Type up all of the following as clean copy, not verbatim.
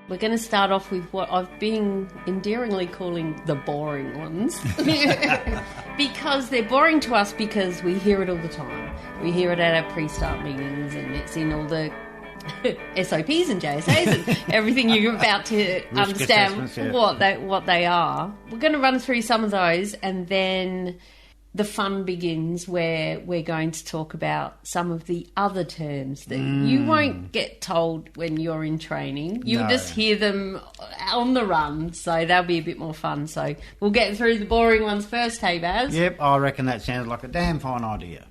We're going to start off with what I've been endearingly calling the boring ones. Because they're boring to us because we hear it all the time. We hear it at our pre-start meetings and it's in all the SOPs and JSAs and everything you're about to understand what they are. We're going to run through some of those and then the fun begins where we're going to talk about some of the other terms that you won't get told when you're in training. You'll just hear them on the run, so that'll be a bit more fun. So we'll get through the boring ones first, hey Baz? Yep, I reckon that sounds like a damn fine idea.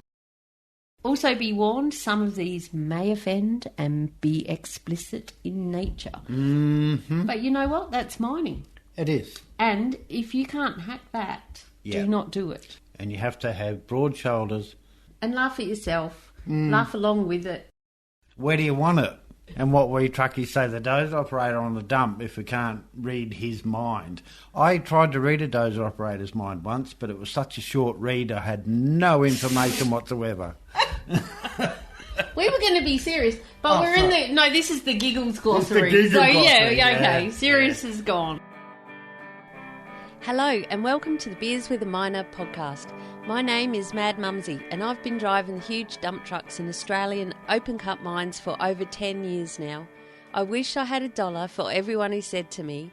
Also be warned, some of these may offend and be explicit in nature. Mm-hmm. But you know what? That's mining. It is. And if you can't hack that, do not do it. And you have to have broad shoulders. And laugh at yourself. Laugh along with it. Where do you want it? And what we truckies say the dozer operator on the dump if we can't read his mind. I tried to read a dozer operator's mind once, but it was such a short read I had no information whatsoever. We were going to be serious, but we're in the... No, this is the giggles glossary. It's the giggle glossary, okay. Yeah. Serious is gone. Hello and welcome to the Beers with a Miner podcast. My name is Mad Mumzie and I've been driving huge dump trucks in Australian open cut mines for over 10 years now. I wish I had $1 for everyone who said to me,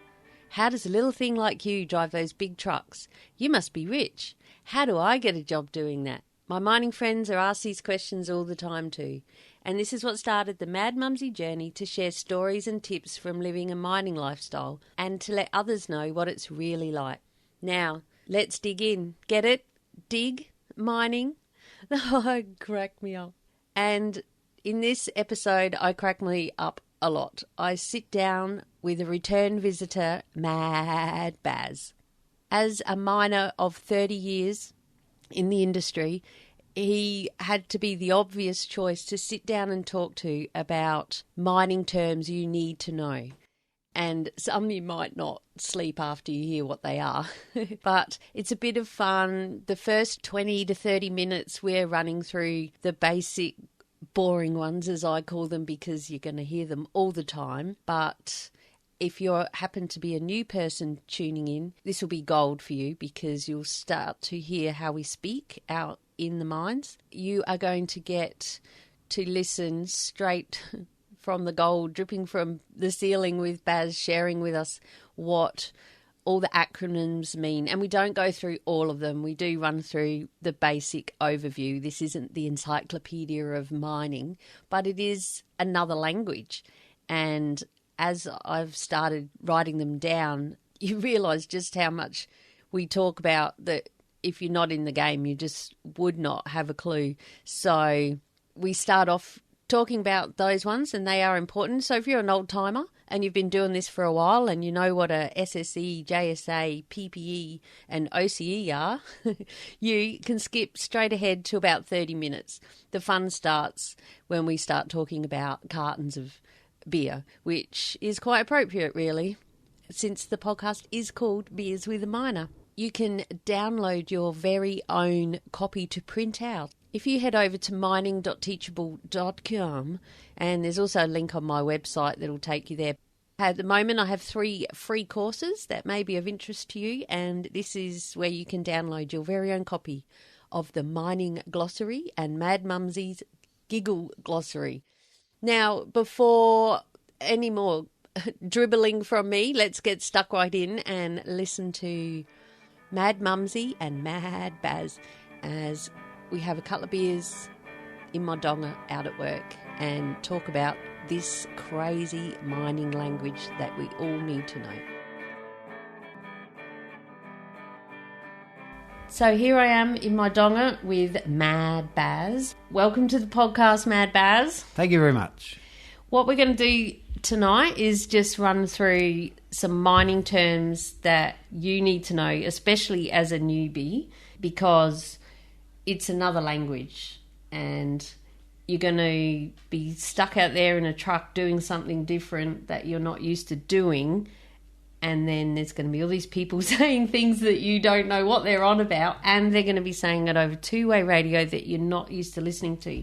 "How does a little thing like you drive those big trucks? You must be rich. How do I get a job doing that?" My mining friends are asked these questions all the time too. And this is what started the Mad Mumzie journey to share stories and tips from living a mining lifestyle and to let others know what it's really like. Now, let's dig in. Get it? Dig? Mining? Oh, crack me up. And in this episode, I crack me up a lot. I sit down with a return visitor, Mad Bazz. As a miner of 30 years in the industry, he had to be the obvious choice to sit down and talk to about mining terms you need to know. And some you might not sleep after you hear what they are. But it's a bit of fun. The first 20 to 30 minutes we're running through the basic boring ones, as I call them, because you're going to hear them all the time. But if you happen to be a new person tuning in, this will be gold for you because you'll start to hear how we speak out in the mines. You are going to get to listen straight from the gold dripping from the ceiling with Baz sharing with us what all the acronyms mean. And we don't go through all of them. We do run through the basic overview. This isn't the encyclopedia of mining, but it is another language. And as I've started writing them down, you realise just how much we talk about that. If you're not in the game, you just would not have a clue. So we start off talking about those ones, and they are important. So if you're an old timer and you've been doing this for a while and you know what a SSE, JSA, PPE and OCE are, you can skip straight ahead to about 30 minutes. The fun starts when we start talking about cartons of beer, which is quite appropriate really, since the podcast is called Beers with a Miner. You can download your very own copy to print out. If you head over to mining.teachable.com, and there's also a link on my website that'll take you there. At the moment, I have 3 free courses that may be of interest to you, and this is where you can download your very own copy of the Mining Glossary and Mad Mumzie's Giggle Glossary. Now, before any more dribbling from me, let's get stuck right in and listen to Mad Mumzie and Mad Bazz as we have a couple of beers in my donga out at work and talk about this crazy mining language that we all need to know. So here I am in my donga with Mad Bazz. Welcome to the podcast, Mad Bazz. Thank you very much. What we're going to do tonight is just run through some mining terms that you need to know, especially as a newbie, because it's another language and you're going to be stuck out there in a truck doing something different that you're not used to doing, and then there's going to be all these people saying things that you don't know what they're on about, and they're going to be saying it over two-way radio that you're not used to listening to.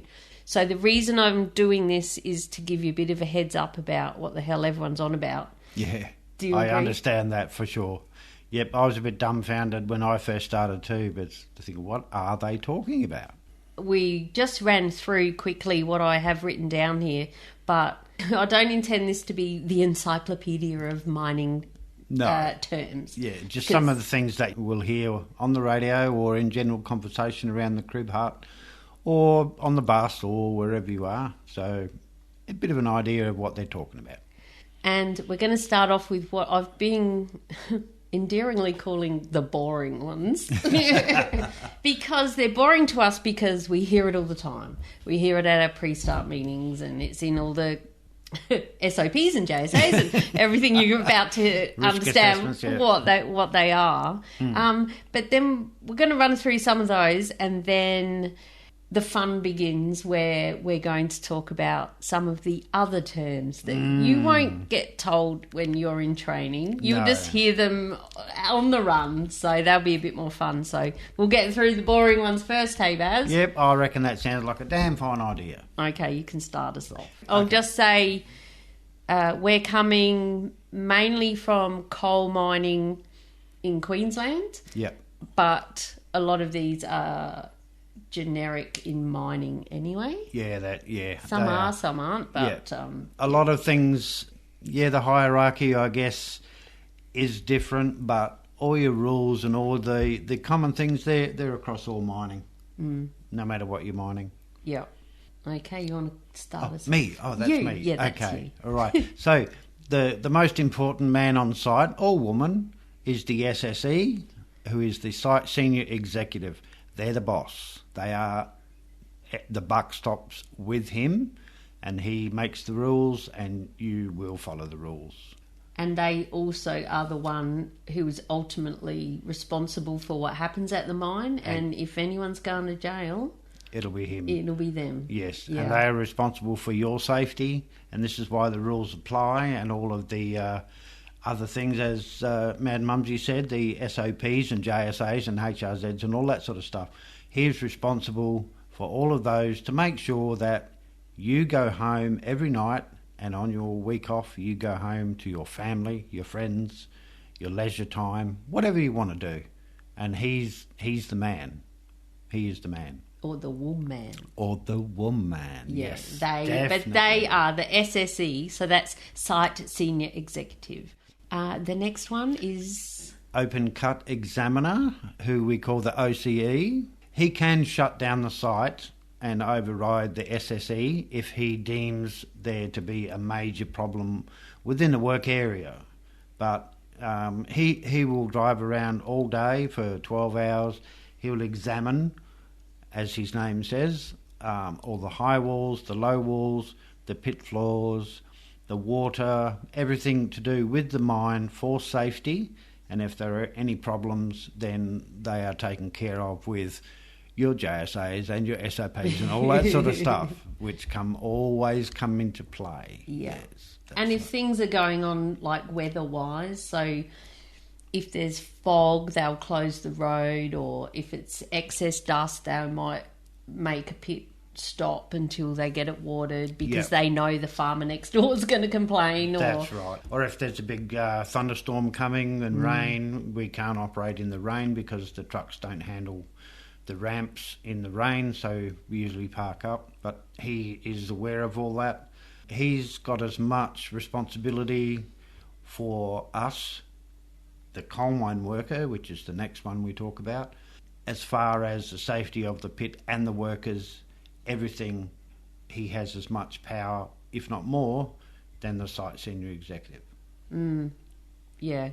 So the reason I'm doing this is to give you a bit of a heads up about what the hell everyone's on about. Yeah, Do you I agree? understand that for sure. Yep, I was a bit dumbfounded when I first started too, but to think, what are they talking about? We just ran through quickly what I have written down here, but I don't intend this to be the encyclopedia of mining terms. Yeah, just some of the things that we'll hear on the radio or in general conversation around the crib hut or on the bus or wherever you are. So a bit of an idea of what they're talking about. And we're going to start off with what I've been endearingly calling the boring ones. Because they're boring to us because we hear it all the time. We hear it at our pre-start meetings and it's in all the SOPs and JSAs and everything you're about to understand what they are. But then we're going to run through some of those, and then the fun begins where we're going to talk about some of the other terms that you won't get told when you're in training. You'll just hear them on the run, so that'll be a bit more fun. So we'll get through the boring ones first, hey Baz? Yep, I reckon that sounds like a damn fine idea. Okay, you can start us off. I'll just say we're coming mainly from coal mining in Queensland. Yep. But a lot of these are generic in mining anyway. Some are, some aren't, but a lot of things, the hierarchy I guess is different, but all your rules and all the common things they're across all mining, no matter what you're mining. Yeah. Okay, you want to start us? Me? Oh, that's you. me. Yeah, that's okay. you. All right. So the most important man on site, or woman, is the SSE, who is the site senior executive. They're the boss. They are, the buck stops with him, and he makes the rules, and you will follow the rules. And they also are the one who is ultimately responsible for what happens at the mine, and if anyone's going to jail, it'll be him. It'll be them. Yes, and they are responsible for your safety, and this is why the rules apply, and all of the other things, as Mad Mumzie said, the SOPs and JSAs and HRZs and all that sort of stuff. He's responsible for all of those to make sure that you go home every night, and on your week off you go home to your family, your friends, your leisure time, whatever you want to do. And he's the man. He is the man. Or the woman. Or the woman, yes. But they are the SSE, so that's Site Senior Executive. The next one is Open Cut Examiner, who we call the OCE. He can shut down the site and override the SSE if he deems there to be a major problem within the work area. But he will drive around all day for 12 hours. He will examine, as his name says, all the high walls, the low walls, the pit floors, the water, everything to do with the mine for safety. And if there are any problems, then they are taken care of with your JSAs and your SOPs and all that sort of stuff, which always come into play. Yeah. Yes, and if things are going on like weather-wise, so if there's fog, they'll close the road, or if it's excess dust, they might make a pit stop until they get it watered because they know the farmer next door is going to complain. That's right. Or if there's a big thunderstorm coming and rain, we can't operate in the rain because the trucks don't handle the ramps in the rain, so we usually park up. But he is aware of all that. He's got as much responsibility for us, the coal mine worker, which is the next one we talk about, as far as the safety of the pit and the workers. Everything, he has as much power, if not more, than the site senior executive. Yeah,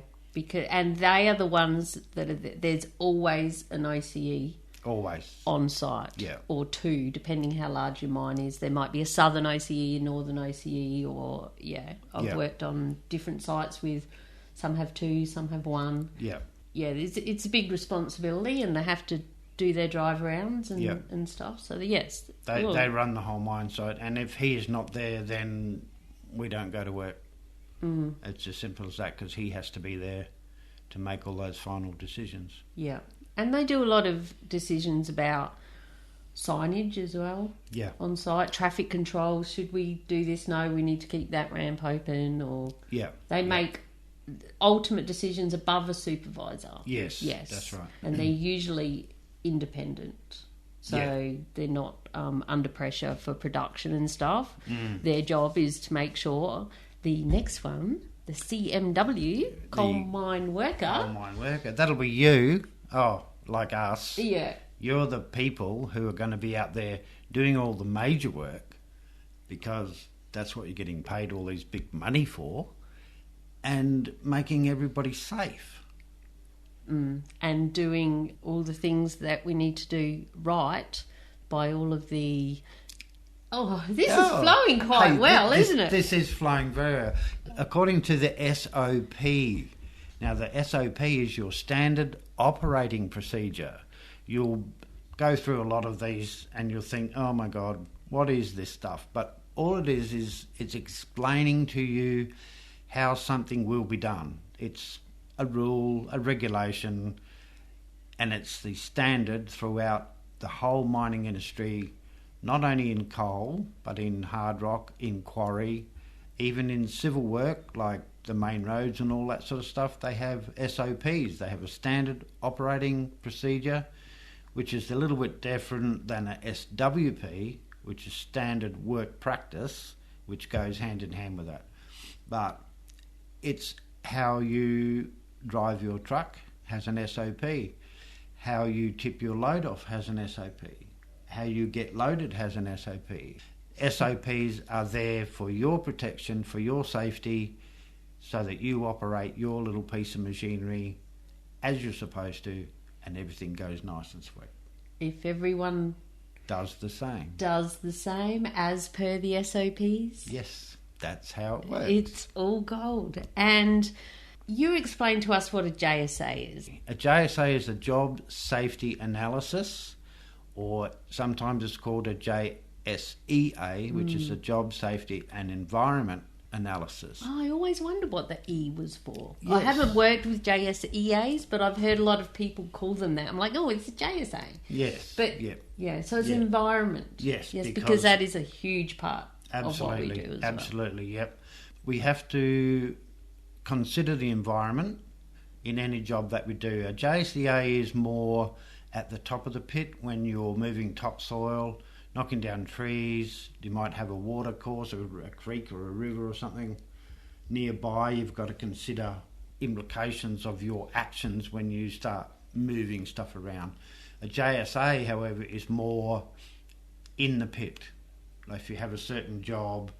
and they are the ones that there's always an OCE. Always. On site. Yeah. Or two, depending how large your mine is. There might be a southern OCE, a northern OCE, or, I've worked on different sites with, some have two, some have one. Yeah. Yeah, it's a big responsibility, and they have to do their drive rounds and stuff. So, yes. They run the whole mine site, and if he is not there, then we don't go to work. It's as simple as that, because he has to be there to make all those final decisions. Yeah. And they do a lot of decisions about signage as well. Yeah. On site, traffic control. Should we do this? No, we need to keep that ramp open. Or they make ultimate decisions above a supervisor. Yes, that's right. And they're usually independent, so they're not under pressure for production and stuff. Their job is to make sure the next one, the CMW, coal mine worker, that'll be you. Oh, like us. Yeah. You're the people who are going to be out there doing all the major work, because that's what you're getting paid all these big money for, and making everybody safe. And doing all the things that we need to do right by all of the... this is flowing quite well, isn't it? This is flowing very well. According to the SOP. Now, the SOP is your standard operating procedure. You'll go through a lot of these and you'll think, oh my God, what is this stuff? But all it is it's explaining to you how something will be done. It's a rule, a regulation, and it's the standard throughout the whole mining industry, not only in coal, but in hard rock, in quarry, even in civil work, like the main roads and all that sort of stuff. They have SOPs. They have a standard operating procedure, which is a little bit different than a SWP, which is standard work practice, which goes hand in hand with that. But it's how you drive your truck has an SOP. How you tip your load off has an SOP. How you get loaded has an SOP. SOPs are there for your protection, for your safety, so that you operate your little piece of machinery as you're supposed to, and everything goes nice and sweet. If everyone does the same as per the SOPs. Yes, that's how it works. It's all gold. And you explain to us what a JSA is. A JSA is a job safety analysis, or sometimes it's called a JSEA, which is a job safety and environment analysis. I always wondered what the E was for. Yes. I haven't worked with JSEAs, but I've heard a lot of people call them that. I'm like, it's a JSA. Yes. But so it's environment. Yes, because that is a huge part of what we do as well. Yep. We have to consider the environment in any job that we do. A JSEA is more at the top of the pit when you're moving topsoil, knocking down trees. You might have a water course or a creek or a river or something nearby. You've got to consider implications of your actions when you start moving stuff around. A JSA, however, is more in the pit. Like if you have a certain job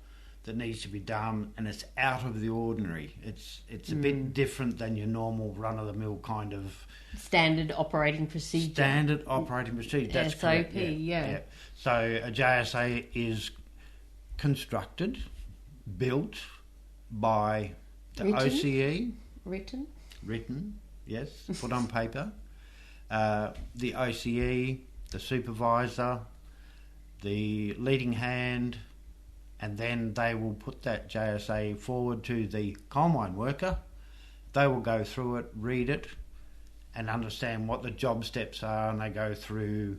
that needs to be done and it's out of the ordinary, it's a bit different than your normal run-of-the-mill kind of standard operating procedure. That's SOP, correct. Yeah. So a JSA is constructed, built by the OCE. Written, yes, put on paper. The OCE, the supervisor, the leading hand, and then they will put that JSA forward to the coal mine worker. They will go through it, read it, and understand what the job steps are, and they go through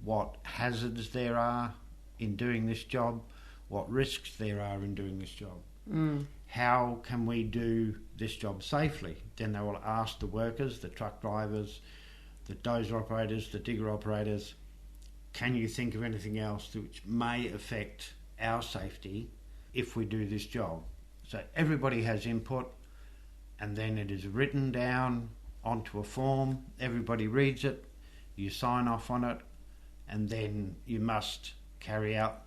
what hazards there are in doing this job, what risks there are in doing this job. How can we do this job safely? Then they will ask the workers, the truck drivers, the dozer operators, the digger operators, can you think of anything else which may affect our safety if we do this job? So everybody has input, and then it is written down onto a form. Everybody reads it, you sign off on it, and then you must carry out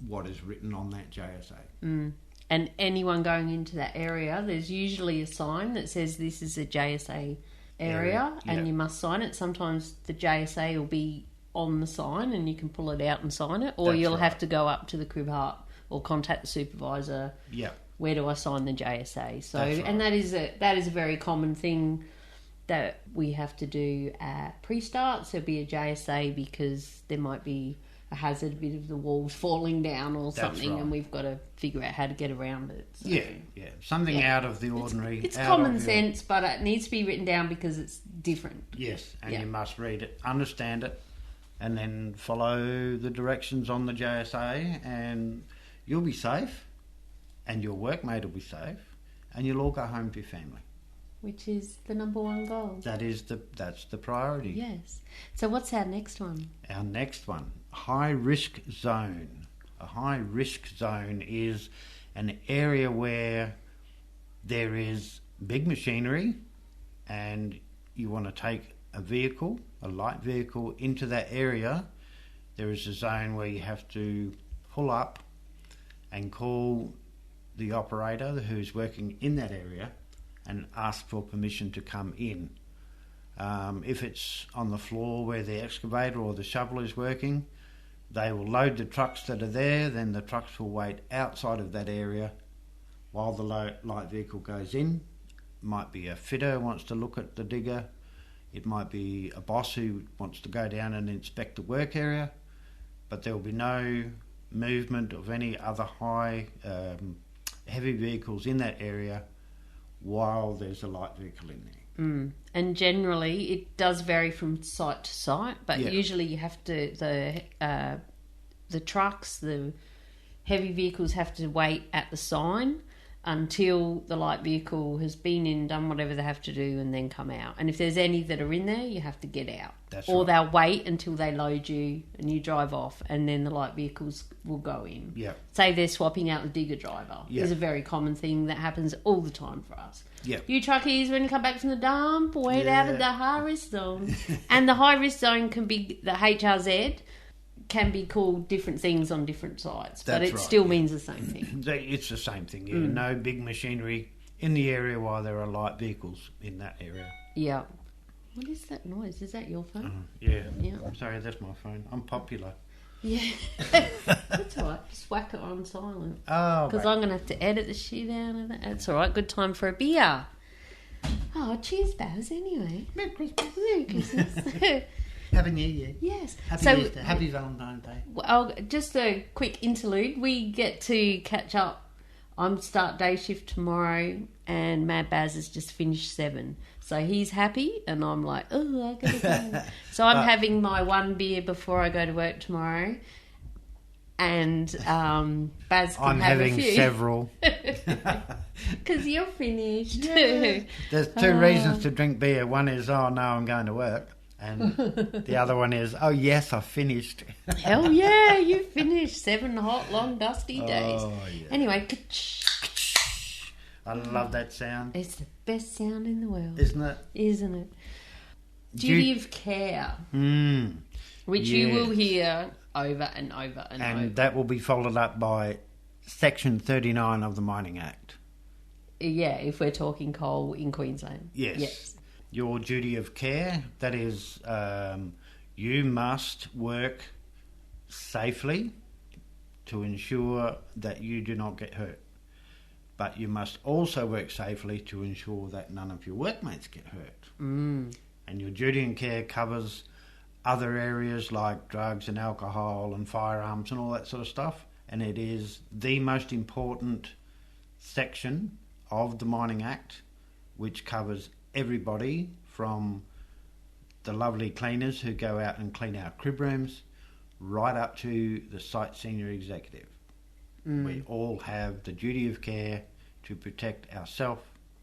what is written on that JSA. And anyone going into that area, there's usually a sign that says this is a JSA area, and you must sign it. Sometimes the JSA will be on the sign and you can pull it out and sign it, or you'll have to go up to the crib hut or contact the supervisor. Where do I sign the JSA? So, and that is a very common thing that we have to do at pre-start. So be a JSA because there might be a hazard, a bit of the walls falling down or something, and we've got to figure out how to get around it. So, something out of the ordinary. It's common sense, but it needs to be written down because it's different. Yes, and you must read it, understand it, and then follow the directions on the JSA, and you'll be safe, and your workmate will be safe, and you'll all go home to your family. Which is the number one goal. That's the priority. Yes. So what's our next one? Our next one, high risk zone. A high risk zone is an area where there is big machinery and you want to take a vehicle, a light vehicle, into that area. There is a zone where you have to pull up and call the operator who's working in that area and ask for permission to come in. If it's on the floor where the excavator or the shovel is working, they will load the trucks that are there, then the trucks will wait outside of that area while the light vehicle goes in. Might be a fitter who wants to look at the digger. It might be a boss who wants to go down and inspect the work area, but there will be no movement of any other heavy vehicles in that area while there's a light vehicle in there. And generally it does vary from site to site, but usually you have to, the trucks, the heavy vehicles have to wait at the sign until the light vehicle has been in, done whatever they have to do, and then come out. And if there's any that are in there, you have to get out. Or they'll wait until they load you and you drive off, and then the light vehicles will go in. Yeah. Say they're swapping out the digger driver. It's a very common thing that happens all the time for us. Yeah. You truckies, when you come back from the dump, wait out of the high risk zone. And the high risk zone can be, the HRZ can be called different things on different sites, but it still means the same thing. It's the same thing, yeah. No big machinery in the area while there are light vehicles in that area. Yeah. What is that noise? Is that your phone? Yeah. I'm sorry, that's my phone. I'm popular. Yeah. That's all right. Just whack it on silent. Oh, because I'm going to have to edit the shit out of that. That's all right. Good time for a beer. Oh, cheers, Baz, anyway. Merry Christmas. Merry Christmas. Happy New Year. Yes. Happy Easter. Happy Valentine's Day. Well, just a quick interlude. We get to catch up. I'm start day shift tomorrow, and Mad Bazz has just finished 7. So he's happy, and I'm like, oh, I gotta go. So I'm having my one beer before I go to work tomorrow, and Baz can I'm have having a few. several. Because you're finished. Yeah. There's 2 reasons to drink beer. One is, oh no, I'm going to work. And the other one is, oh yes, I finished. Hell yeah, you finished 7 hot, long, dusty days. Oh, yeah. Anyway, I love that sound. It's the best sound in the world. Isn't it? Isn't it? Duty of care. Which you will hear over and over and over. And that will be followed up by Section 39 of the Mining Act. Yeah, if we're talking coal in Queensland. Yes. Your duty of care, that is, you must work safely to ensure that you do not get hurt. But you must also work safely to ensure that none of your workmates get hurt. And your duty and care covers other areas like drugs and alcohol and firearms and all that sort of stuff. And it is the most important section of the Mining Act, which covers everybody from the lovely cleaners who go out and clean our crib rooms right up to the site senior executive. We all have the duty of care to protect ourselves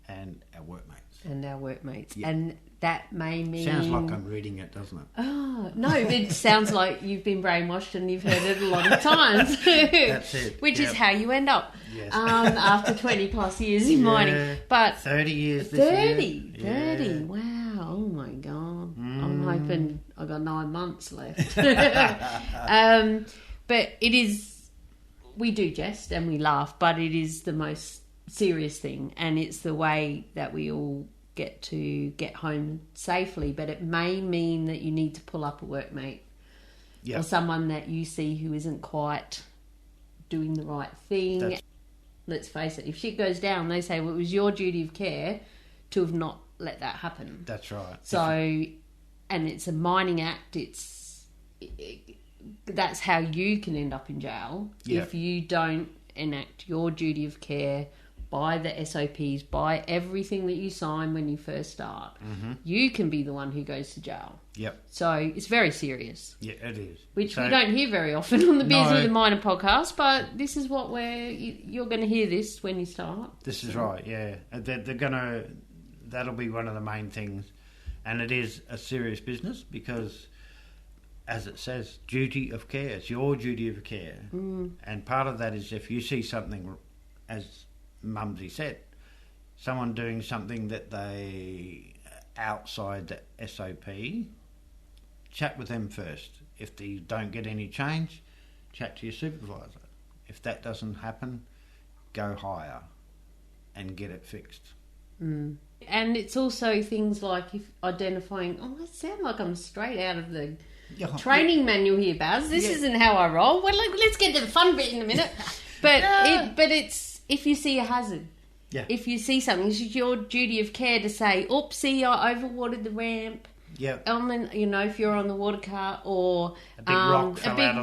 and our workmates. Yeah. And that may mean... Sounds like I'm reading it, doesn't it? Oh, no, it sounds like you've been brainwashed and you've heard it a lot of times. That's it. Which is how you end up yes. After 20 plus years in mining. But 30 years this year. 30, wow, oh my God. I'm hoping I've got 9 months left. But it is, we do jest and we laugh, but it is the most serious thing, and it's the way that we all get to get home safely. But it may mean that you need to pull up a workmate or someone that you see who isn't quite doing the right thing. Let's face it, if shit goes down, they say, well, it was your duty of care to have not let that happen. That's right. So, and it's a mining act. That's how you can end up in jail if you don't enact your duty of care by the SOPs, by everything that you sign when you first start. You can be the one who goes to jail. Yep. So it's very serious. Yeah, it is. Which we don't hear very often on the Beers No. with a Miner podcast, but this is what you're going to hear this when you start. This is right, yeah. They're going to... That'll be one of the main things. And it is a serious business because, as it says, duty of care. It's your duty of care. And part of that is if you see something, as Mumzie said, someone doing something that they outside the SOP, chat with them first. If they don't get any change, chat to your supervisor. If that doesn't happen, go higher and get it fixed. And it's also things like if identifying, I sound like I'm straight out of the training manual here, Baz. This isn't how I roll. Well, let's get to the fun bit in a minute. But it's if you see a hazard. Yeah. If you see something, it's your duty of care to say, oopsie, I overwatered the ramp. Yeah. If you're on the water cart or a big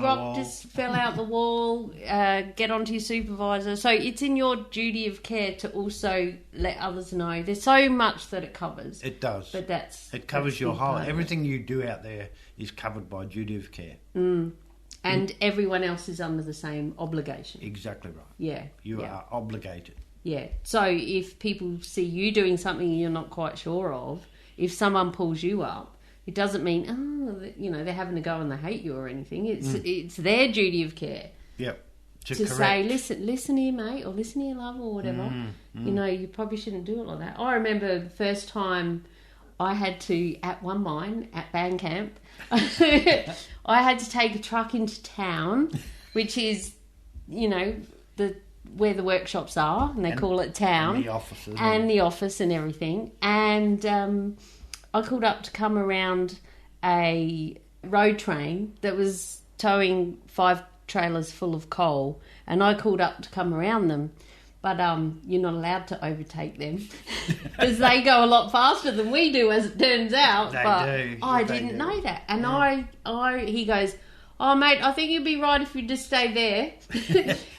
rock just fell out the wall, get onto your supervisor. So it's in your duty of care to also let others know. There's so much that it covers. It does. But it covers your whole... Everything you do out there is covered by duty of care. And everyone else is under the same obligation. Exactly right. Yeah. You are obligated. Yeah. So if people see you doing something you're not quite sure of, if someone pulls you up, it doesn't mean, they're having a go and they hate you or anything. It's their duty of care. Yep. To say, listen here, mate, or listen here, love, or whatever. You probably shouldn't do it like that. I remember the first time I had to, at one mine, at band camp, I had to take a truck into town, which is, where the workshops are, and they call it town. And the offices. And the office and everything. And I called up to come around a road train that was towing 5 trailers full of coal, and I called up to come around them. But you're not allowed to overtake them because they go a lot faster than we do, as it turns out. I didn't know that. And he goes, oh, mate, I think you'd be right if you just stay there.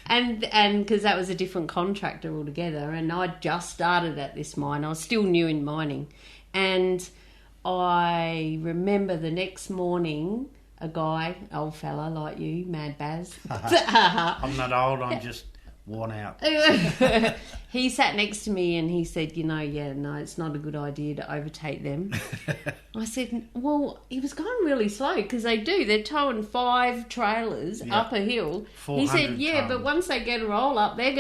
and because that was a different contractor altogether, and I just started at this mine. I was still new in mining. And I remember the next morning, a guy, old fella like you, Mad Bazz. I'm not old, I'm just worn out. He sat next to me and he said, it's not a good idea to overtake them. I said, well, he was going really slow because they're towing 5 trailers up a hill. He said, tons. but once they get a roll up, I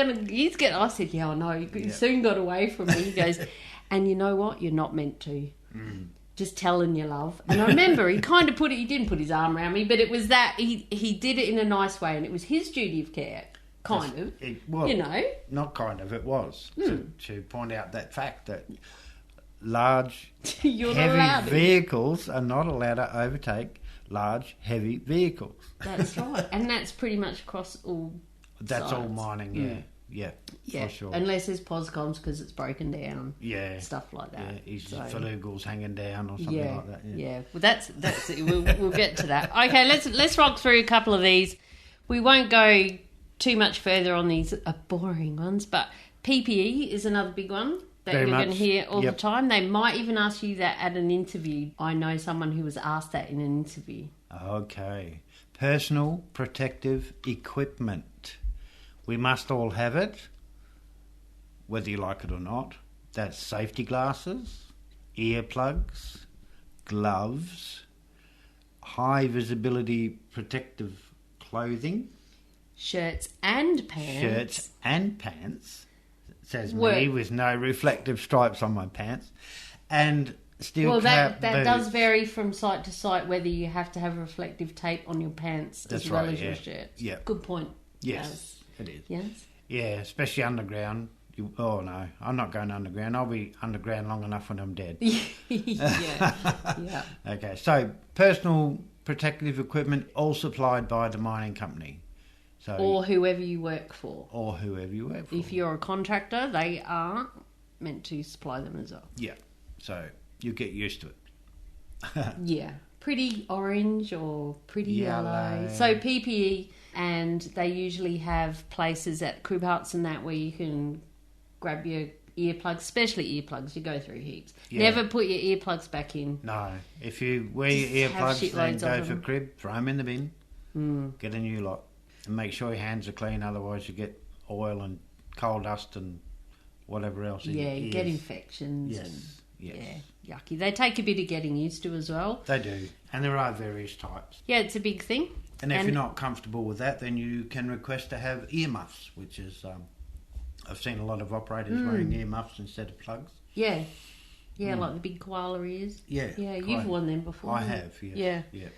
said, I know, he soon got away from me. He goes, and you know what? You're not meant to. Just telling you, love. And I remember he didn't put his arm around me, but it was that he did it in a nice way, and it was his duty of care. Kind of. It was. Not kind of, it was. To point out that fact that large, heavy vehicles are not allowed to overtake large, heavy vehicles. That's right. And that's pretty much across all sides. All mining, yeah, for sure. Unless there's POSCOMs because it's broken down. Yeah. Stuff like that. Yeah, flugels hanging down or something like that. Yeah. Well, that's it. We'll get to that. Okay, let's rock through a couple of these. We won't go too much further on these boring ones, but PPE is another big one that you're going to hear all the time. They might even ask you that at an interview. I know someone who was asked that in an interview. Okay. Personal protective equipment. We must all have it, whether you like it or not. That's safety glasses, earplugs, gloves, high visibility protective clothing, shirts and pants. Says me, with no reflective stripes on my pants. And steel cap that boots. does vary from site to site whether you have to have reflective tape on your pants That's as well right, as your yeah. shirts. Yeah. Good point. Yes, it is. Yes. Yeah, especially underground. Oh no, I'm not going underground. I'll be underground long enough when I'm dead. Yeah. Okay, so personal protective equipment all supplied by the mining company. So Or whoever you work for. If you're a contractor, they are meant to supply them as well. Yeah, so you get used to it. Yeah. Pretty orange or pretty yellow. So PPE, and they usually have places at crib huts and that where you can grab your earplugs, especially earplugs. You go through heaps. Yeah. Never put your earplugs back in. No. If you wear Just your have earplugs, then shitloads go of for them. crib, throw them in the bin, get a new lot. And make sure your hands are clean, otherwise you get oil and coal dust and whatever else in Yeah, your you ears. get infections. Yes, And, yes. Yeah, yucky. They take a bit of getting used to as well. They do. And there are various types. Yeah, it's a big thing. And if you're not comfortable with that, then you can request to have earmuffs, which is... I've seen a lot of operators wearing earmuffs instead of plugs. Yeah. Yeah, like the big koala ears. Yeah. Yeah, quite. you've worn them before. I haven't have, yes. Yeah. Yeah.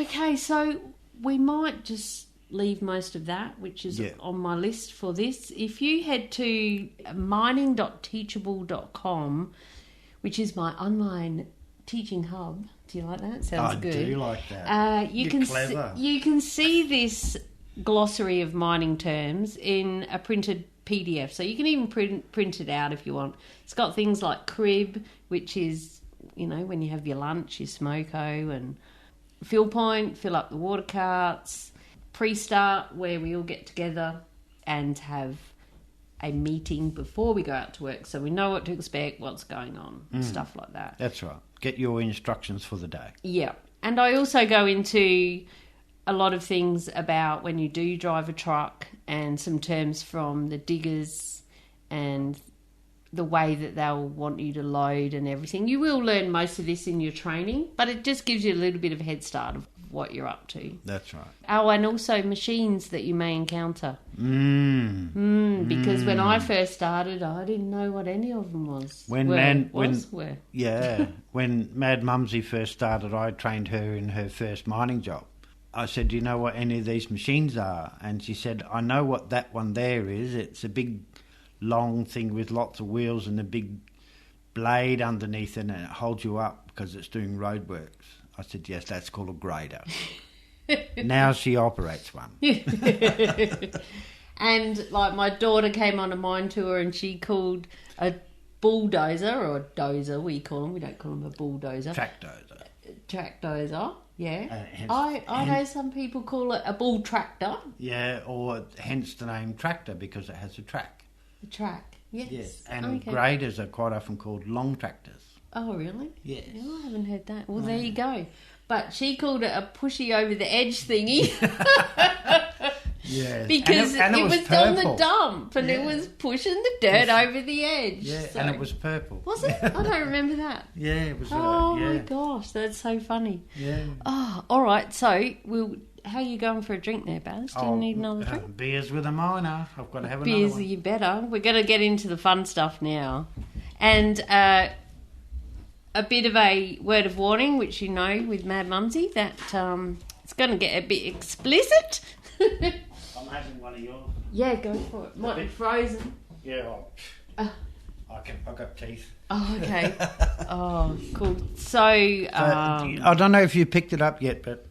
Okay, so we might just leave most of that, which is on my list for this. If you head to mining.teachable.com, which is my online teaching hub. Do you like that? Sounds good. I do like that. You're clever. You can see this glossary of mining terms in a printed PDF, so you can even print it out if you want. It's got things like crib, which is, you know, when you have your lunch, your smoko, and fill point, fill up the water carts, pre-start, where we all get together and have a meeting before we go out to work, so we know what to expect, what's going on, stuff like that. That's right. Get your instructions for the day. Yeah. And I also go into a lot of things about when you do drive a truck and some terms from the diggers and the way that they'll want you to load and everything. You will learn most of this in your training, but it just gives you a little bit of a head start of what you're up to. That's right. Oh, and also machines that you may encounter. Because when I first started, I didn't know what any of them was. When Mad Mumzie first started, I trained her in her first mining job. I said, do you know what any of these machines are? And she said, I know what that one there is. It's a big, long thing with lots of wheels and a big blade underneath it, and it holds you up because it's doing roadworks. I said, yes, that's called a grader. Now she operates one. And, like, my daughter came on a mine tour and she called a bulldozer, or a dozer, we call them. We don't call them a bulldozer. Tractozer, yeah. I know some people call it a bull tractor. Yeah, or hence the name tractor, because it has a track. A track, yes. And graders are quite often called long tractors. Oh, really? Yes. Oh, I haven't heard that. Well, there you go. But she called it a pushy over the edge thingy. Yeah. Because and it was purple. on the dump and it was pushing the dirt over the edge. Yeah, so. and it was purple. Was it? I don't remember that. Yeah, it was. Oh my gosh, that's so funny. Yeah. Oh, all right. So, how are you going for a drink there, Baz? Do you need another drink? Beers with a miner. I've got to have Beers, another one. you better. We're going to get into the fun stuff now. And a bit of a word of warning, which you know with Mad Mumzie, that it's going to get a bit explicit. I'm having one of yours. Yeah, go for it. Might be frozen. Yeah, I've got teeth. Oh, okay. Oh, cool. So, I don't know if you picked it up yet, but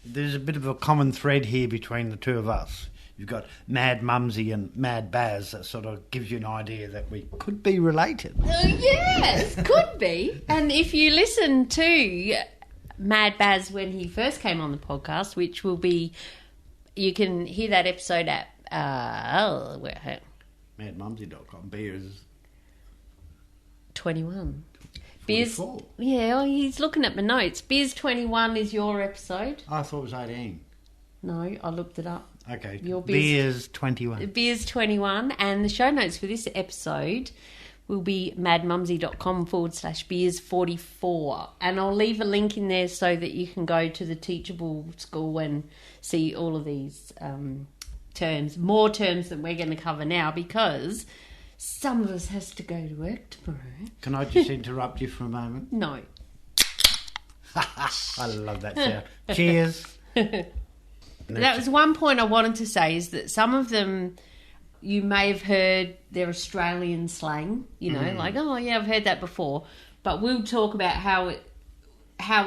there's a bit of a common thread here between the two of us. You've got Mad Mumzie and Mad Bazz. That sort of gives you an idea that we could be related. Yes, could be. And if you listen to Mad Bazz when he first came on the podcast, which will be, you can hear that episode at madmumzie.com. Beers 21. 44. Yeah, he's looking at my notes. Beers 21 is your episode. I thought it was 18. No, I looked it up. Okay. Your Beers 21. Beers 21, and the show notes for this episode will be madmumzie.com/beers 44. And I'll leave a link in there so that you can go to the Teachable School and see all of these terms, more terms than we're going to cover now, because some of us has to go to work tomorrow. Can I just interrupt you for a moment? No. I love that sound. Cheers. That was one point I wanted to say, is that some of them you may have heard their Australian slang, you know, like, oh yeah, I've heard that before. But we'll talk about how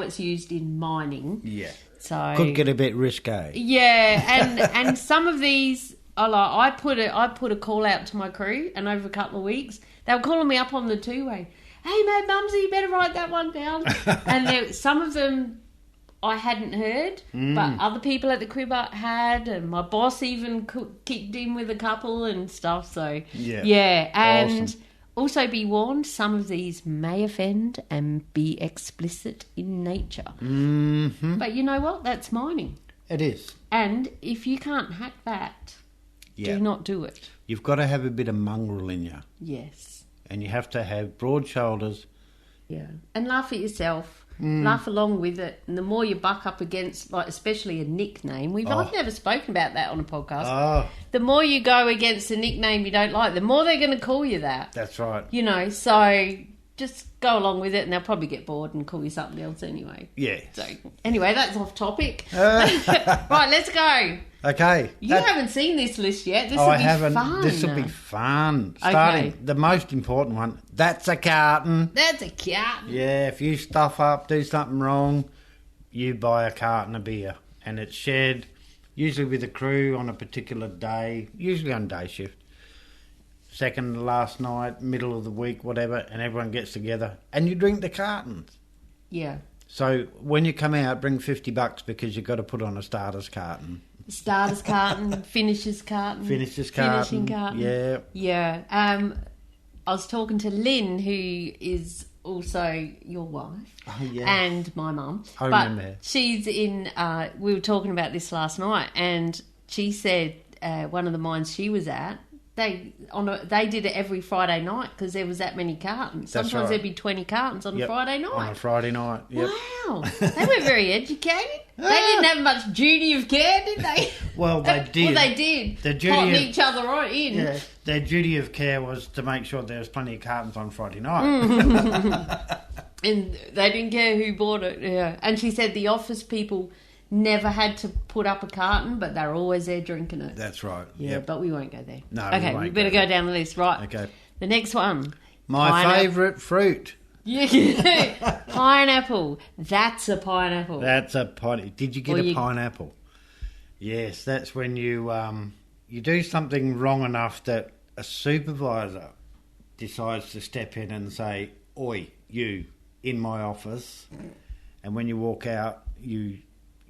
it's used in mining. Yeah. So could get a bit risque. Yeah, and some of these are like, I put a call out to my crew, and over a couple of weeks they were calling me up on the two-way. Hey, Mad Mumzie, you better write that one down. And some of them I hadn't heard, but other people at the crib had, and my boss even kicked in with a couple and stuff. So yeah, and awesome. Also be warned, some of these may offend and be explicit in nature. Mm-hmm. But you know what? That's mining. It is. And if you can't hack that, do not do it. You've got to have a bit of mongrel in you. Yes. And you have to have broad shoulders. Yeah. And laugh at yourself. Laugh along with it. And the more you buck up against, like, especially a nickname. I've never spoken about that on a podcast. Oh. The more you go against a nickname you don't like, the more they're going to call you that. That's right. You know, so just go along with it and they'll probably get bored and call you something else anyway. Yeah. So, anyway, that's off topic. Right, let's go. Okay. You haven't seen this list yet. This will I be haven't. fun. This will be fun. Starting the most important one. That's a carton. That's a carton. Yeah, if you stuff up, do something wrong, you buy a carton of beer. And it's shared, usually with the crew on a particular day, usually on day shift. Second to last night, middle of the week, whatever, and everyone gets together. And you drink the cartons. Yeah. So when you come out, bring $50 because you've got to put on a starter's carton. Starter's carton, finisher's carton. Finishing carton. Yeah. Yeah. I was talking to Lynn, who is also your wife. Oh, yeah. And my mum. I remember her. She's in, we were talking about this last night, and she said one of the mines she was at, they did it every Friday night because there was that many cartons. That's Sometimes right. there'd be 20 cartons on a Friday night. On a Friday night, yep. Wow. They were very educated. They didn't have much duty of care, did they? Well, they did. Well, they did. The duty Potting of- each other right in. Yeah, their duty of care was to make sure there was plenty of cartons on Friday night. And they didn't care who bought it. Yeah. And she said the office people never had to put up a carton, but they're always there drinking it. That's right. Yeah, Yep. but we won't go there. No, we okay, won't we better go go down the list. Right. Okay. The next one. My favourite fruit. Yeah. Pineapple. That's a pineapple. That's a pineapple. Did you get Well, a pineapple? Yes, that's when you do something wrong enough that a supervisor decides to step in and say, "Oi, you, in my office." And when you walk out, you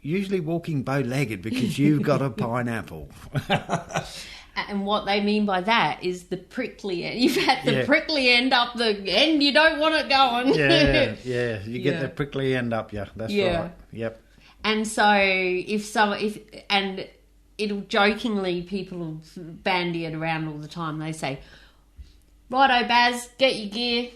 usually walking bow-legged because you've got a pineapple. And what they mean by that is the prickly end. You've had the prickly end up the end you don't want it going. Yeah. You get the prickly end up, That's right. Yep. And so and it'll jokingly, people will bandy it around all the time. They say, "Righto, Baz, get your gear,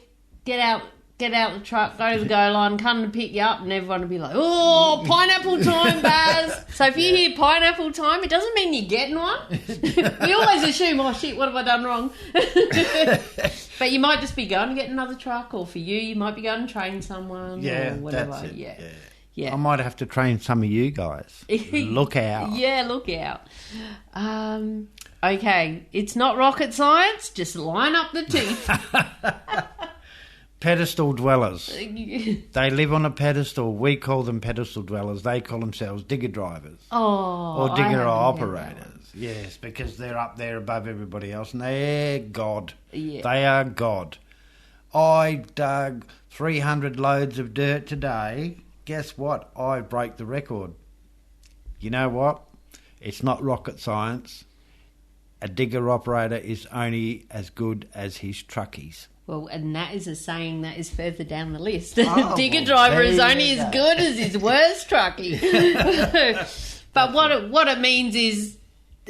get out the truck, go to the go line, come to pick you up," and everyone will be like, "Oh, pineapple time, Baz." So if you hear pineapple time, it doesn't mean you're getting one. We always assume, "Oh shit, what have I done wrong?" But you might just be going to get another truck, or for you might be going to train someone or whatever. That's it. Yeah. I might have to train some of you guys. Look out. Yeah, look out. Okay, it's not rocket science, just line up the teeth. Pedestal dwellers. They live on a pedestal. We call them pedestal dwellers. They call themselves digger drivers. Oh, or digger operators. Yes, because they're up there above everybody else and they're God. Yeah. They are God. I dug 300 loads of dirt today. Guess what? I break the record. You know what? It's not rocket science. A digger operator is only as good as his truckies. Well, and that is a saying that is further down the list. Oh, Digger well, driver is there only you as go. good as his worst truckie. But what it means is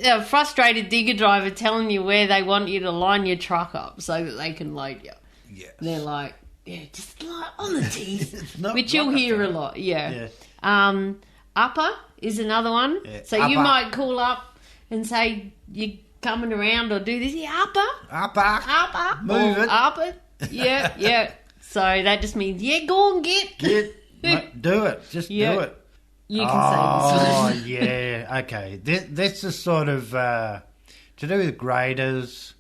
a frustrated digger driver telling you where they want you to line your truck up so that they can load you. Yes. They're like, just like on the teeth, not which you'll rocket hear a science. lot. Yeah. Upper is another one. Yeah, So you upper. might call up and say you're coming around or do this. Yeah, upper. Up, Move it. Up it. Yeah. So that just means, go and get. Do it. Just do it. You can say this. Yeah. Okay. This is sort of to do with graders,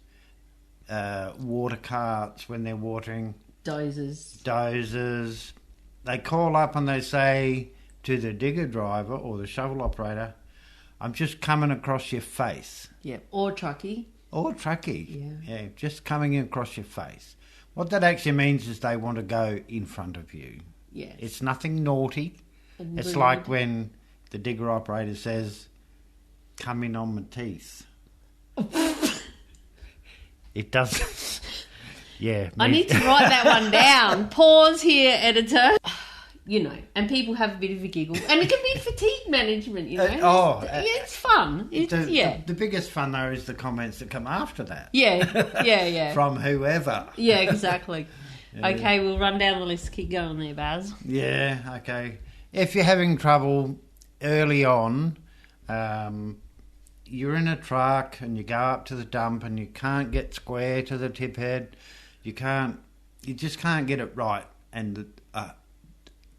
water carts when they're watering. Dozers. They call up and they say to the digger driver or the shovel operator, "I'm just coming across your face." Yeah. Or truckie. Or truckie. Yeah. Just coming across your face. What that actually means is they want to go in front of you. Yes. It's nothing naughty. It's like when the digger operator says, "Come in on my teeth." It does. Yeah. I need to write that one down. Pause here, editor. You know, and people have a bit of a giggle. And it can be fatigue management, you know. It's fun. The biggest fun, though, is the comments that come after that. Yeah. From whoever. Yeah, exactly. Yeah. Okay, we'll run down the list. Keep going there, Baz. Yeah, okay. If you're having trouble early on, you're in a truck and you go up to the dump and you can't get square to the tip head. You just can't get it right. And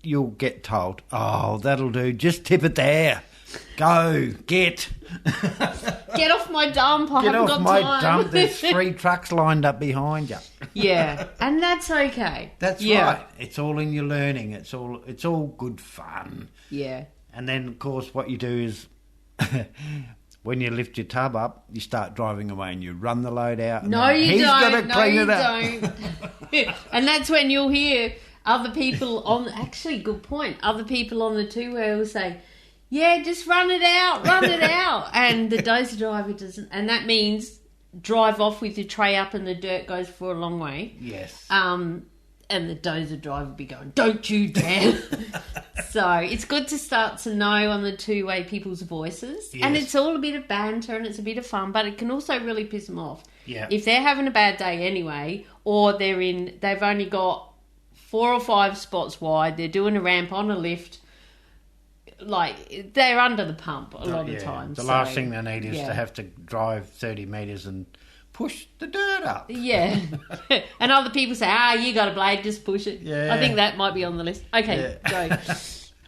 you'll get told, "Oh, that'll do. Just tip it there. Go, get off my dump. I haven't got time. Get off my dump. There's 3 trucks lined up behind you." Yeah, and that's okay. That's right. It's all in your learning. It's all good fun. Yeah. And then, of course, what you do is when you lift your tub up, you start driving away and you run the load out. And no, you he's don't. Got to clean it up. Don't. And that's when you'll hear other people on... Actually, good point. Other people on the two-wheel will say, "Yeah, just run it out. And the dozer driver doesn't. And that means drive off with your tray up and the dirt goes for a long way. Yes. And the dozer driver will be going, "Don't you dare." So it's good to start to know on the two-way people's voices. Yes. And it's all a bit of banter and it's a bit of fun, but it can also really piss them off. Yeah. If they're having a bad day anyway, or they've only got 4 or 5 spots wide, they're doing a ramp on a lift, like they're under the pump a lot of times. The last thing they need is to have to drive 30 metres and push the dirt up. Yeah. And other people say, "You got a blade, just push it." Yeah. I think that might be on the list. Okay, go.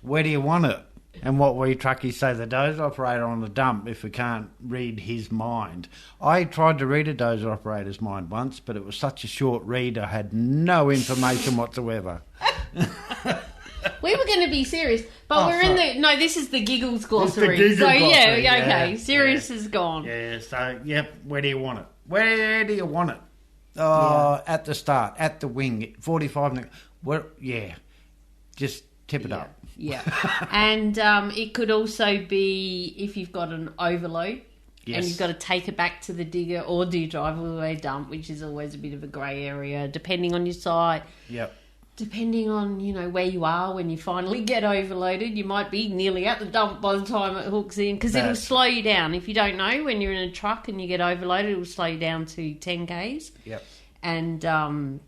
Where do you want it? And what we truckies say the dozer operator on the dump if we can't read his mind. I tried to read a dozer operator's mind once, but it was such a short read I had no information whatsoever. We were going to be serious, but we're in the... No, this is the giggles glossary. Glossary, okay. Serious is gone. Yeah, so, where do you want it? Where do you want it? At the start, at the wing, 45... just tip it up. Yeah. And it could also be if you've got an overload and you've got to take it back to the digger, or do you drive all the way dump, which is always a bit of a grey area, depending on your site. Yep. Depending on, where you are when you finally get overloaded. You might be nearly at the dump by the time it hooks in, because it'll slow you down. If you don't know, when you're in a truck and you get overloaded, it'll slow you down to 10 Ks. Yep. And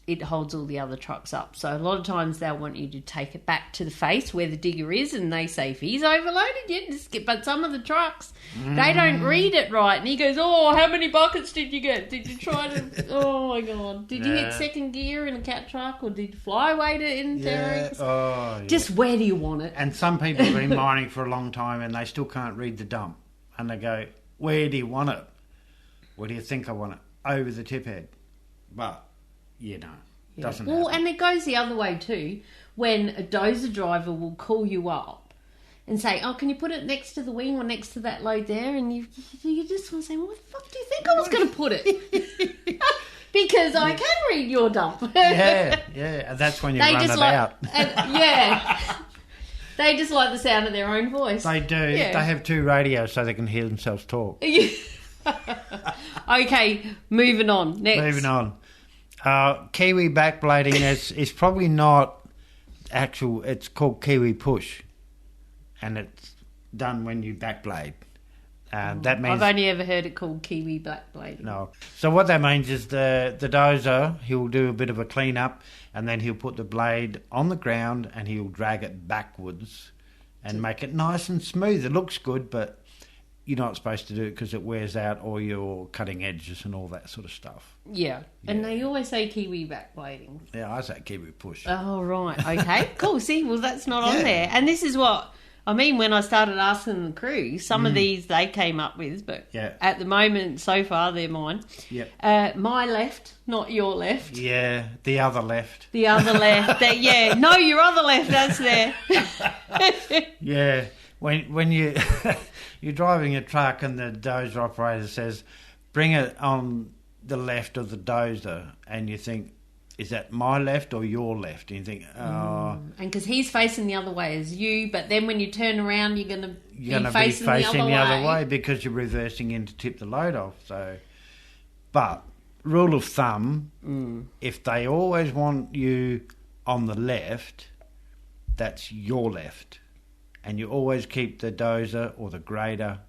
it holds all the other trucks up. So a lot of times they'll want you to take it back to the face where the digger is, and they say, if he's overloaded, just get... But some of the trucks, they don't read it right. And he goes, "Oh, how many buckets did you get? Did you try to... Oh, my God. Did you hit second gear in a cat truck, or did you flyweight it in there?" Just where do you want it? And some people have been mining for a long time and they still can't read the dump. And they go, "Where do you want it?" "Where do you think I want it?" "Over the tip head." But... doesn't happen. And it goes the other way too, when a dozer driver will call you up and say, "Oh, can you put it next to the wing or next to that load there?" And you just want to say, "Well, what the fuck do you think I was going to put it?" Because I can read your dump. Yeah. And that's when you run it out. They just like the sound of their own voice. They do. Yeah. They have 2 radios so they can hear themselves talk. Okay, moving on. Next. Moving on. Kiwi backblading is probably not actual. It's called Kiwi push, and it's done when you backblade. That means I've only ever heard it called Kiwi backblading. No. So what that means is the dozer, he'll do a bit of a clean up, and then he'll put the blade on the ground and he'll drag it backwards and make it nice and smooth. It looks good, but you're not supposed to do it because it wears out all your cutting edges and all that sort of stuff. Yeah. And they always say Kiwi backblading. Yeah, I say Kiwi push. Oh, right. Okay, cool. See, well, that's not on there. And this is what... I mean, when I started asking the crew, some of these they came up with, but at the moment, so far, they're mine. Yep. My left, not your left. Yeah, the other left. The other left. No, your other left, that's there. Yeah. When you... You're driving a truck and the dozer operator says, "Bring it on the left of the dozer," and you think, is that my left or your left? And you think, oh... And because he's facing the other way as you, but then when you turn around, you're going to be facing the other way because you're reversing in to tip the load off. So, but rule of thumb, if they always want you on the left, that's your left. And you always keep the dozer or the grader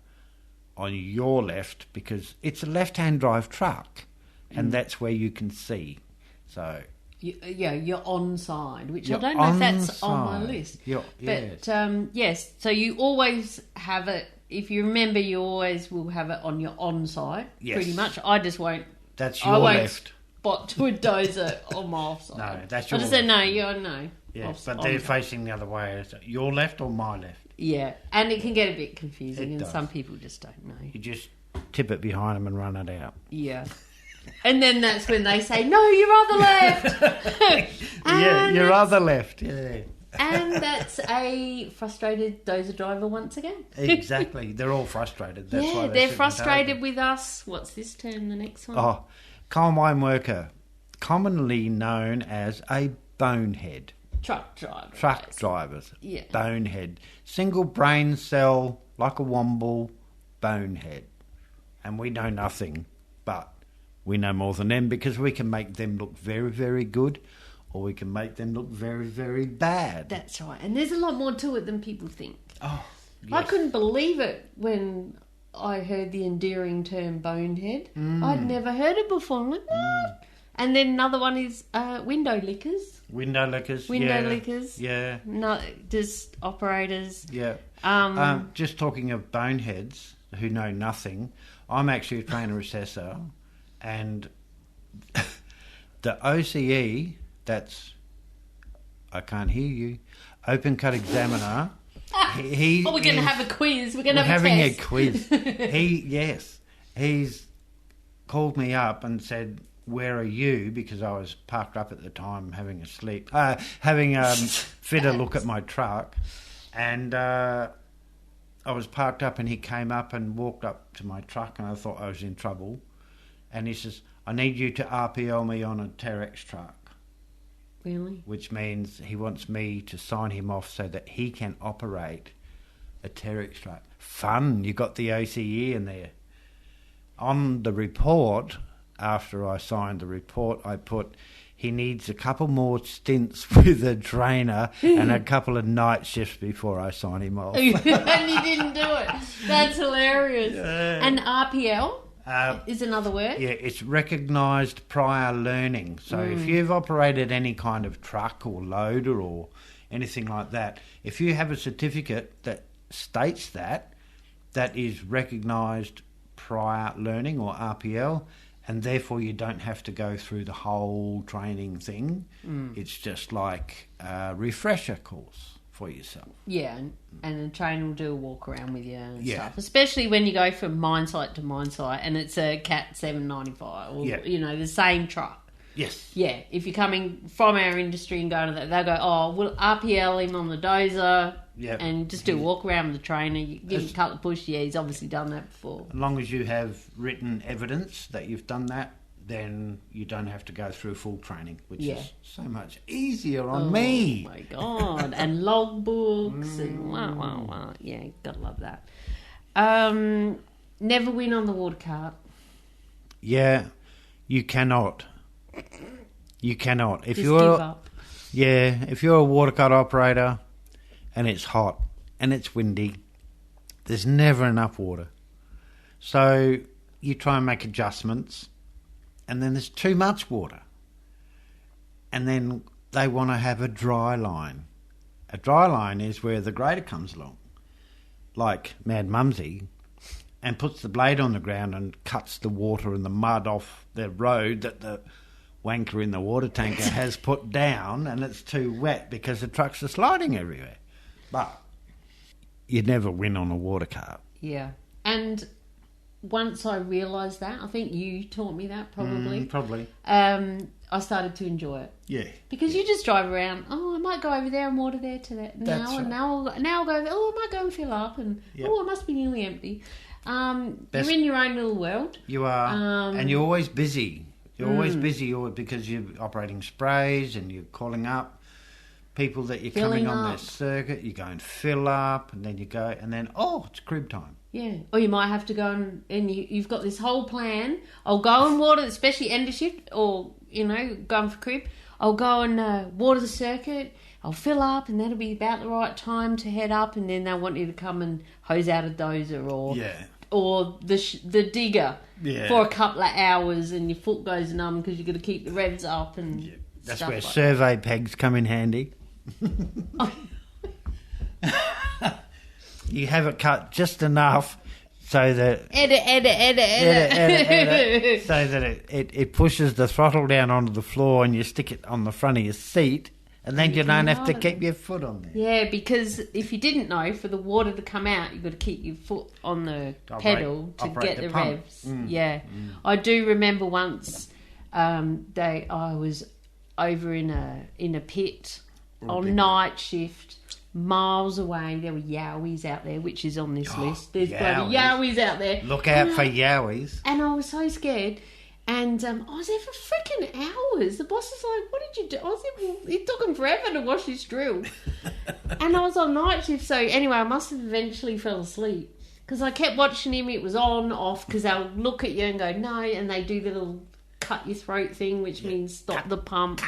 on your left because it's a left-hand drive truck and that's where you can see. So... you're on side, which I don't know if that's on my list. Yes, so you always have it, if you remember, you always will have it on your on side, pretty much. I just won't... That's your left. Spot to a dozer on my off side. No, that's your left. I just said no. Yeah, but they're facing the other way. Is it your left or my left? Yeah, and it can get a bit confusing, and some people just don't know. You just tip it behind them and run it out. Yeah. And then that's when they say, no, your other left. Yeah, your other left, yeah. And that's a frustrated dozer driver once again. Exactly. They're all frustrated. That's why they're frustrated with us. What's this term, the next one? Oh, coal mine worker, commonly known as a bonehead. Truck driver. Truck drivers. Yeah. Bonehead. Single brain cell, like a womble, bonehead. And we know nothing, but we know more than them because we can make them look very, very good or we can make them look very, very bad. That's right. And there's a lot more to it than people think. Oh, yes. I couldn't believe it when I heard the endearing term bonehead. I'd never heard it before. I'm like, what? And then another one is window lickers. Window lickers. Yeah. No, just operators. Yeah. Just talking of boneheads who know nothing, I'm actually a trainer assessor, and the OCE, that's, I can't hear you, open cut examiner. We're going to have a quiz. We're having a quiz. He's called me up and said, where are you? Because I was parked up at the time having a fitter look at my truck. And I was parked up and he came up and walked up to my truck and I thought I was in trouble. And he says, I need you to RPL me on a Terex truck. Really? Which means he wants me to sign him off so that he can operate a Terex truck. Fun. You got the OCE in there. On the report... After I signed the report, I put, he needs a couple more stints with a trainer and a couple of night shifts before I sign him off. And you didn't do it. That's hilarious. Yeah. And RPL is another word? Yeah, it's recognised prior learning. So if you've operated any kind of truck or loader or anything like that, if you have a certificate that states that is recognised prior learning or RPL, and therefore you don't have to go through the whole training thing. It's just like a refresher course for yourself. Yeah, and the trainer will do a walk around with you and stuff. Especially when you go from mine site to mine site and it's a Cat 795 or, the same truck. Yes. Yeah, if you're coming from our industry and going to that, they'll go, oh, we'll RPL him on the dozer and just do a walk around with the trainer. You give him a couple of push. Yeah, he's obviously done that before. As long as you have written evidence that you've done that, then you don't have to go through full training, which is so much easier on me. Oh, my God. And logbooks and wow. Yeah, gotta love that. Never win on the water cart. Yeah, you cannot. You cannot. If you're give up. Yeah, if you're a water cart operator and it's hot and it's windy, there's never enough water. So you try and make adjustments and then there's too much water. And then they want to have a dry line. A dry line is where the grader comes along, like Mad Mumzie, and puts the blade on the ground and cuts the water and the mud off the road that the wanker in the water tanker has put down, and it's too wet because the trucks are sliding everywhere. But you'd never win on a water cart. Yeah. And once I realised that, I think you taught me that probably. Probably. I started to enjoy it. Yeah. Because you just drive around, I might go over there and water there to that now, and now I'll go, I might go and fill up, and it must be nearly empty. You're in your own little world. You are. And you're always busy. You're always busy because you're operating sprays and you're calling up people that you're Filling coming on their up. circuit. You go and fill up, and then you go, and then, it's crib time. Yeah. Or you might have to go and you've got this whole plan. I'll go and water, especially end of shift, or, going for crib. I'll go and water the circuit. I'll fill up, and that'll be about the right time to head up, and then they'll want you to come and hose out a dozer or the digger for a couple of hours, and your foot goes numb because you've got to keep the revs up and That's stuff where like survey pegs come in handy. You have it cut just enough so that edit. so that it pushes the throttle down onto the floor, and you stick it on the front of your seat, and then you don't have to keep your foot on there. Yeah, because if you didn't know, for the water to come out, you've got to keep your foot on the pedal to get the pump. revs. I do remember once I was over in a pit on night shift, miles away. There were yowies out there, which is on this list. There's bloody yowies out there. Look out for yowies. And I was so scared. And I was there for freaking hours. The boss was like, "What did you do?" I was there, well, it took him forever to wash this drill. And I was on night shift, so anyway, I must have eventually fell asleep. Because I kept watching him, it was on, off, because they'll look at you and go, no, and they do the little cut your throat thing, which means stop the pump.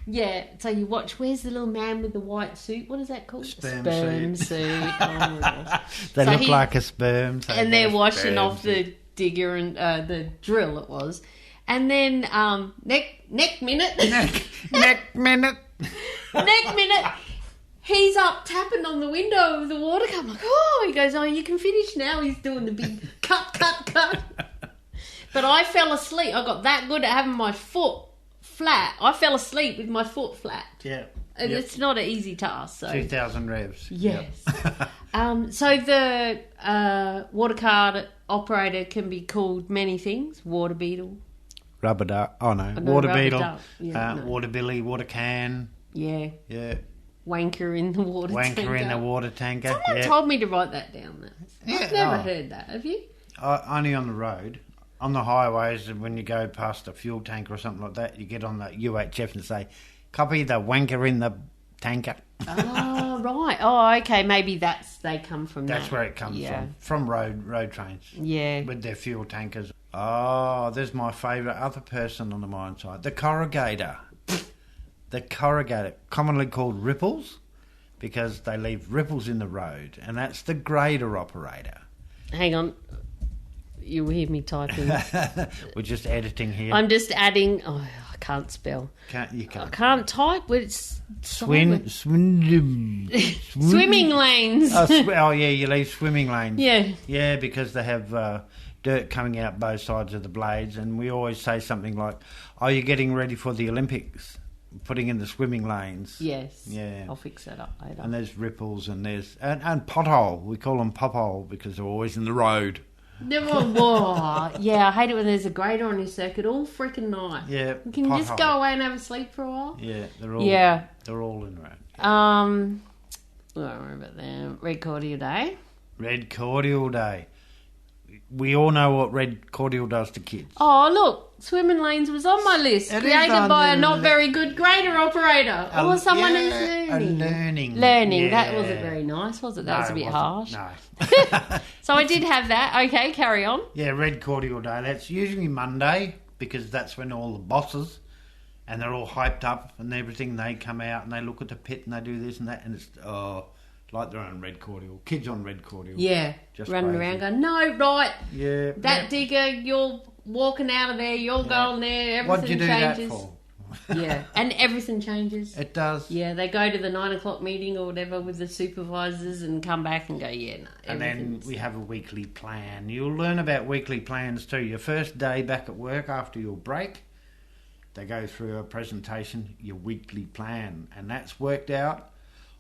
Yeah, so you watch, where's the little man with the white suit? What is that called? Sperm suit. Oh my gosh. They look like a sperm. So and they're washing off the digger and the drill it was. And then neck minute. Neck minute. Next minute, he's up tapping on the window of the water cup. I'm like, he goes, you can finish now. He's doing the big cut. But I fell asleep. I got that good at having my foot flat. I fell asleep with my foot flat. Yeah. And it's not an easy task. So 2,000 revs. yes. So the water card operator can be called many things. Water beetle. Rubber duck. Oh, no. No, Water rubber beetle. duck. Yeah, no. Water billy. Water can. Yeah. Yeah. Wanker in the water tanker. Wanker in the water tanker. Someone told me to write that down. I've never oh. heard that. Have you? Only on the road. On the highways, when you go past a fuel tanker or something like that, you get on the UHF and say, copy the wanker in the tanker. Oh, right. Oh, okay. Maybe they come from That's that. where it comes from road trains. Yeah. With their fuel tankers. Oh, there's my favourite other person on the mine site. The corrugator. The corrugator, commonly called ripples, because they leave ripples in the road, and that's the grader operator. Hang on. You'll hear me typing. We're just editing here. I'm just adding... Oh, I can't spell. You can't. I can't type, but it's... Swimming lanes. Oh, yeah, you leave swimming lanes. Yeah. Yeah, because they have dirt coming out both sides of the blades, and we always say something like, "Oh, you're getting ready for the Olympics, putting in the swimming lanes." Yes. Yeah. I'll fix that up later. And there's ripples, and there's... And pothole. We call them pothole because they're always in the road. Yeah, I hate it when there's a grader on your circuit all freaking night. Yeah. You can just go away and have a sleep for a while. Yeah, they're all in the road. Don't worry about that. Red cordial day. Red cordial day. We all know what red cordial does to kids. Oh, look, swimming lanes was on my list. It created by a not very good grader operator. Or someone who's learning. Learning. Yeah. That wasn't very nice, was it? That was a bit harsh. No. So I did have that. Okay, carry on. Yeah, red cordial day. That's usually Monday, because that's when all the bosses, and they're all hyped up and everything, they come out and they look at the pit and they do this and that, and it's like they're on red cordial. Kids on red cordial. Yeah, just running crazy. around going, no, right. Yeah. That digger, you're walking out of there, you're going there, everything What'd you do changes. that for? Yeah, and everything changes. It does. Yeah, they go to the 9 o'clock meeting or whatever with the supervisors and come back and go, yeah, no. And then we have a weekly plan. You'll learn about weekly plans too. Your first day back at work after your break, they go through a presentation, your weekly plan, and that's worked out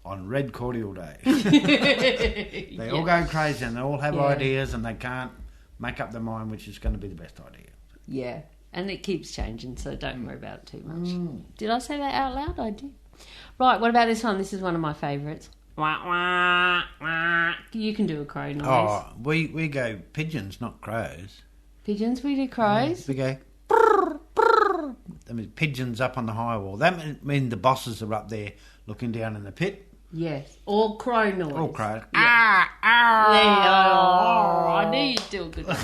on Red Cordial Day. They all go crazy and they all have ideas and they can't make up their mind which is going to be the best idea. Yeah, and it keeps changing, so don't worry about it too much. Did I say that out loud? I did. Right, what about this one? This is one of my favourites. Wah, wah, wah. You can do a crow noise. Oh, we go pigeons, not crows. Pigeons, we do crows. We go... mean, pigeons up on the high wall. That mean the bosses are up there looking down in the pit. Yes, or crow noise. Or crow. Yeah. I knew you'd do a good one.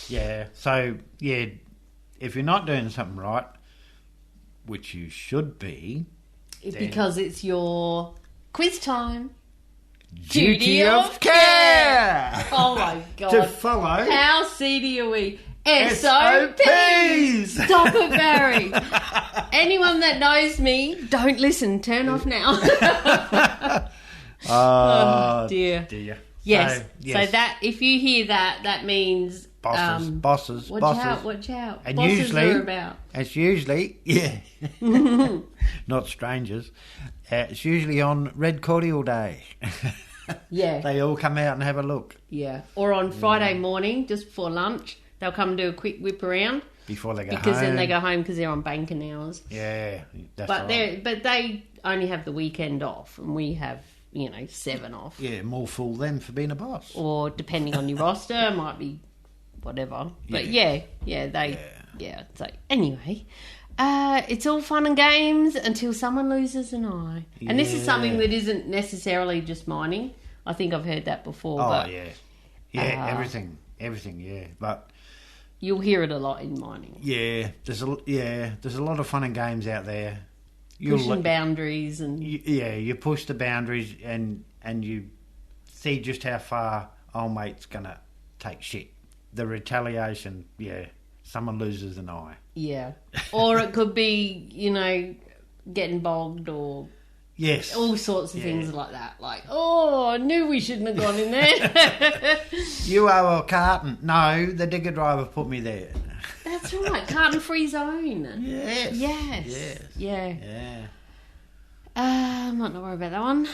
Yeah, so, yeah, if you're not doing something right, which you should be... Because it's your quiz time. Duty of care! Oh, my God. To follow... How seedy are we? SOPs! Stop it, Barry. Anyone that knows me, don't listen. Turn off now. Oh, dear. Yes. So that, if you hear that, that means... Bosses. Watch out. And bosses usually, are about. It's usually, not strangers, it's usually on Red Cordial Day. Yeah. They all come out and have a look. Yeah. Or on Friday morning, just before lunch, they'll come and do a quick whip around. Before they go home. Because then they go home because they're on banking hours. Yeah, that's but right. But they only have the weekend off, and we have, 7 off. Yeah, more fool them for being a boss. Or depending on your roster, it might be whatever. But yeah. So anyway, it's all fun and games until someone loses an eye. And this is something that isn't necessarily just mining. I think I've heard that before. Oh, but, yeah, everything, yeah. But you'll hear it a lot in mining. Yeah, there's a lot of fun and games out there. Pushing boundaries and you push the boundaries and you see just how far old mate's gonna take shit. The retaliation, someone loses an eye. Yeah, or it could be getting bogged or. Yes. All sorts of things like that. Like, I knew we shouldn't have gone in there. You owe a carton. No, the digger driver put me there. That's right. Carton-free zone. Yes. Yeah. I'm not worried about that one.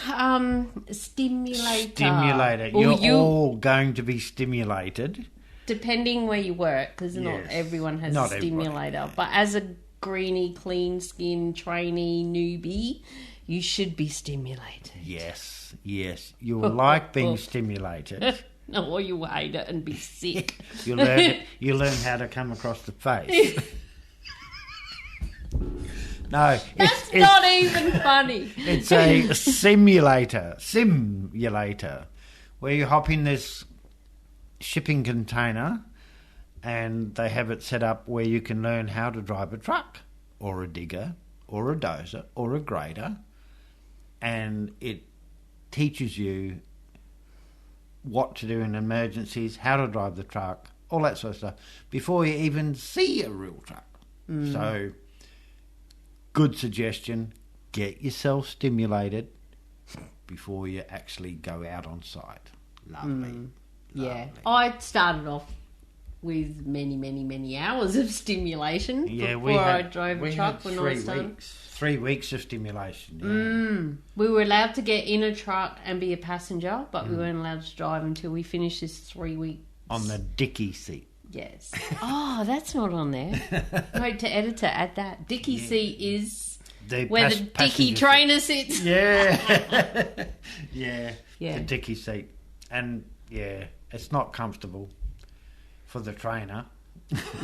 Stimulator. You're all going to be stimulated. Depending where you work, because not everyone has a stimulator. But as a greenie, clean skin, trainee, newbie... You should be stimulated. Yes. You will like being stimulated. Or you hate it and be sick. You learn how to come across the face. No. That's not even funny. It's a simulator, where you hop in this shipping container and they have it set up where you can learn how to drive a truck or a digger or a dozer or a grader. And it teaches you what to do in emergencies, how to drive the truck, all that sort of stuff, before you even see a real truck. So, good suggestion, get yourself stimulated before you actually go out on site. Lovely. Yeah. I started off with many, many, many hours of stimulation before I drove a truck when I started. 3 weeks of stimulation. We were allowed to get in a truck and be a passenger, but we weren't allowed to drive until we finished this 3 weeks. On the dicky seat. Yes. Oh, that's not on there. Note to editor, add that. Dicky seat is where the dicky trainer sits. Yeah. Yeah. The dicky seat. And, it's not comfortable for the trainer.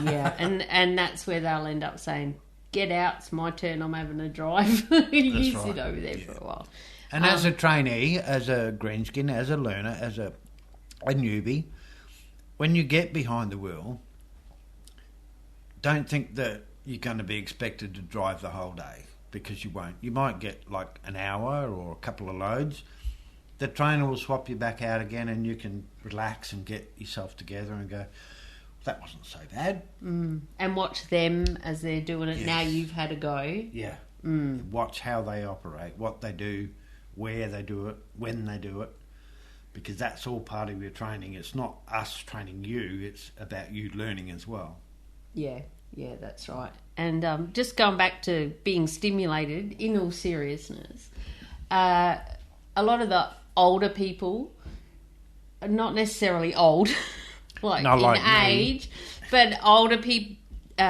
Yeah, and that's where they'll end up saying, get out, it's my turn, I'm having a drive. You sit over there for a while. And as a trainee, as a greenskin, as a learner, as a newbie, when you get behind the wheel, don't think that you're going to be expected to drive the whole day, because you won't. You might get like an hour or a couple of loads. The trainer will swap you back out again and you can relax and get yourself together and go, that wasn't so bad. And watch them as they're doing it. Yes. Now you've had a go. Yeah. Watch how they operate, what they do, where they do it, when they do it, because that's all part of your training. It's not us training you, it's about you learning as well. Yeah, that's right. And just going back to being stimulated, in all seriousness, a lot of the older people, not necessarily old, like age, but older people,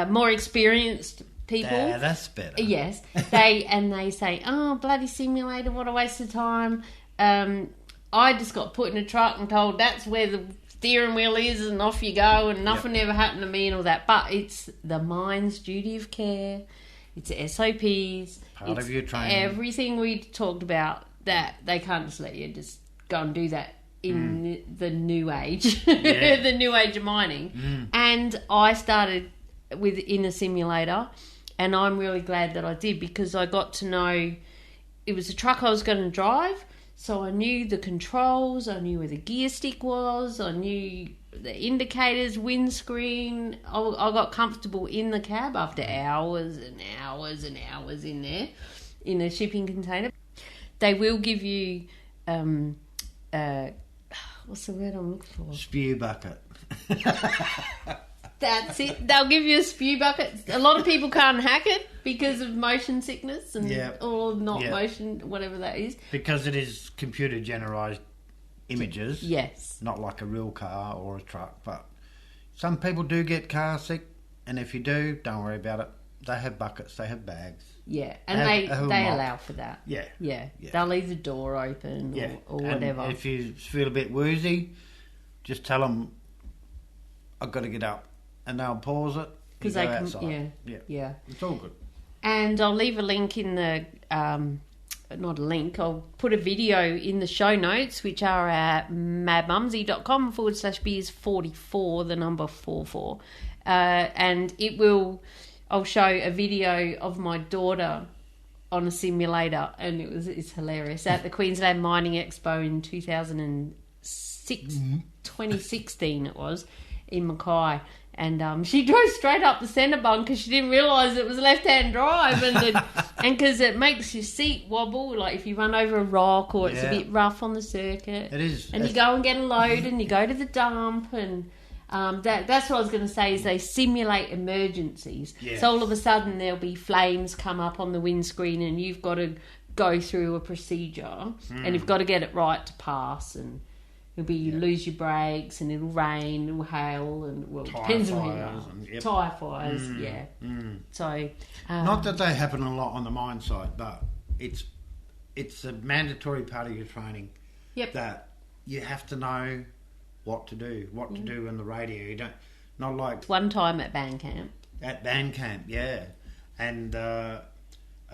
more experienced people. Yeah, that's better. Yes, they say, "Oh, bloody simulator! What a waste of time." I just got put in a truck and told that's where the steering wheel is and off you go and nothing ever happened to me and all that. But it's the mine's duty of care. It's SOPs. Part of your training. Everything we talked about, that they can't just let you just go and do that in the new age, the new age of mining. And I started in a simulator, and I'm really glad that I did, because I got to know it was a truck I was going to drive, so I knew the controls, I knew where the gear stick was, I knew the indicators, windscreen. I got comfortable in the cab after hours and hours and hours in there, in a shipping container. They will give you, what's the word I'm looking for? Spew bucket. That's it. They'll give you a spew bucket. A lot of people can't hack it because of motion sickness and or not motion, whatever that is. Because it is computer generated images. Yes. Not like a real car or a truck. But some people do get car sick, and if you do, don't worry about it. They have buckets, they have bags. Yeah, and they allow for that. Yeah. They'll leave the door open or whatever. And if you feel a bit woozy, just tell them, I've got to get up. And they'll pause it. Because they can, outside. Yeah. It's all good. And I'll leave a link in the, not a link, I'll put a video in the show notes, which are at madmumzie.com/beers44, the number 44. And I'll show a video of my daughter on a simulator, and it's hilarious. At the Queensland Mining Expo in 2016 it was, in Mackay. And she drove straight up the centre bunk because she didn't realise it was left-hand drive, and because it makes your seat wobble, like if you run over a rock or it's a bit rough on the circuit. It is. And you go and get a load and you go to the dump, and that's what I was going to say, is they simulate emergencies. Yes. So all of a sudden there'll be flames come up on the windscreen, and you've got to go through a procedure, and you've got to get it right to pass, and you lose your brakes, and it'll rain, it'll hail, and depends on where you are. Tyre fires, So, not that they happen a lot on the mine site, but it's a mandatory part of your training. Yep. That you have to know what to do in the radio. You don't, not like one time at band camp. and a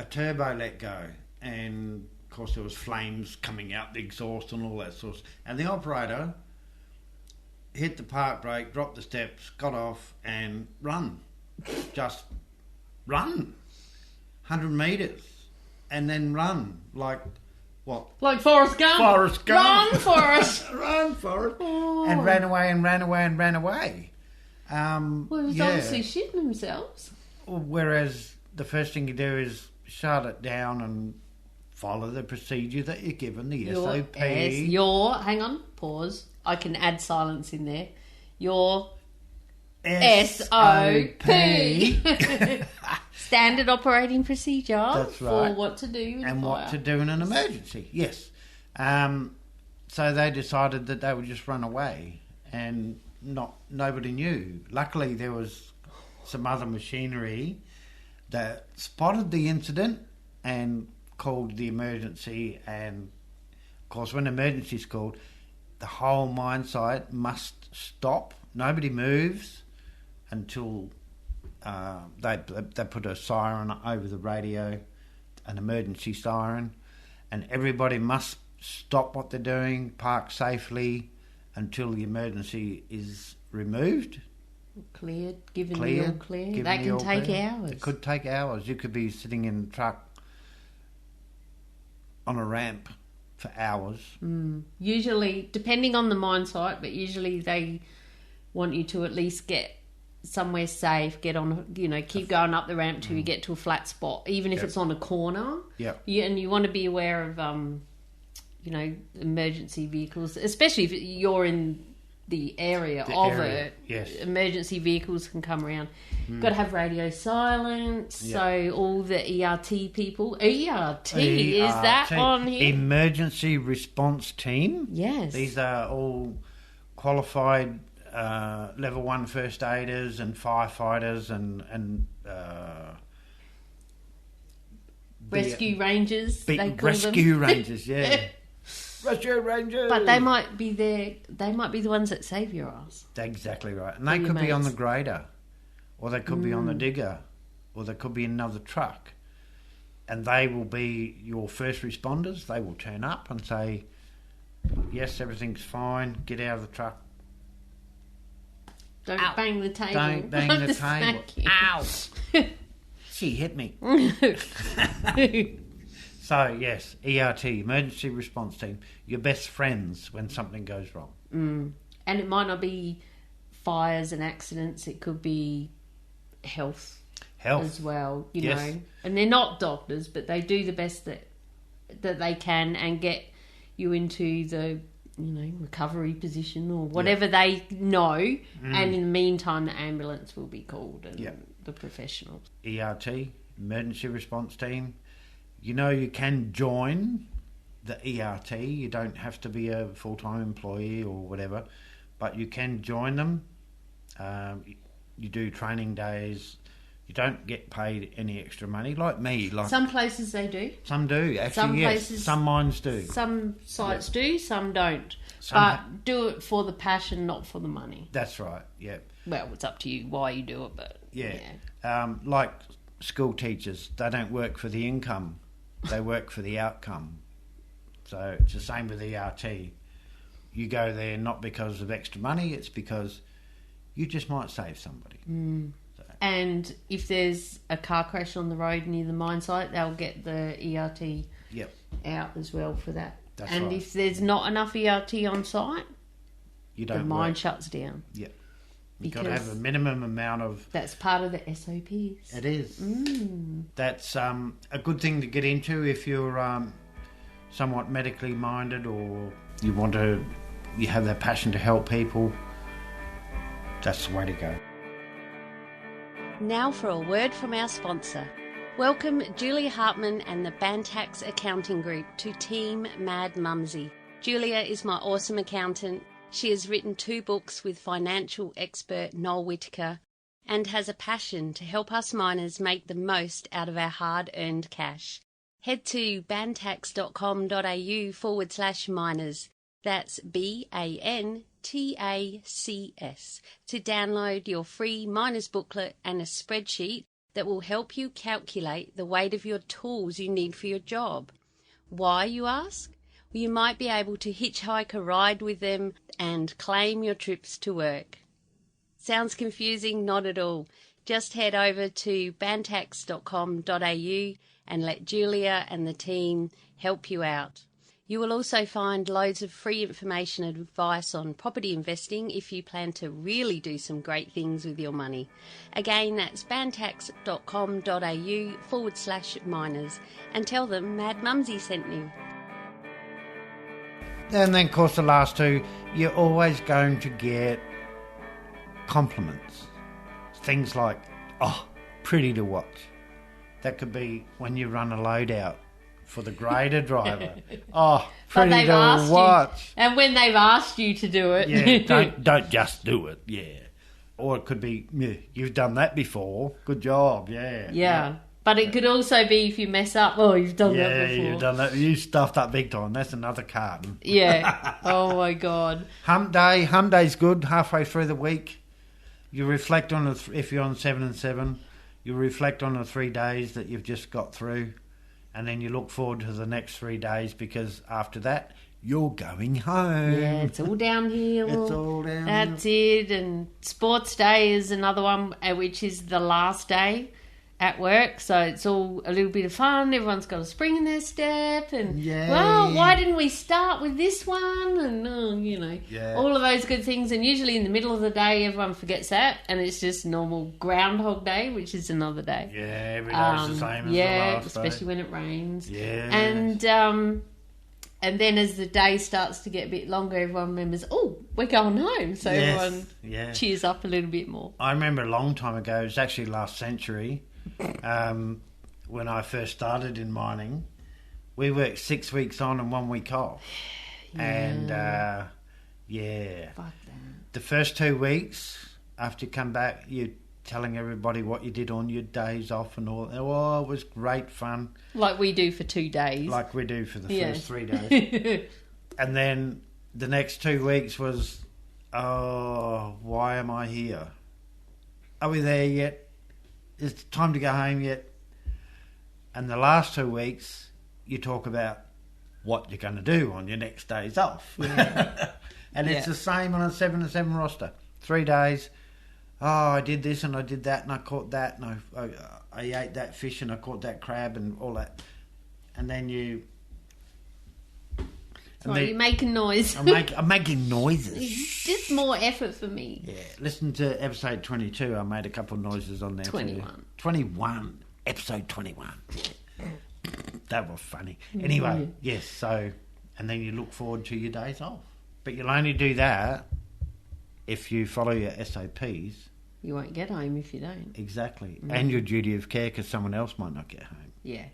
turbo let go, and of course there was flames coming out the exhaust and all that sort of, and the operator hit the park brake, dropped the steps, got off and just run 100 metres and then run like what? Like Forrest Gump. Forrest Gump. Run, Forrest. Run, Forrest. Oh. And ran away. Well, he was obviously shitting themselves. Whereas the first thing you do is shut it down and follow the procedure that you're given, the SOP. Hang on, pause. I can add silence in there. Your SOP. Standard operating procedure. That's right. For what to do and what to do in an emergency. Yes. So they decided that they would just run away, and nobody knew. Luckily, there was some other machinery that spotted the incident and called the emergency. And of course, when emergency is called, the whole mine site must stop. Nobody moves until they put a siren over the radio, an emergency siren, and everybody must stop what they're doing, park safely until the emergency is removed. Cleared, given the all clear. That can take hours. It could take hours. You could be sitting in a truck on a ramp for hours. Usually, depending on the mine site, but usually they want you to at least get somewhere safe, get on, keep going up the ramp till you get to a flat spot, even if it's on a corner. Yeah. And you want to be aware of, emergency vehicles, especially if you're in the area of it. Yes. Emergency vehicles can come around. Got to have radio silence. Yeah. So all the ERT people, ERT, is that on here? Emergency Response Team. Yes. These are all qualified level 1 first aiders and firefighters and rescue rangers. They call rescue them. rangers, yeah. Rescue Rangers! But they might be there. They might be the ones that save your ass. Exactly right. And they could be on the grader, or they could be on the digger, or they could be in another truck. And they will be your first responders. They will turn up and say, yes, everything's fine, get out of the truck. Don't bang the table. Don't bang the table. Ow! She hit me. So, yes, ERT, Emergency Response Team, your best friends when something goes wrong. And it might not be fires and accidents, it could be health as well, you know. And they're not doctors, but they do the best that they can and get you into the, you know, recovery position or whatever they know. And in the meantime, the ambulance will be called and the professionals. ERT, Emergency Response Team. You know, you can join the ERT. You don't have to be a full-time employee or whatever, but you can join them. You do training days. You don't get paid any extra money, like me. Like some places they do. Some do, actually, some places, some mines do. Some sites do, some don't. But do it for the passion, not for the money. That's right, yeah. Well, it's up to you why you do it, but... Like school teachers, they don't work for the income. They work for the outcome. So it's the same with ERT. You go there not because of extra money, it's because you just might save somebody. And if there's a car crash on the road near the mine site, they'll get the ERT out as well for that. That's and right. if there's not enough ERT on site, the mine shuts down. Yep. You've got to have a minimum amount of... That's part of the SOPs. It is. That's a good thing to get into if you're somewhat medically minded or you have that passion to help people. That's the way to go. Now for a word from our sponsor. Welcome Julia Hartman and the Bantax Accounting Group to Team Mad Mumzie. Julia is my awesome accountant. She has written 2 books with financial expert Noel Whittaker and has a passion to help us miners make the most out of our hard-earned cash. Head to bantax.com.au/miners. That's BANTACS to download your free miners booklet and a spreadsheet that will help you calculate the weight of your tools you need for your job. Why, you ask? Well, you might be able to hitchhike a ride with them and claim your trips to work. Sounds confusing? Not at all. Just head over to bantax.com.au and let Julia and the team help you out. You will also find loads of free information and advice on property investing if you plan to really do some great things with your money. Again, that's bantax.com.au/miners and tell them Mad Mumzie sent you. And then, of course, the last 2, you're always going to get compliments. Things like, oh, pretty to watch. That could be when you run a load out for the grader driver. Oh, pretty to watch. And when they've asked you to do it. Yeah, don't just do it, Or it could be, you've done that before. Good job, Yeah. But it could also be if you mess up, you've done that before. Yeah, you've done that. You stuffed up big time. That's another carton. Yeah. Oh, my God. Hump day's good. Halfway through the week, you reflect on if you're on 7 and 7, you reflect on the 3 days that you've just got through. And then you look forward to the next 3 days because after that, you're going home. Yeah, it's all downhill. It's all downhill. That's it. And sports day is another one, which is the last day at work. So it's all a little bit of fun. Everyone's got a spring in their step. And, well, why didn't we start with this one? And, all of those good things. And usually in the middle of the day, everyone forgets that. And it's just normal Groundhog Day, which is another day. Yeah, every day's the same as the last especially day. when it rains. Yeah. And then as the day starts to get a bit longer, everyone remembers, we're going home. So everyone cheers up a little bit more. I remember a long time ago, it was actually last century, when I first started in mining, we worked 6 weeks on and 1 week off. And, Fuck that. the first 2 weeks, after you come back, you're telling everybody what you did on your days off and all. Oh, it was great fun. Like we do for 2 days. Like we do for the first 3 days. And then the next 2 weeks was, oh, why am I here? Are we there yet? Is it time to go home yet? And the last 2 weeks, you talk about what you're going to do on your next days off. Yeah. And it's the same on a 7 to 7 roster. 3 days. Oh, I did this and I did that and I caught that and I ate that fish and I caught that crab and all that. And then you... Sorry, you're making noise. I'm making noises. It's just more effort for me. Yeah, listen to episode 22. I made a couple of noises on there. 21. 21. Episode 21. That was funny. Anyway, yes, so... And then you look forward to your days off. But you'll only do that if you follow your SOPs. You won't get home if you don't. Exactly. And your duty of care, because someone else might not get home. Yeah.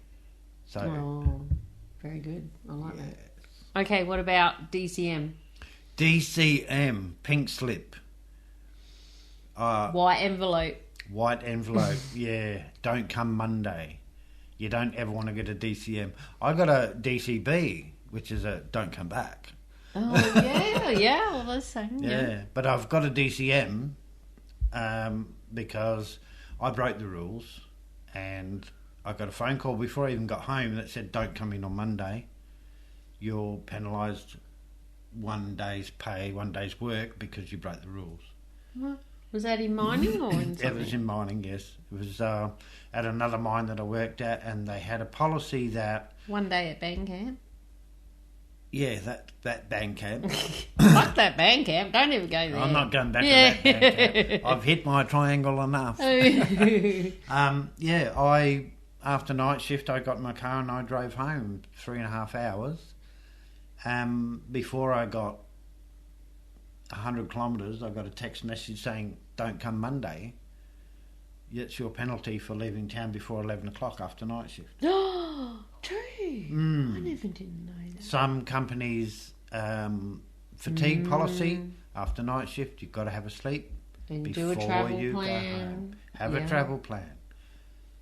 So... Oh, very good. I like that. Okay, what about DCM? DCM, pink slip. White envelope. White envelope, yeah. Don't come Monday. You don't ever want to get a DCM. I got a DCB, which is a don't come back. Oh, yeah, all the same. Yeah, but I've got a DCM because I broke the rules and I got a phone call before I even got home that said, don't come in on Monday. You're penalised 1 day's pay, 1 day's work because you broke the rules. What? Was that in mining or in something? It was in mining, yes. It was at another mine that I worked at, and they had a policy that... 1 day at band camp? Yeah, that band camp. Fuck that band camp. Don't ever go there. I'm not going back to that band camp. I've hit my triangle enough. After night shift, I got in my car and I drove home 3.5 hours. Before I got 100 kilometres, I got a text message saying, don't come Monday. It's your penalty for leaving town before 11 o'clock after night shift. Oh, true. I never didn't know that. Some companies, fatigue policy, after night shift, you've got to have a sleep And before do a travel you plan. go home. Have a travel plan.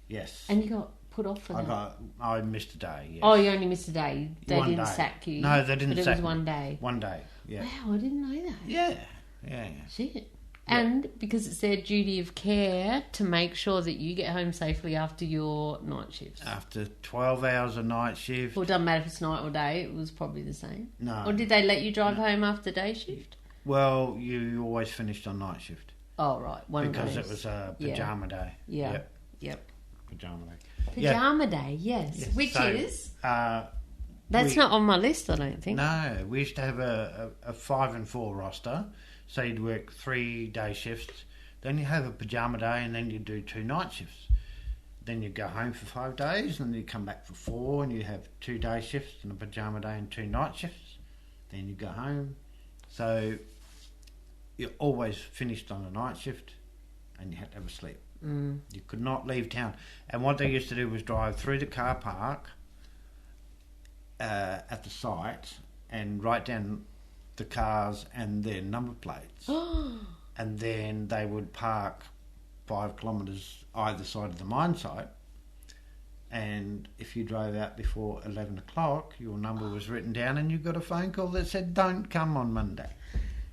Yes. And you got put off for that? I missed a day, yes. Oh, you only missed a day. They 1 didn't day. sack you. No, they didn't but sack it was 1 me. day. 1 day, yeah. Wow, I didn't know that. Yeah. Shit. And because it's their duty of care to make sure that you get home safely after your night shifts. After 12 hours of night shift. Well, it doesn't matter if it's night or day, it was probably the same. No. Or did they let you drive home after day shift? Well, you always finished on night shift. Oh, right. Because it was a pyjama day. Yeah. Yep. Pyjama day. Pyjama day, yes. Which so, is... That's not on my list, I don't think. No, we used to have a 5 and 4 roster. So you'd work 3 day shifts, then you have a pyjama day, and then you do 2 night shifts. Then you go home for 5 days, and then you come back for 4, and you have 2 day shifts and a pyjama day and 2 night shifts. Then you go home. So you always finished on a night shift, and you had to have a sleep. You could not leave town. And what they used to do was drive through the car park at the site and write down the cars and their number plates. And then they would park 5 kilometres either side of the mine site, and if you drove out before 11 o'clock, your number was written down and you got a phone call that said, don't come on Monday.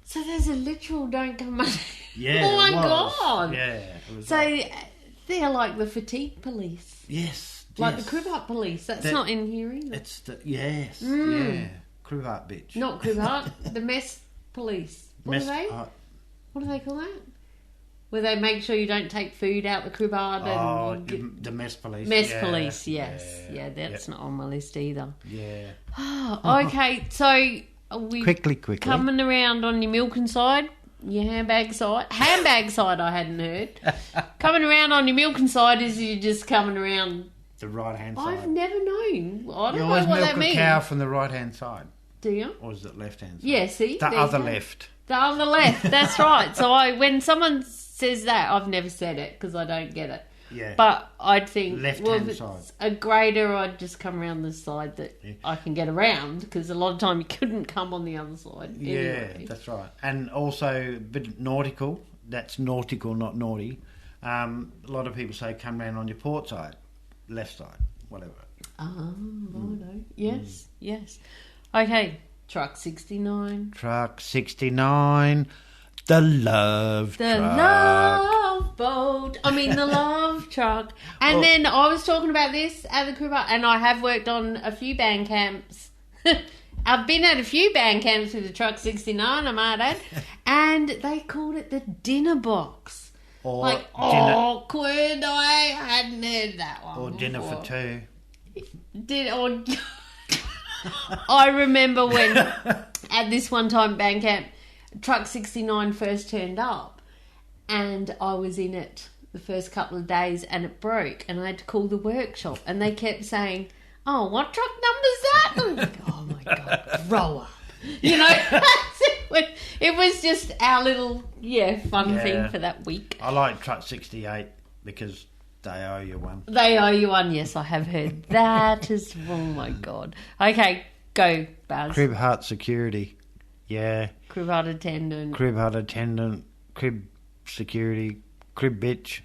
So there's a literal don't come Monday. Yeah. Oh my God. Yeah. It was So they're like the fatigue police. Yes. Like the Cribart police. That's not in here either. It's yeah. Cribart bitch. Not Cribart. The mess police. What Mess, are they? What do they call that? Where they make sure you don't take food out the Cribart and the mess police. Mess police, yes. Yeah, that's not on my list either. Yeah. Oh, okay, so are we Quickly. coming around on your milking side? Your handbag side? Handbag side I hadn't heard. Coming around on your milking side is you just coming around... The right-hand side. I've never known. I don't You know always what milk that a means. cow from the right-hand side. Do you? Or is it left-hand side? Yeah, see? The There other you go. left. The other left, that's right. So when someone says that, I've never said it because I don't get it. Yeah. But I'd think, Left-hand if it's side. a grader, I'd just come around the side that I can get around because a lot of time you couldn't come on the other side. Yeah, Anyway. that's right. And also a bit nautical. That's nautical, not naughty. A lot of people say come round on your port side, left side, whatever. Oh, righto. Yes, yes. Okay, Truck 69. Truck 69. The love The truck. love boat. I mean, the love truck. And then I was talking about this at the crew bar, and I have worked on a few band camps. I've been at a few band camps with the Truck 69, I might add, and they called it the dinner box. Or like, dinner, awkward. I hadn't heard that one. or dinner before. for two. I remember when at this one time band camp, Truck 69 first turned up, and I was in it the first couple of days, and it broke, and I had to call the workshop, and they kept saying, "Oh, what truck number's that?" And I'm like, "Oh my god, grow up!" You know, it was just our little fun thing for that week. I like Truck 68 because they owe you one. They owe you one. Yes, I have heard that as well. Oh my god. Okay, go, Baz. Crib hut security. Yeah. Crib hut attendant. Crib hut attendant. Crib security. Crib bitch.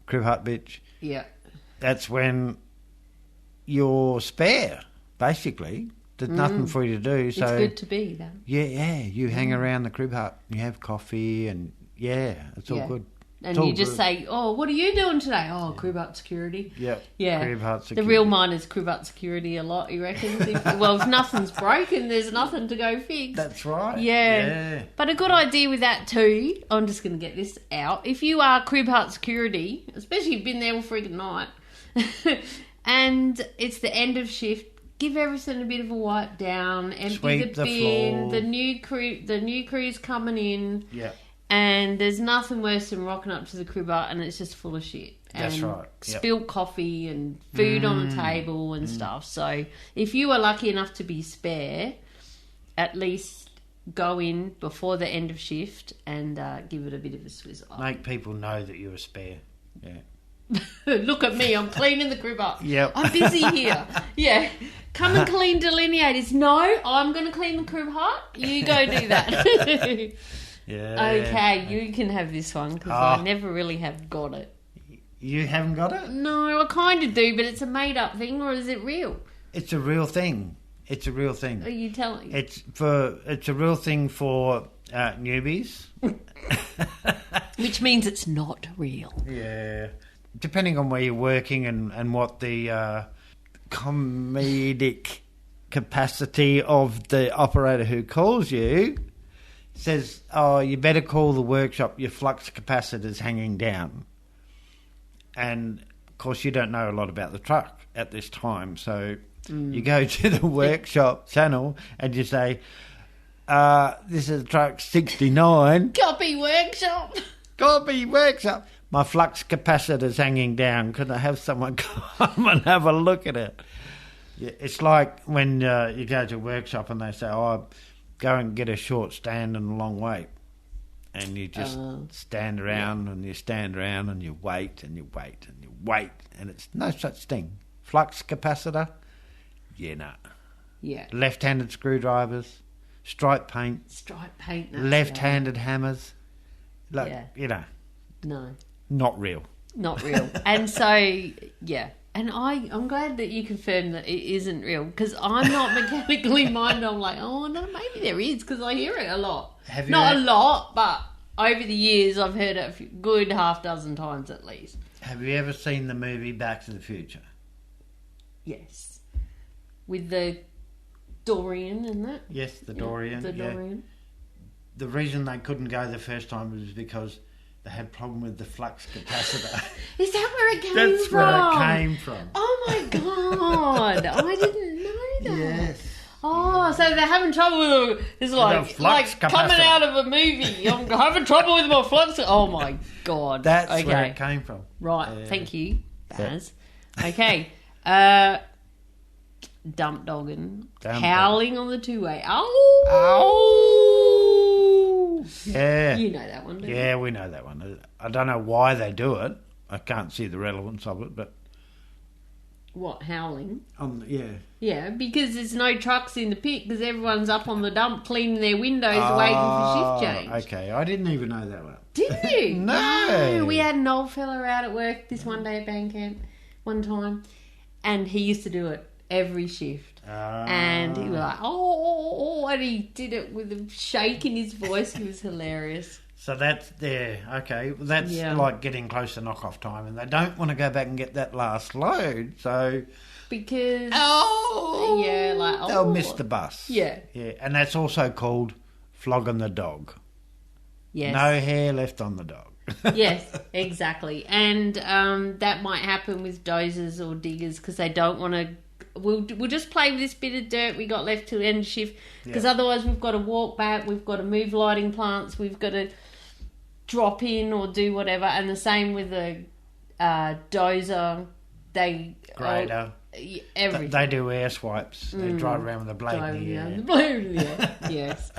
Crib hut bitch. Yeah. That's when you're spare, basically. There's nothing for you to do. So it's good to be, though. Yeah. You hang around the crib hut. You have coffee and, it's all good. And you just say, "Oh, what are you doing today?" "Oh, crib hut security." Yep. Yeah. Crib hut security. The real miners crib hut security a lot, you reckon? If nothing's broken, there's nothing to go fix. That's right. Yeah. But a good idea with that too, I'm just going to get this out. If you are crib hut security, especially if you've been there all freaking night, and it's the end of shift, give everything a bit of a wipe down, empty Sweep the the bin, floor. the new crew's coming in. Yeah. And there's nothing worse than rocking up to the crib hut and it's just full of shit. That's and right. Yep. Spilt coffee and food on the table and stuff. So if you are lucky enough to be spare, at least go in before the end of shift and give it a bit of a swizzle up. Make people know that you're a spare. Yeah. Look at me, I'm cleaning the crib up. Yep. I'm busy here. Yeah. Come and clean delineators. No, I'm going to clean the crib hut. You go do that. Yeah. Okay, you can have this one because I never really have got it. You haven't got it? No, I kind of do, but it's a made-up thing, or is it real? It's a real thing. It's a real thing. Are you telling? It's a real thing for newbies. Which means it's not real. Yeah. Depending on where you're working and what the comedic capacity of the operator who calls you says, "Oh, you better call the workshop, your flux capacitor's hanging down." And, of course, you don't know a lot about the truck at this time, so you go to the workshop channel and you say, "This is truck 69. Copy workshop. Copy workshop. My flux capacitor's hanging down. Could I have someone come and have a look at it?" Yeah, it's like when you go to a workshop and they say, "Oh, go and get a short stand and a long wait." And you just stand around and you stand around and you wait and you wait and you wait. And it's no such thing. Flux capacitor? Yeah, no. Yeah. Left-handed screwdrivers, stripe paint, Stripe paint. left-handed hammers. Like, you know, No, not real. not real. And so, yeah. And I'm glad that you confirmed that it isn't real because I'm not mechanically minded. I'm like, oh, no, maybe there is because I hear it a lot. Not a lot, but over the years I've heard it a good half dozen times at least. Have you ever seen the movie Back to the Future? Yes. With the Dorian and that? Yes, the Dorian. The yeah. Dorian. The reason they couldn't go the first time was because they had a problem with the flux capacitor. Is that where it came That's from? where it came from. Oh my god. I didn't know that. Yes. Oh, so they're having trouble with it. It's like flux coming capacitor. out of a movie. I'm having trouble with my flux. Oh my god. That's okay. where it came from. Right. Thank you, Baz. Okay. Dump dogging. Howling on the two-way. Ow! Ow! Yeah. You know that one, don't you? Yeah, we know that one. I don't know why they do it. I can't see the relevance of it, but... What, howling? Yeah. Yeah, because there's no trucks in the pit because everyone's up on the dump cleaning their windows waiting for shift change. Okay, I didn't even know that one. Didn't you? No. We had an old fella out at work this one day at band camp one time and he used to do it every shift. And he was like, oh, and he did it with a shake in his voice. He was hilarious. So that's okay. Well, that's like getting close to knock-off time, and they don't want to go back and get that last load, so... Because... they'll miss the bus. Yeah. Yeah, and that's also called flogging the dog. Yes. No hair left on the dog. Yes, exactly. And that might happen with dozers or diggers because they don't want to... We'll just play with this bit of dirt we got left to end of shift because otherwise we've got to walk back, we've got to move lighting plants, we've got to drop in or do whatever. And the same with the dozer. Grader. Everything. They do air swipes. They drive around with a blade in the air. The blade in the air, yes.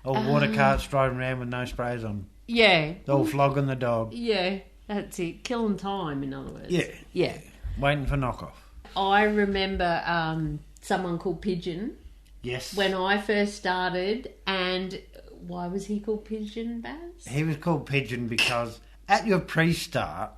Or water carts driving around with no sprays on. Yeah. They're all flogging the dog. Yeah, that's it. Killing time, in other words. Yeah. Waiting for knock-off. I remember someone called Pigeon. Yes. When I first started, and why was he called Pigeon, Baz? He was called Pigeon because at your pre-start,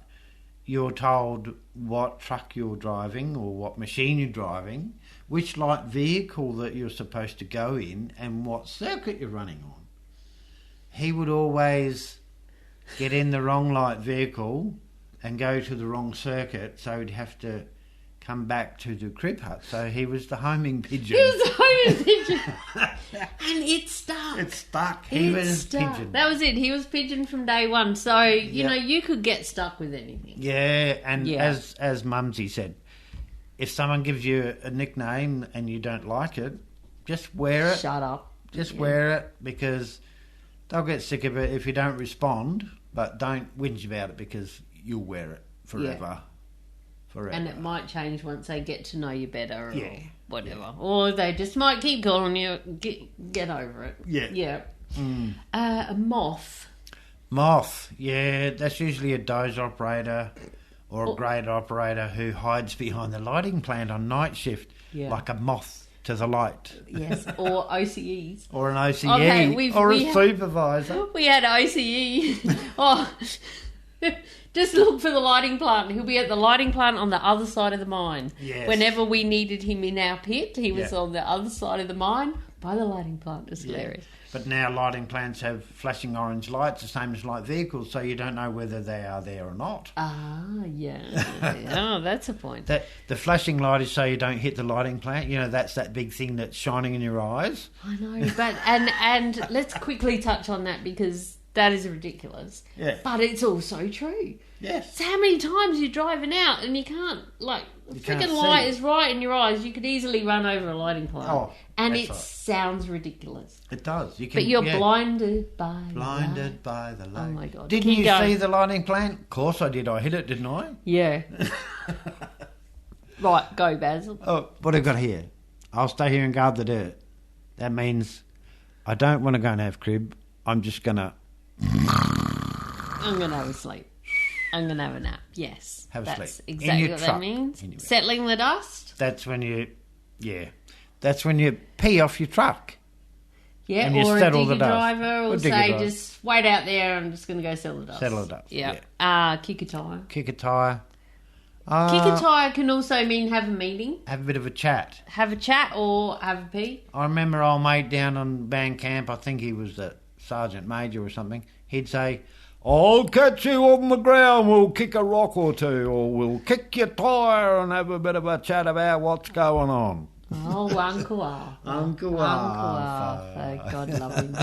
you're told what truck you're driving or what machine you're driving, which light vehicle that you're supposed to go in, and what circuit you're running on. He would always get in the wrong light vehicle and go to the wrong circuit, so he'd have to come back to the crib hut. So he was the homing pigeon. He was the homing pigeon. And it stuck. It stuck. He was pigeon. That was it. He was pigeon from day one. So, you know, you could get stuck with anything. Yeah, and as Mumsy said, if someone gives you a nickname and you don't like it, just wear it. Shut up. Just wear it because they'll get sick of it if you don't respond, but don't whinge about it because you'll wear it forever. Yeah. Forever. And it might change once they get to know you better or whatever. Or they just might keep calling you, get over it. Yeah. A moth. Moth, yeah, that's usually a dozer operator or a grader operator who hides behind the lighting plant on night shift like a moth to the light. Yes, or OCEs. Or an OCE, or a supervisor. We had OCE. Just look for the lighting plant. He'll be at the lighting plant on the other side of the mine. Yes. Whenever we needed him in our pit, he was on the other side of the mine by the lighting plant. It's hilarious. But now lighting plants have flashing orange lights, the same as light vehicles, so you don't know whether they are there or not. Ah, yeah. Oh, that's a point. The flashing light is so you don't hit the lighting plant. You know, that's that big thing that's shining in your eyes. I know, but and let's quickly touch on that because that is ridiculous. Yeah. But it's also true. Yes. So how many times you're driving out and you can't, like, the freaking light is right in your eyes. You could easily run over a lighting plant. Oh, and it sounds ridiculous. It does. But you're blinded by the light. Oh, my God. Didn't you see the lighting plant? Of course I did. I hit it, didn't I? Yeah. Right, go, Basil. Oh, what have I got here? I'll stay here and guard the dirt. That means I don't want to go and have crib. I'm just going to... I'm going to have a sleep. I'm going to have a nap, yes. That's sleep. Exactly what that means. Settling the dust. That's when you pee off your truck. Yeah, and you or a digger driver will say, just wait out there, I'm just going to go settle the dust. Settle the dust, kick a tyre. Kick a tyre. Kick a tyre can also mean have a meeting. Have a bit of a chat. Have a chat or have a pee. I remember old mate down on band camp, I think he was the sergeant major or something, he'd say, I'll catch you on the ground, we'll kick a rock or two, or we'll kick your tyre and have a bit of a chat about what's going on. Oh, Uncle R. Uncle R. God love him.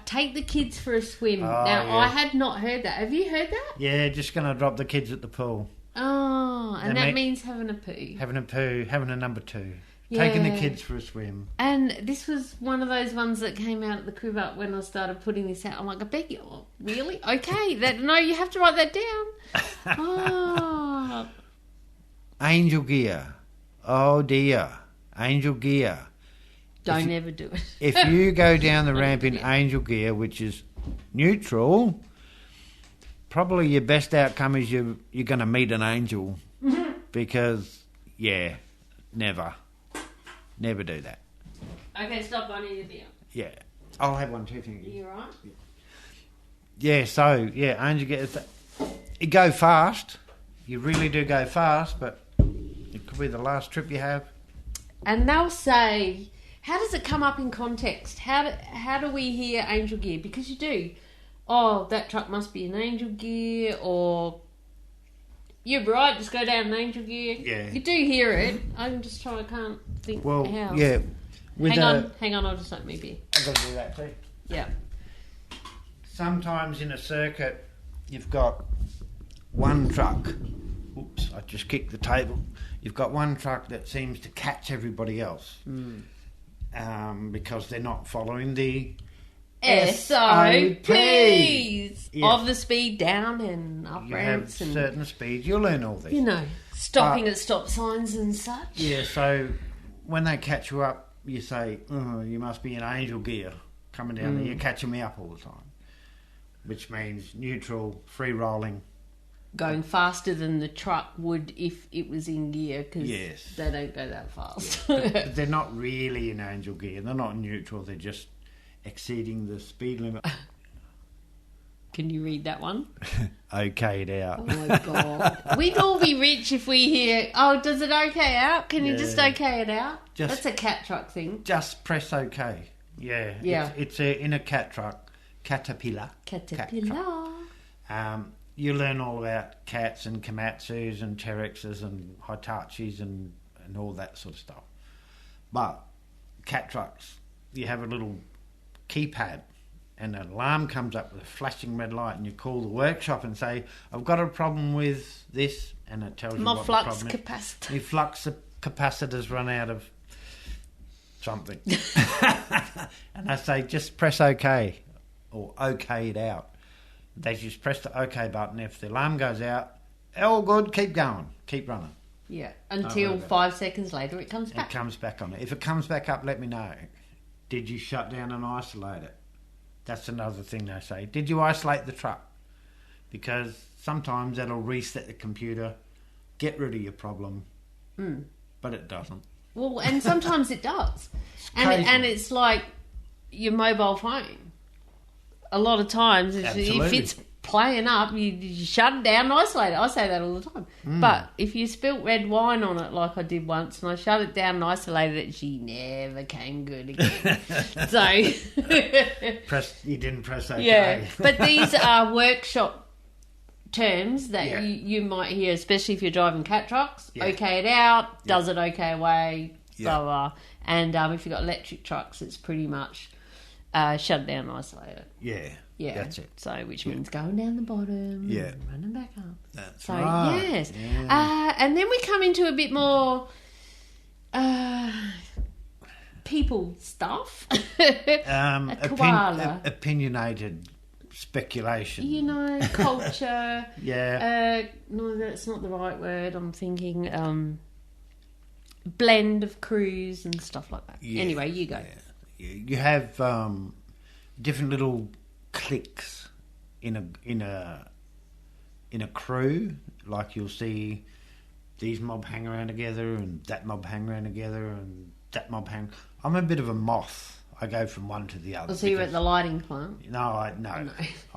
Take the kids for a swim. I had not heard that. Have you heard that? Yeah, just going to drop the kids at the pool. Oh, and that means having a poo. Having a poo, having a number two. Yeah. Taking the kids for a swim. And this was one of those ones that came out at the crib up when I started putting this out. I'm like, I beg you, really? Okay, no, you have to write that down. Oh. Angel gear. Oh dear. Angel gear. Don't ever do it. If you go down the ramp in angel gear, which is neutral, probably your best outcome is you're going to meet an angel. Because, never. Never do that. Okay, stop. I need a beer. Yeah. I'll have one too, thank you. You right? Yeah, so, angel gear. You go fast. You really do go fast, but it could be the last trip you have. and they'll say, how does it come up in context? How do we hear angel gear? Because you do. Oh, that truck must be an angel gear, or you're right, just go down an angel gear. Yeah. You do hear it. I'm just trying, I can't think how. Yeah. Hang on, I'll just open my beer. I've got to do that too. Yeah. Sometimes in a circuit, you've got one truck. Oops, I just kicked the table. You've got one truck that seems to catch everybody else because they're not following the SOPs Yeah. of the speed down and up You ramps have and certain speeds. You'll learn all this. you know, stopping at stop signs and such. Yeah, so when they catch you up, you say, oh, you must be in angel gear coming down there. You're catching me up all the time, which means neutral, free rolling. Going faster than the truck would if it was in gear, because Yes. they don't go that fast. But they're not really in angel gear. They're not neutral. They're just exceeding the speed limit. Can you read that one? Okayed out. Oh my god. We'd all be rich if we hear, oh, does it okay out? Can you just okay it out? That's a cat truck thing. Just press OK. Yeah. Yeah. It's in a cat truck. Caterpillar. Caterpillar. You learn all about cats and Komatsus and Terexes and Hitachis and all that sort of stuff. But cat trucks, you have a little keypad and an alarm comes up with a flashing red light, and you call the workshop and say, I've got a problem with this, and it tells you what the flux problem capacitor. is. Your flux capacitors run out of something. And I say, just press OK or OK it out. They just press the OK button. If the alarm goes out, all good, keep going, keep running. Yeah, until 5 seconds later it comes back. It comes back on it. If it comes back up, let me know. Did you shut down and isolate it? That's another thing they say. Did you isolate the truck? Because sometimes that'll reset the computer, get rid of your problem, but it doesn't. Well, and sometimes it does. Crazy. And it's like your mobile phone. A lot of times, if it's playing up, you shut it down and isolate it. I say that all the time. But if you spilt red wine on it, like I did once, and I shut it down and isolated it, she never came good again. So You didn't press OK. yeah, but these are workshop terms that you might hear, especially if you're driving cat trucks. Yeah. Okay it out, does it okay away, Yeah. blah, blah. And if you've got electric trucks, it's pretty much shut it down and isolate it. Yeah, that's it. So, which means going down the bottom, Yeah. and running back up. That's So, right. yes. Yeah. And then we come into a bit more people stuff. A koala. Opinionated speculation. You know, culture. Yeah. No, that's not the right word. I'm thinking blend of crews and stuff like that. Yeah, Anyway, you go. Yeah. You have different little cliques in a crew. Like you'll see these mob hang around together, and that mob hang around together, and that mob hang. I'm a bit of a moth. I go from one to the other. So you're at the lighting plant. No, I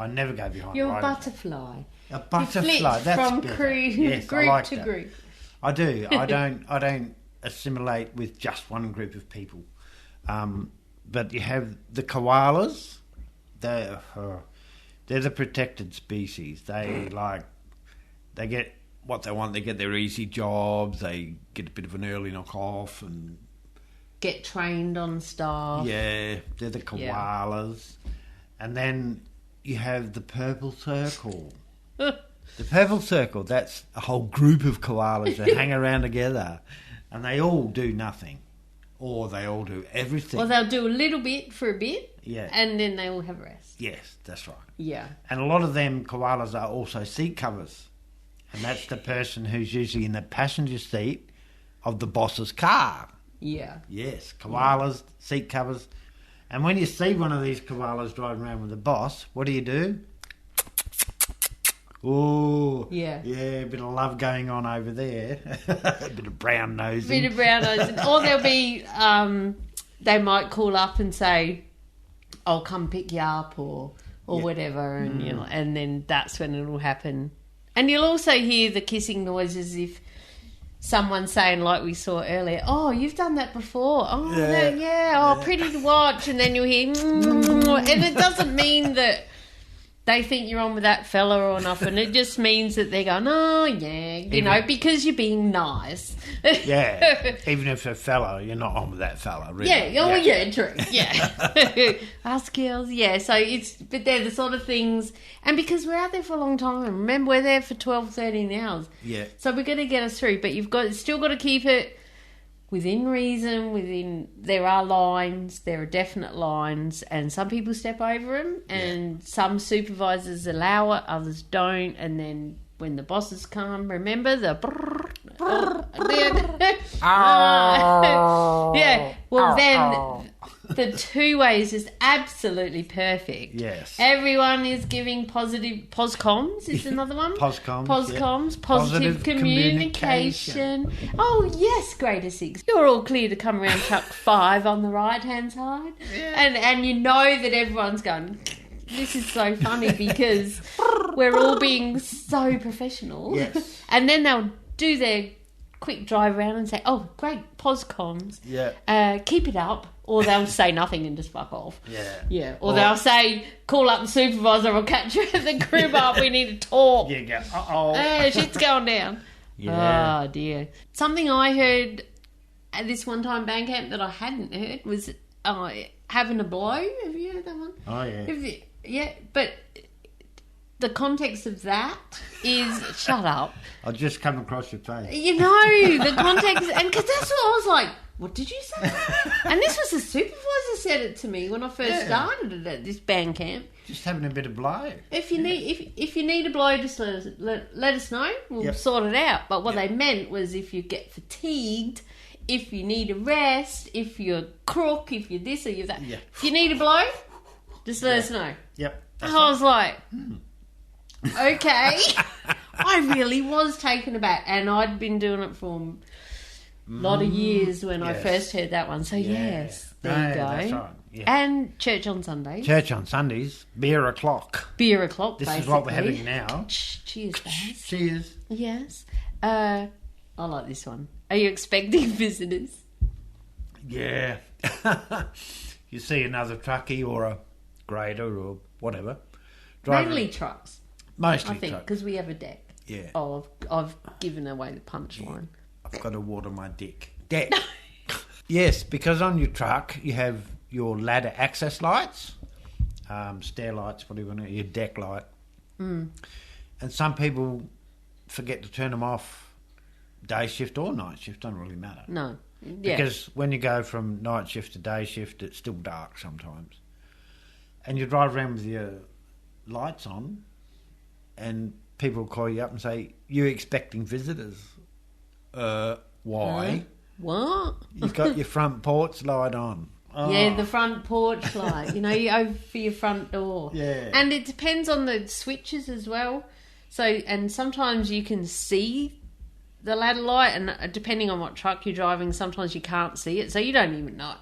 never go behind. You're a lighting. butterfly. A butterfly. You flit That's from better. crew, Yes, I group like to that. group. I do. I don't assimilate with just one group of people. But you have the koalas. They're the protected species. They get what they want. They get their easy jobs. They get a bit of an early knock off and Get trained on stuff. yeah, they're the koalas. And then you have the purple circle. The purple circle, that's a whole group of koalas that hang around together, and they all do nothing, or they all do everything. Well, they'll do a little bit for a bit, Yeah. and then they all have a rest. Yes, that's right. Yeah. And a lot of them koalas are also seat covers, and that's the person who's usually in the passenger seat of the boss's car. Yeah. Yes, koalas, seat covers. And when you see one of these koalas driving around with the boss, what do? Oh, Yeah. a bit of love going on over there. A bit of brown nosing. Bit of brown nose. Or there'll be, they might call up and say, I'll come pick you up or whatever. And, you know, and then that's when it'll happen. And you'll also hear the kissing noises if someone saying, like we saw earlier, oh, you've done that before. Oh, yeah. Pretty to watch. And then you hear, and it doesn't mean that they think you're on with that fella or nothing. It just means that they're going, oh, yeah, you know, because you're being nice. Yeah, even if a fella, you're not on with that fella, really. Yeah, true. Yeah. Us girls, yeah. So but they're the sort of things, and because we're out there for a long time, remember, we're there for 12, 13 hours. Yeah. So we're going to get us through, but you've still got to keep it within reason, there are lines, there are definite lines, and some people step over them, and some supervisors allow it, others don't, and then when the bosses come, remember the yeah, well then the two ways is absolutely perfect. Yes. Everyone is giving positive POSCOMs is another one. POSCOMs, positive communication. Oh yes, Grader 6. You're all clear to come around truck 5 on the right hand side. Yeah. And you know that everyone's going, this is so funny because we're all being so professional. Yes. And then they'll do their quick drive around and say, oh, great, POSCOMs. Yeah. Keep it up. Or they'll say nothing and just fuck off. Yeah. Yeah. Or they'll say, call up the supervisor or catch you at the crib up. We need to talk. You go, uh-oh. Shit's going down. Yeah. Oh, dear. Something I heard at this one time band camp that I hadn't heard was having a blow. Have you heard that one? Oh, yeah. Yeah, but the context of that is... Shut up. I'll just come across your face. You know, the context... And because that's what I was like, what did you say? And this was the supervisor said it to me when I first started it at this band camp. Just having a bit of blow. If you need a blow, just let us know. We'll sort it out. But what they meant was if you get fatigued, if you need a rest, if you're crook, if you're this or you're that. Yeah. If you need a blow, just let us know. Yep. I was like, okay. I really was taken aback. And I'd been doing it for a lot of years when I first heard that one. So, yes, there you go. That's right. Yeah. And church on Sundays. Church on Sundays, beer o'clock. Beer o'clock, This basically. is what we're having now. Cheers, Baz. Cheers. Yes. I like this one. Are you expecting visitors? Yeah. You see another truckie or a grader or whatever. Mainly trucks. Mostly I think, trucks. because we have a deck. Yeah. Oh, I've given away the punchline. I've got to water my dick. Deck. Yes, because on your truck you have your ladder access lights, stair lights, what do you want to, your deck light. And some people forget to turn them off day shift or night shift, doesn't really matter. No. Yeah. Because when you go from night shift to day shift, it's still dark sometimes. And you drive around with your lights on and people call you up and say, you're expecting visitors. Why? What? You've got your front porch light on. Oh. Yeah, the front porch light. You know, you over for your front door. Yeah. And it depends on the switches as well. So, and sometimes you can see the ladder light, and depending on what truck you're driving, sometimes you can't see it, so you don't even know.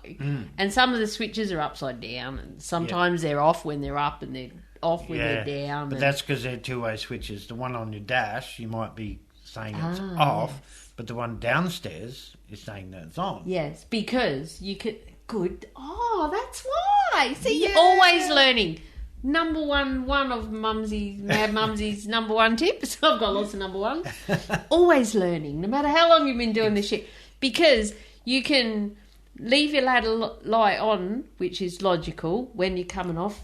And some of the switches are upside down, and sometimes they're off when they're up, and they're off when they're down. But that's because they're two-way switches. The one on your dash, you might be saying it's off, but the one downstairs is saying that it's on. Yes, because you could... Good. Oh, that's why. See, you're always learning. Number one of Mumsie's, Mad Mumsie's number one tips. I've got lots of number ones. Always learning, no matter how long you've been doing this shit. Because you can leave your ladder light on, which is logical, when you're coming off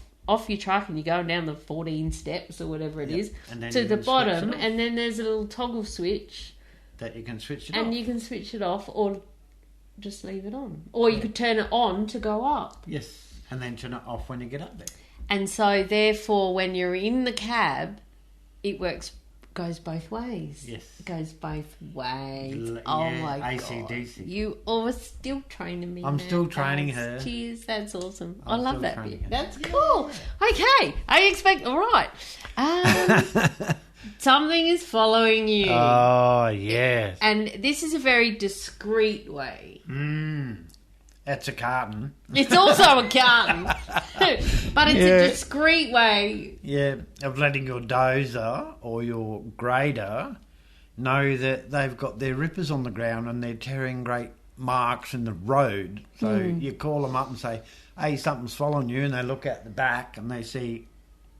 your truck and you're going down the 14 steps or whatever it is, to the bottom, and then there's a little toggle switch. That you can switch it off. And you can switch it off or just leave it on. Or you could turn it on to go up. Yes, and then turn it off when you get up there. And so, therefore, when you're in the cab, it goes both ways. Yes. It goes both ways. Yeah, oh, my AC/DC. God. You are still training me. I'm still training her. Cheers, that's awesome. I love that bit. That's cool. Okay, I expect... All right. Something is following you. Oh, yes. And this is a very discreet way. That's a carton. It's also a carton. But it's a discreet way. Yeah, of letting your dozer or your grader know that they've got their rippers on the ground and they're tearing great marks in the road. So you call them up and say, hey, something's following you, and they look at the back and they see,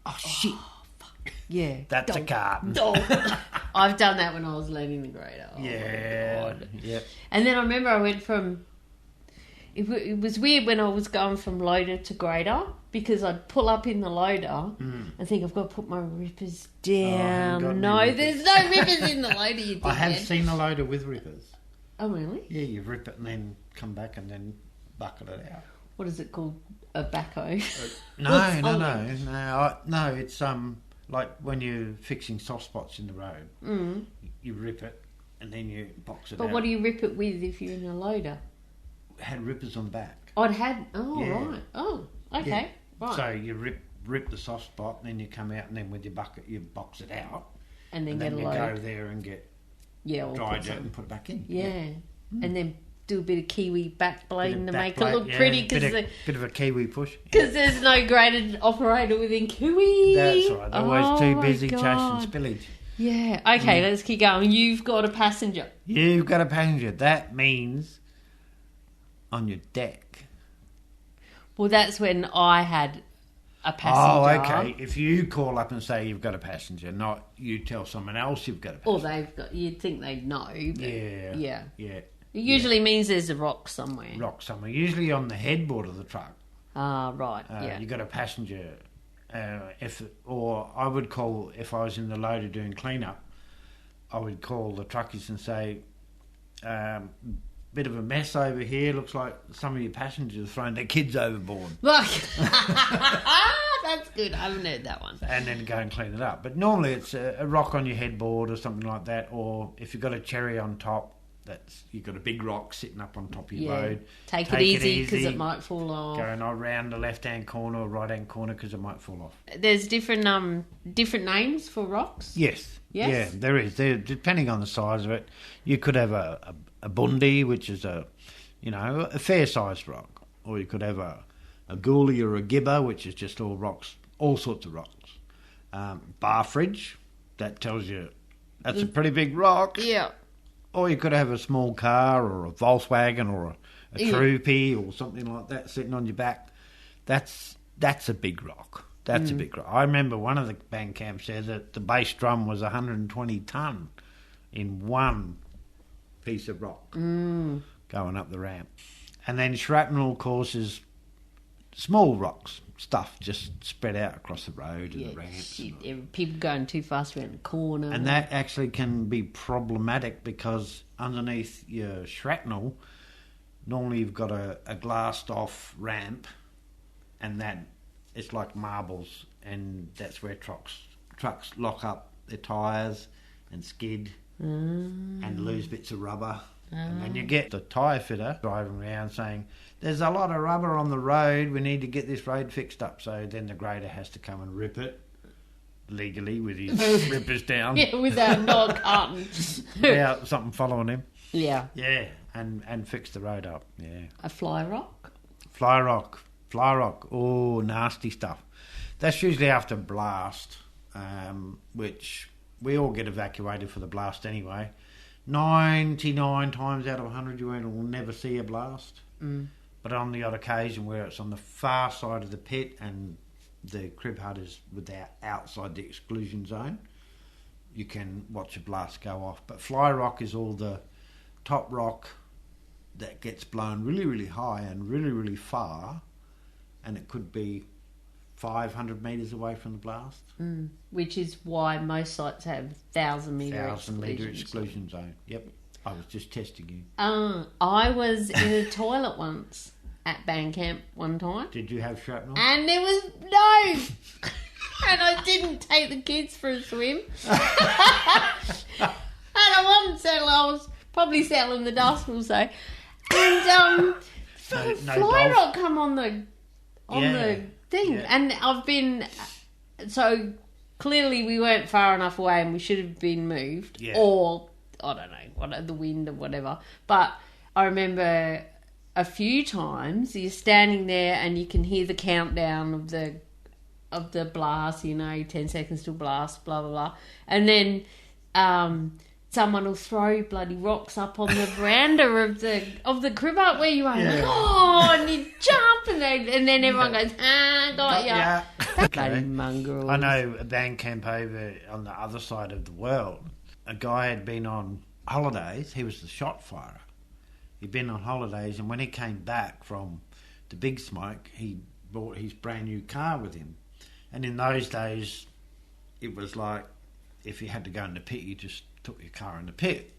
oh, shit. Yeah. That's a carton. I've done that when I was learning the grader. Oh, yeah. Yep. And then I remember I went from... It was weird when I was going from loader to grader, because I'd pull up in the loader and think, I've got to put my rippers down. There's no rippers in the loader, you dickhead. I have seen a loader with rippers. Oh, really? Yeah, you rip it and then come back and then bucket it out. What is it called? A backhoe? No, it's like when you're fixing soft spots in the road. You rip it and then you box it out. But what do you rip it with if you're in a loader? It had rippers on the back. Oh, it had... Oh, yeah. right. Oh, okay. Yeah. Right. So you rip the soft spot, and then you come out, and then with your bucket you box it out. And then you load. go there and get dry dirt and put it back in. Yeah. And then do a bit of kiwi back blading to make it look pretty. Bit of a kiwi push. Because there's no graded operator within Kiwi. That's right. They're always too busy chasing spillage. Yeah. Okay, let's keep going. You've got a passenger. You've got a passenger. That means on your deck. Well, that's when I had a passenger. Oh, okay. If you call up and say you've got a passenger, not you tell someone else you've got a passenger. Or they've got... You'd think they'd know. But yeah. It usually means there's a rock somewhere. Usually on the headboard of the truck. Ah, right. You got a passenger. Or I would call, if I was in the loader doing cleanup, I would call the truckies and say, bit of a mess over here. Looks like some of your passengers have thrown their kids overboard. That's good. I haven't heard that one. And then go and clean it up. But normally it's a rock on your headboard or something like that. Or if you've got a cherry on top, you've got a big rock sitting up on top of your road. Take it easy because it might fall off. Going around the left-hand corner or right-hand corner because it might fall off. There's different names for rocks? Yes. Yeah, there is. Depending on the size of it, you could have a bundi, which is a fair-sized rock, or you could have a ghoulie or a gibber, which is just all rocks, all sorts of rocks. Bar fridge, that tells you that's a pretty big rock. Yeah. Or you could have a small car or a Volkswagen or a Troopy or something like that sitting on your back. That's a big rock. That's a big rock. I remember one of the band camps said that the bass drum was 120 tonne in one piece of rock going up the ramp. And then shrapnel, of course, is small rocks, stuff just spread out across the road and the ramps. People going too fast around the corner. And that actually can be problematic because underneath your shrapnel, normally you've got a glassed off ramp, and that it's like marbles, and that's where trucks lock up their tyres and skid and lose bits of rubber. And then you get the tyre fitter driving around saying, there's a lot of rubber on the road, we need to get this road fixed up. So then the grader has to come and rip it legally with his rippers down. Yeah, without no carton. Without something following him. Yeah. Yeah, and fix the road up, yeah. A fly rock? Fly rock, oh, nasty stuff. That's usually after blast, which we all get evacuated for the blast anyway. 99 times out of 100 you will never see a blast. But on the odd occasion where it's on the far side of the pit and the crib hut is outside the exclusion zone, you can watch a blast go off. But fly rock is all the top rock that gets blown really, really high and really, really far, and it could be 500 metres away from the blast. Which is why most sites have 1,000 metre exclusion zone. Yep. I was just testing you. I was in a toilet once at band camp one time. Did you have shrapnel? And there was no... and I didn't take the kids for a swim. And I wasn't settling. I was probably settling the dust, we'll say. And fly rock come on the thing. Yeah. And I've been... So clearly we weren't far enough away and we should have been moved. Yeah. Or, I don't know, the wind or whatever. But I remember a few times you're standing there and you can hear the countdown of the blast, 10 seconds till blast, blah, blah, blah. And then someone will throw bloody rocks up on the veranda of the crib up where you are. Like, oh, and you jump, and then everyone goes, got ya. Bloody mongrels. I know a band camp over on the other side of the world. A guy had been on holidays. He was the shot firer. He'd been on holidays, and when he came back from the Big Smoke, he brought his brand new car with him. And in those days, it was like, if you had to go in the pit, you just took your car in the pit.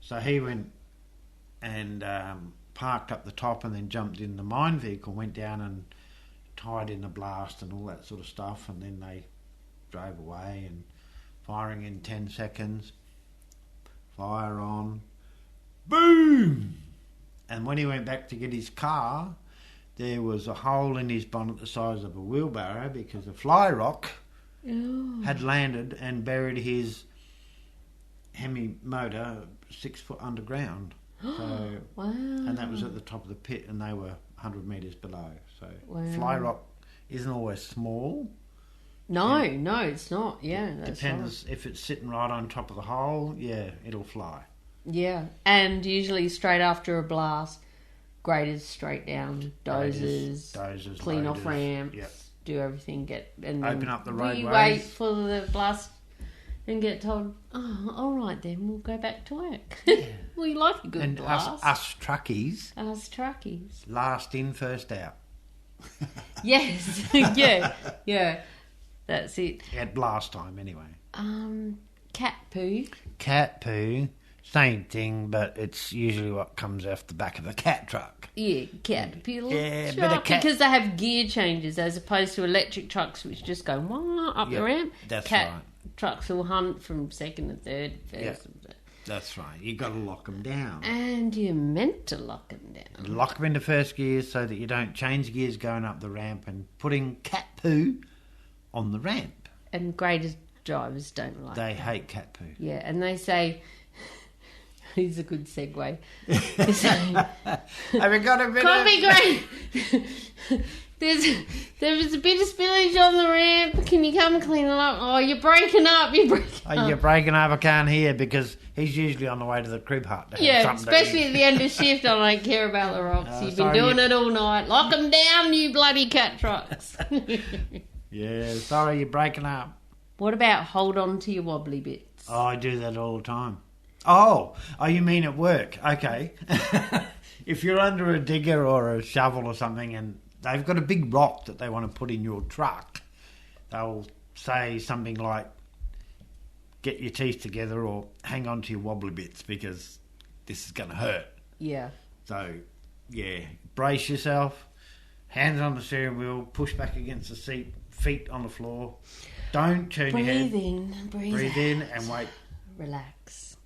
So he went and parked up the top and then jumped in the mine vehicle, went down and tied in the blast and all that sort of stuff, and then they drove away and firing in 10 seconds, fire on, boom! And when he went back to get his car, there was a hole in his bonnet the size of a wheelbarrow because a fly rock had landed and buried his Hemi motor 6 foot underground. So, wow. And that was at the top of the pit, and they were 100 metres below. So fly rock isn't always small. No, it's not. Yeah, that's depends if it's sitting right on top of the hole. Yeah, it'll fly. Yeah, and usually straight after a blast, graders straight down, dozers clean loaders, off ramps, do everything, and open up the roadways. We wait for the blast and get told, oh, all right then, we'll go back to work. Yeah. We like a good blast. Us truckies. Last in, first out. Yes, yeah, that's it. At blast time, anyway. Cat poo. Cat poo. Same thing, but it's usually what comes off the back of a cat truck. Yeah, caterpillar yeah, truck, because they have gear changes as opposed to electric trucks which just go up the ramp. That's right. Trucks will hunt from second to third, first. Yeah, that's right. You've got to lock them down. And you're meant to lock them down. Lock them into first gear so that you don't change gears going up the ramp and putting cat poo on the ramp. And grader drivers don't like They hate cat poo. Yeah, and they say... Here's a good segue. Have you got a bit Coffee great. There's a bit of spillage on the ramp. Can you come clean it up? Oh, you're breaking up. You're breaking up. I can't hear because he's usually on the way to the crib hut. Yeah, especially at the end of shift. I don't care about the rocks. You've been doing it all night. Lock them down, you bloody cat trucks. Yeah, sorry, you're breaking up. What about hold on to your wobbly bits? Oh, I do that all the time. Oh, you mean at work? Okay. If you're under a digger or a shovel or something and they've got a big rock that they want to put in your truck, they'll say something like, get your teeth together or hang on to your wobbly bits because this is going to hurt. Yeah. So, yeah, brace yourself, hands on the steering wheel, push back against the seat, feet on the floor. Don't turn your head. Breathe in and wait. Relax.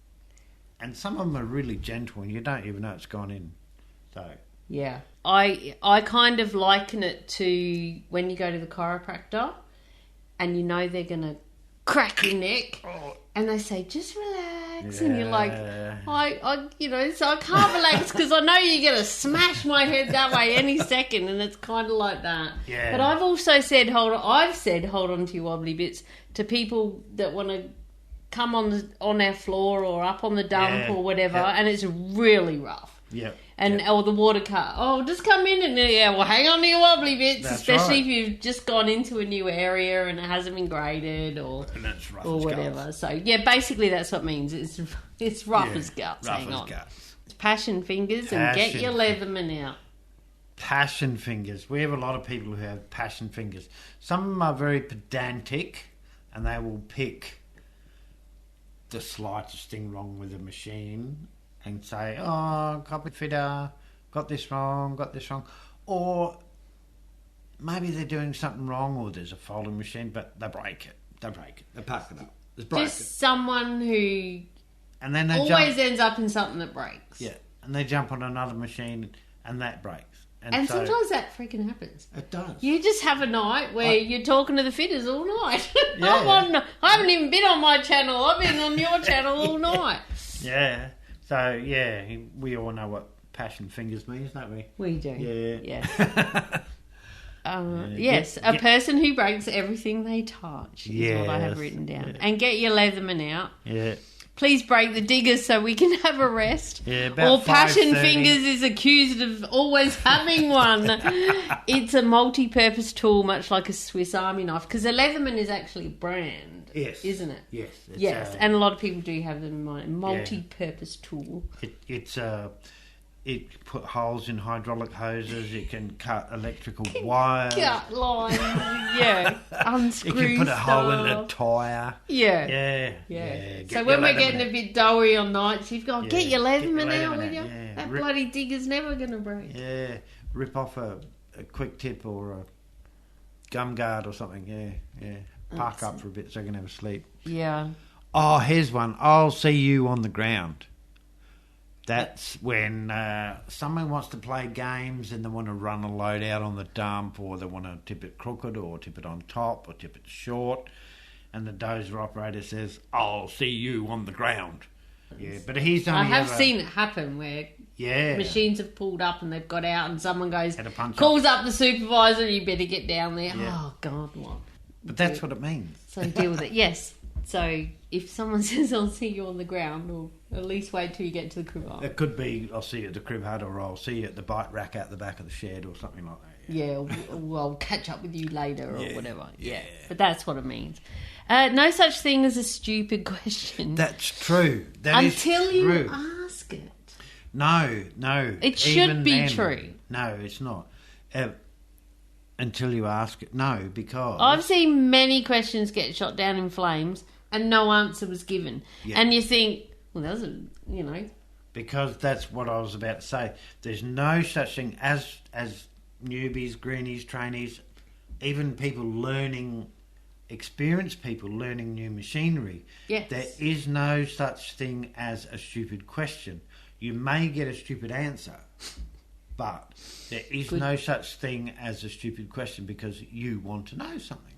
And some of them are really gentle and you don't even know it's gone in. So yeah. I kind of liken it to when you go to the chiropractor and you know they're going to crack your neck and they say, just relax. Yeah. And you're like, so I can't relax because I know you're going to smash my head that way any second, and it's kind of like that. Yeah. But I've also said, hold on to your wobbly bits to people that want to come on our floor or up on the dump or whatever, and it's really rough. Yep. Or the water car. Oh, just come in and hang on to your wobbly bits, especially if you've just gone into a new area and it hasn't been graded or whatever. Guts. So basically that's what it means. It's rough as guts. Hang on. It's passion fingers and get your Leatherman out. Passion fingers. We have a lot of people who have passion fingers. Some of them are very pedantic and they will pick the slightest thing wrong with the machine and say, copy fitter, got this wrong. Or maybe they're doing something wrong or there's a folding machine, but they break it. They pack it up. Just someone who and then they always ends up in something that breaks. Yeah, and they jump on another machine and that breaks. And so, sometimes that freaking happens. It does. You just have a night where you're talking to the fitters all night. Yeah. I haven't even been on my channel. I've been on your channel all night. Yeah. So, yeah, we all know what passion fingers means, don't we? We do. Yeah. Yes, a person who breaks everything they touch is what I have written down. Yeah. And get your Leatherman out. Yeah. please break the diggers so we can have a rest. Yeah, about or Passion 5:30. Fingers is accused of always having one. It's a multi-purpose tool, much like a Swiss Army knife, because a Leatherman is actually a brand, Yes. isn't it? Yes. Yes, and a lot of people do have them in mind. Multi-purpose tool. It put holes in hydraulic hoses. It can cut electrical wires. Cut lines, yeah. Unscrew It can put a hole in a stuff. tyre. Yeah. Yeah. So when we're getting a bit doughy on nights, you've got get your Leatherman out, will Leatherman you? out, yeah. That bloody digger's never going to break. Yeah, rip off a quick tip or a gum guard or something. Yeah. Park up for a bit so you can have a sleep. Yeah. Oh, here's one. I'll see you on the ground. That's when someone wants to play games and they want to run a load out on the dump, or they want to tip it crooked or tip it on top or tip it short, and the dozer operator says, I'll see you on the ground. Yeah, but he's only I have seen it happen where machines have pulled up and they've got out and someone goes, calls up the supervisor, you better get down there. Yeah. Oh, God, what? But that's what it means. So deal with it. Yes. So if someone says, I'll see you on the ground, or at least wait till you get to the crib hut. It could be, I'll see you at the crib hut, or I'll see you at the bike rack out the back of the shed, or something like that. Yeah, or I'll catch up with you later, or whatever. Yeah. But that's what it means. No such thing as a stupid question. That's true. Until you ask it. No. It should be true. No, it's not. Until you ask it. No, because... I've seen many questions get shot down in flames and no answer was given. Yeah. And you think, well, that was Because that's what I was about to say. There's no such thing as newbies, greenies, trainees, even people learning... experienced people learning new machinery. Yes. There is no such thing as a stupid question. You may get a stupid answer, but there is no such thing as a stupid question because you want to know something.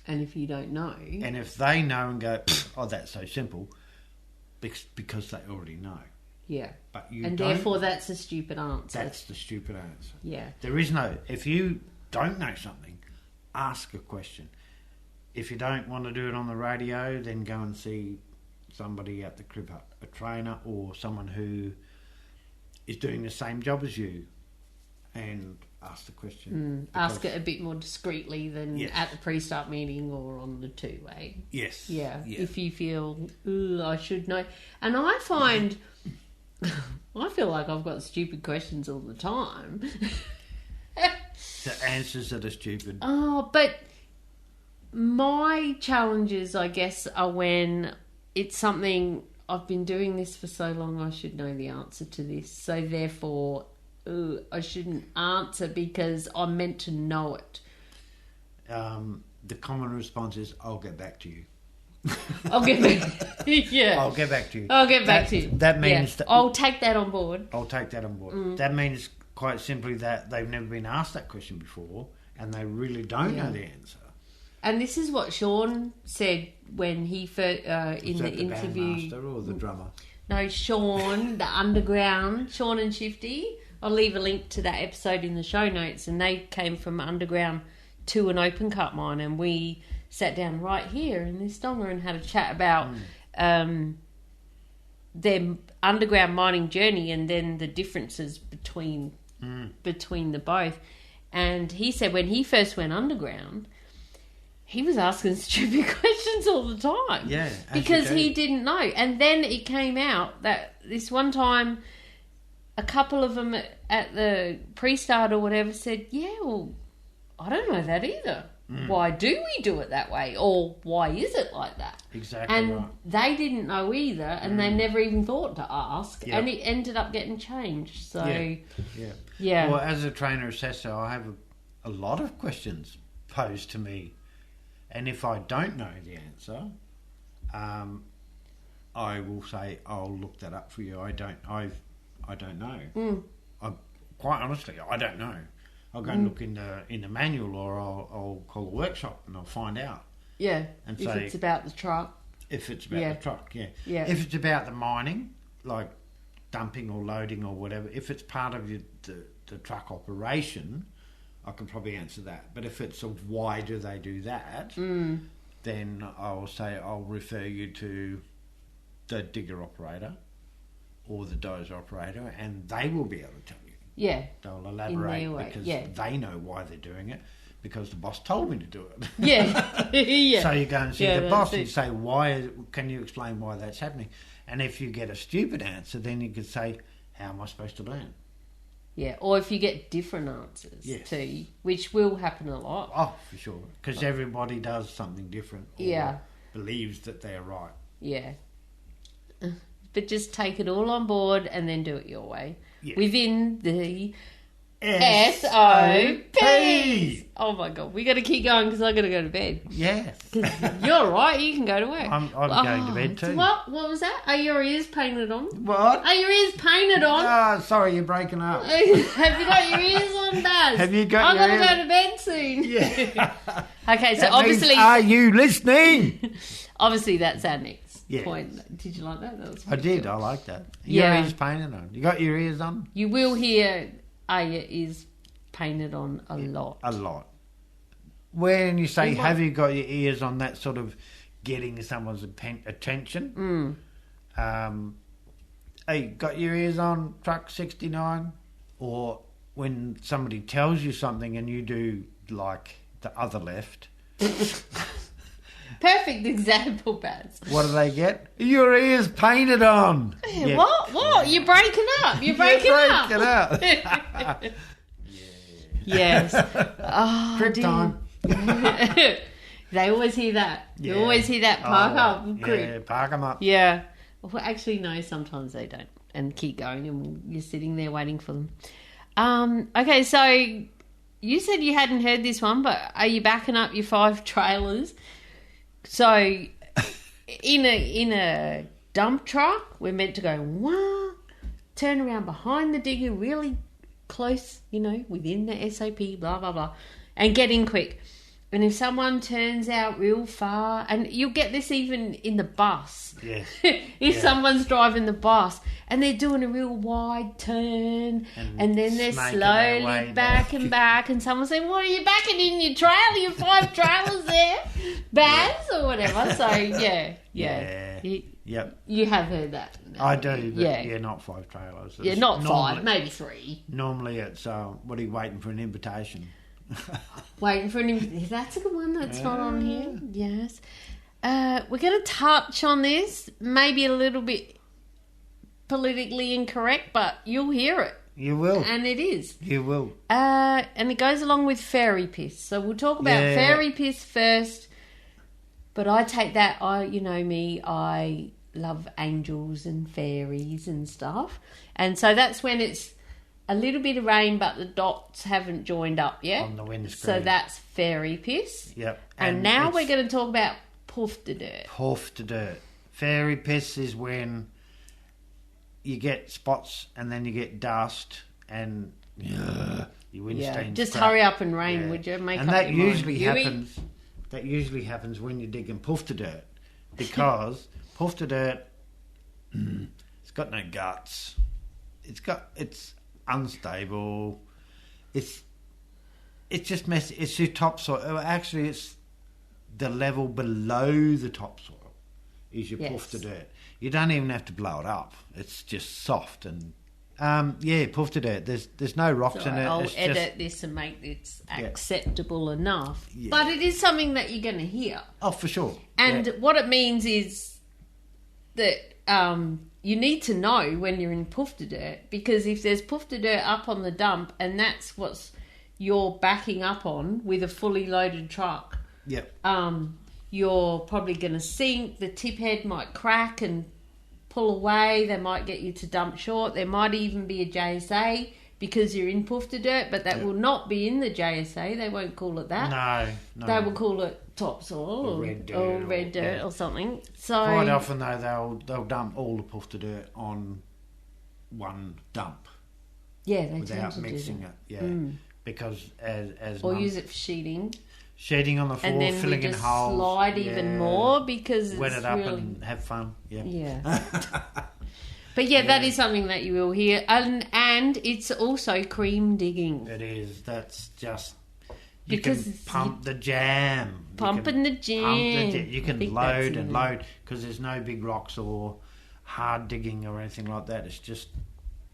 And if you don't know... And if they know and go, oh, that's so simple, because they already know. Yeah. But you and don't, therefore that's a stupid answer. That's the stupid answer. Yeah. There is no... If you don't know something, ask a question. If you don't want to do it on the radio, then go and see somebody at the crib hut, a trainer or someone who is doing the same job as you, and ask the question. Ask it a bit more discreetly than at the pre-start meeting or on the two-way. Yes. Yeah. If you feel, I should know. And I find, I feel like I've got stupid questions all the time. The answers that are stupid. Oh, but... my challenges, I guess, are when it's something I've been doing this for so long, I should know the answer to this. So therefore, I shouldn't answer because I'm meant to know it. The common response is, I'll get back to you. I'll get back to you. Yeah. I'll get back to you. I'll get back to you. That means... that I'll take that on board. I'll take that on board. That means quite simply that they've never been asked that question before and they really don't know the answer. And this is what Sean said when he first in the interview. Bandmaster or the drummer? No, Sean, the Underground, Sean and Shifty. I'll leave a link to that episode in the show notes. And they came from Underground to an open cut mine, and we sat down right here in this donga and had a chat about their underground mining journey and then the differences between the both. And he said when he first went underground, he was asking stupid questions all the time. Yeah. Because he didn't know. And then it came out that this one time, a couple of them at the pre-start or whatever said, yeah, well, I don't know that either. Why do we do it that way? Or why is it like that? Exactly. And they didn't know either, and they never even thought to ask, and it ended up getting changed. So, yeah. Well, as a trainer assessor, I have a lot of questions posed to me. And if I don't know the answer, I will say, I'll look that up for you. I don't know. Quite honestly, I don't know. I'll go and look in the manual, or I'll call a workshop and I'll find out. Yeah, and if it's about the truck. If it's about the truck, yeah. If it's about the mining, like dumping or loading or whatever, if it's part of the truck operation, I can probably answer that. But if it's why do they do that, then I'll say I'll refer you to the digger operator or the dozer operator, and they will be able to tell you. Yeah. They'll elaborate because they know why they're doing it, because the boss told me to do it. Yeah. Yeah. So you go and see the boss and say, can you explain why that's happening? And if you get a stupid answer, then you could say, how am I supposed to learn? Yeah, or if you get different answers too, which will happen a lot. Oh, for sure. Because everybody does something different or believes that they're right. Yeah. But just take it all on board and then do it your way. Yeah. Within the SOPs. Oh my God, we got to keep going because I got to go to bed. Yeah. You're right, you can go to work. I'm going to bed too. What was that? Are your ears painted on? What? Are your ears painted on? Oh, sorry, you're breaking up. Have you got your ears on, Baz? Have you got your ears? I'm going to go to bed soon. Yeah. Okay, so that obviously... means, are you listening? Obviously, that's our next point. Did you like that? I did. I like that. Your ears painted on. You got your ears on? You will hear your ears painted on a lot. A lot. When you say, have you got your ears on, that sort of getting someone's attention. Hey, got your ears on truck 69? Or when somebody tells you something and you do like the other left. Perfect example, Baz. What do they get? Your ears painted on. Yeah. What? You're breaking up. You're breaking up. Yes. Oh, Trip time. They always hear that. You always hear that. Park up. Yeah, park them up. Yeah. Well, actually, no, sometimes they don't. And keep going and you're sitting there waiting for them. Okay, so you said you hadn't heard this one, but are you backing up your 5 trailers? So in a dump truck, we're meant to go, wah, turn around behind the digger really close, within the SOP, blah, blah, blah, and get in quick. And if someone turns out real far, and you'll get this even in the bus. Yes. If someone's driving the bus and they're doing a real wide turn and then they're slowly back and back and someone's saying, what are you backing in your trailer? Your 5 trailers there? Baz or whatever. So, yeah. Yep. You have heard that. I do, but not 5 trailers. It's not 5, maybe 3. Normally it's, what are you waiting for, an invitation? Waiting for an invitation. That's a good one that's not on here. Yes. We're going to touch on this, maybe a little bit politically incorrect, but you'll hear it. You will. And it is. You will. And it goes along with fairy piss. So we'll talk about fairy piss first. But I take that, you know me, I love angels and fairies and stuff. And so that's when it's a little bit of rain, but the dots haven't joined up yet. On the windscreen. So that's fairy piss. Yep. And now we're going to talk about puff to dirt. Puff to dirt. Fairy piss is when you get spots and then you get dust and your windstains. Just hurry up and rain, would you? And that usually happens. That usually happens when you're digging puff to dirt, because puff to dirt, it's got no guts. It's unstable. It's just messy. It's your topsoil. Actually, it's the level below the topsoil is your puff to dirt. You don't even have to blow it up. It's just soft and puff to dirt. There's no rocks in it. I'll edit this and make this acceptable enough. Yeah. But it is something that you're going to hear. Oh, for sure. And what it means is that you need to know when you're in puff to dirt, because if there's puff to dirt up on the dump and that's what you're backing up on with a fully loaded truck, you're probably going to sink. The tip head might crack and pull away. They might get you to dump short. There might even be a JSA because you're in puff to dirt, but that will not be in the JSA. They won't call it that. No. They will call it topsoil or red dirt or something. So quite often though they'll dump all the puff to dirt on one dump. Yeah, they without tend to mixing do it. Yeah, because as or use it for sheeting. Sheeting on the floor, and then filling we just in holes. Slide even more because wet it's it up really... and have fun. Yeah. But that is something that you will hear, and it's also cream digging. It is. That's just because can pump the jam. You can load because there's no big rocks or hard digging or anything like that. It's just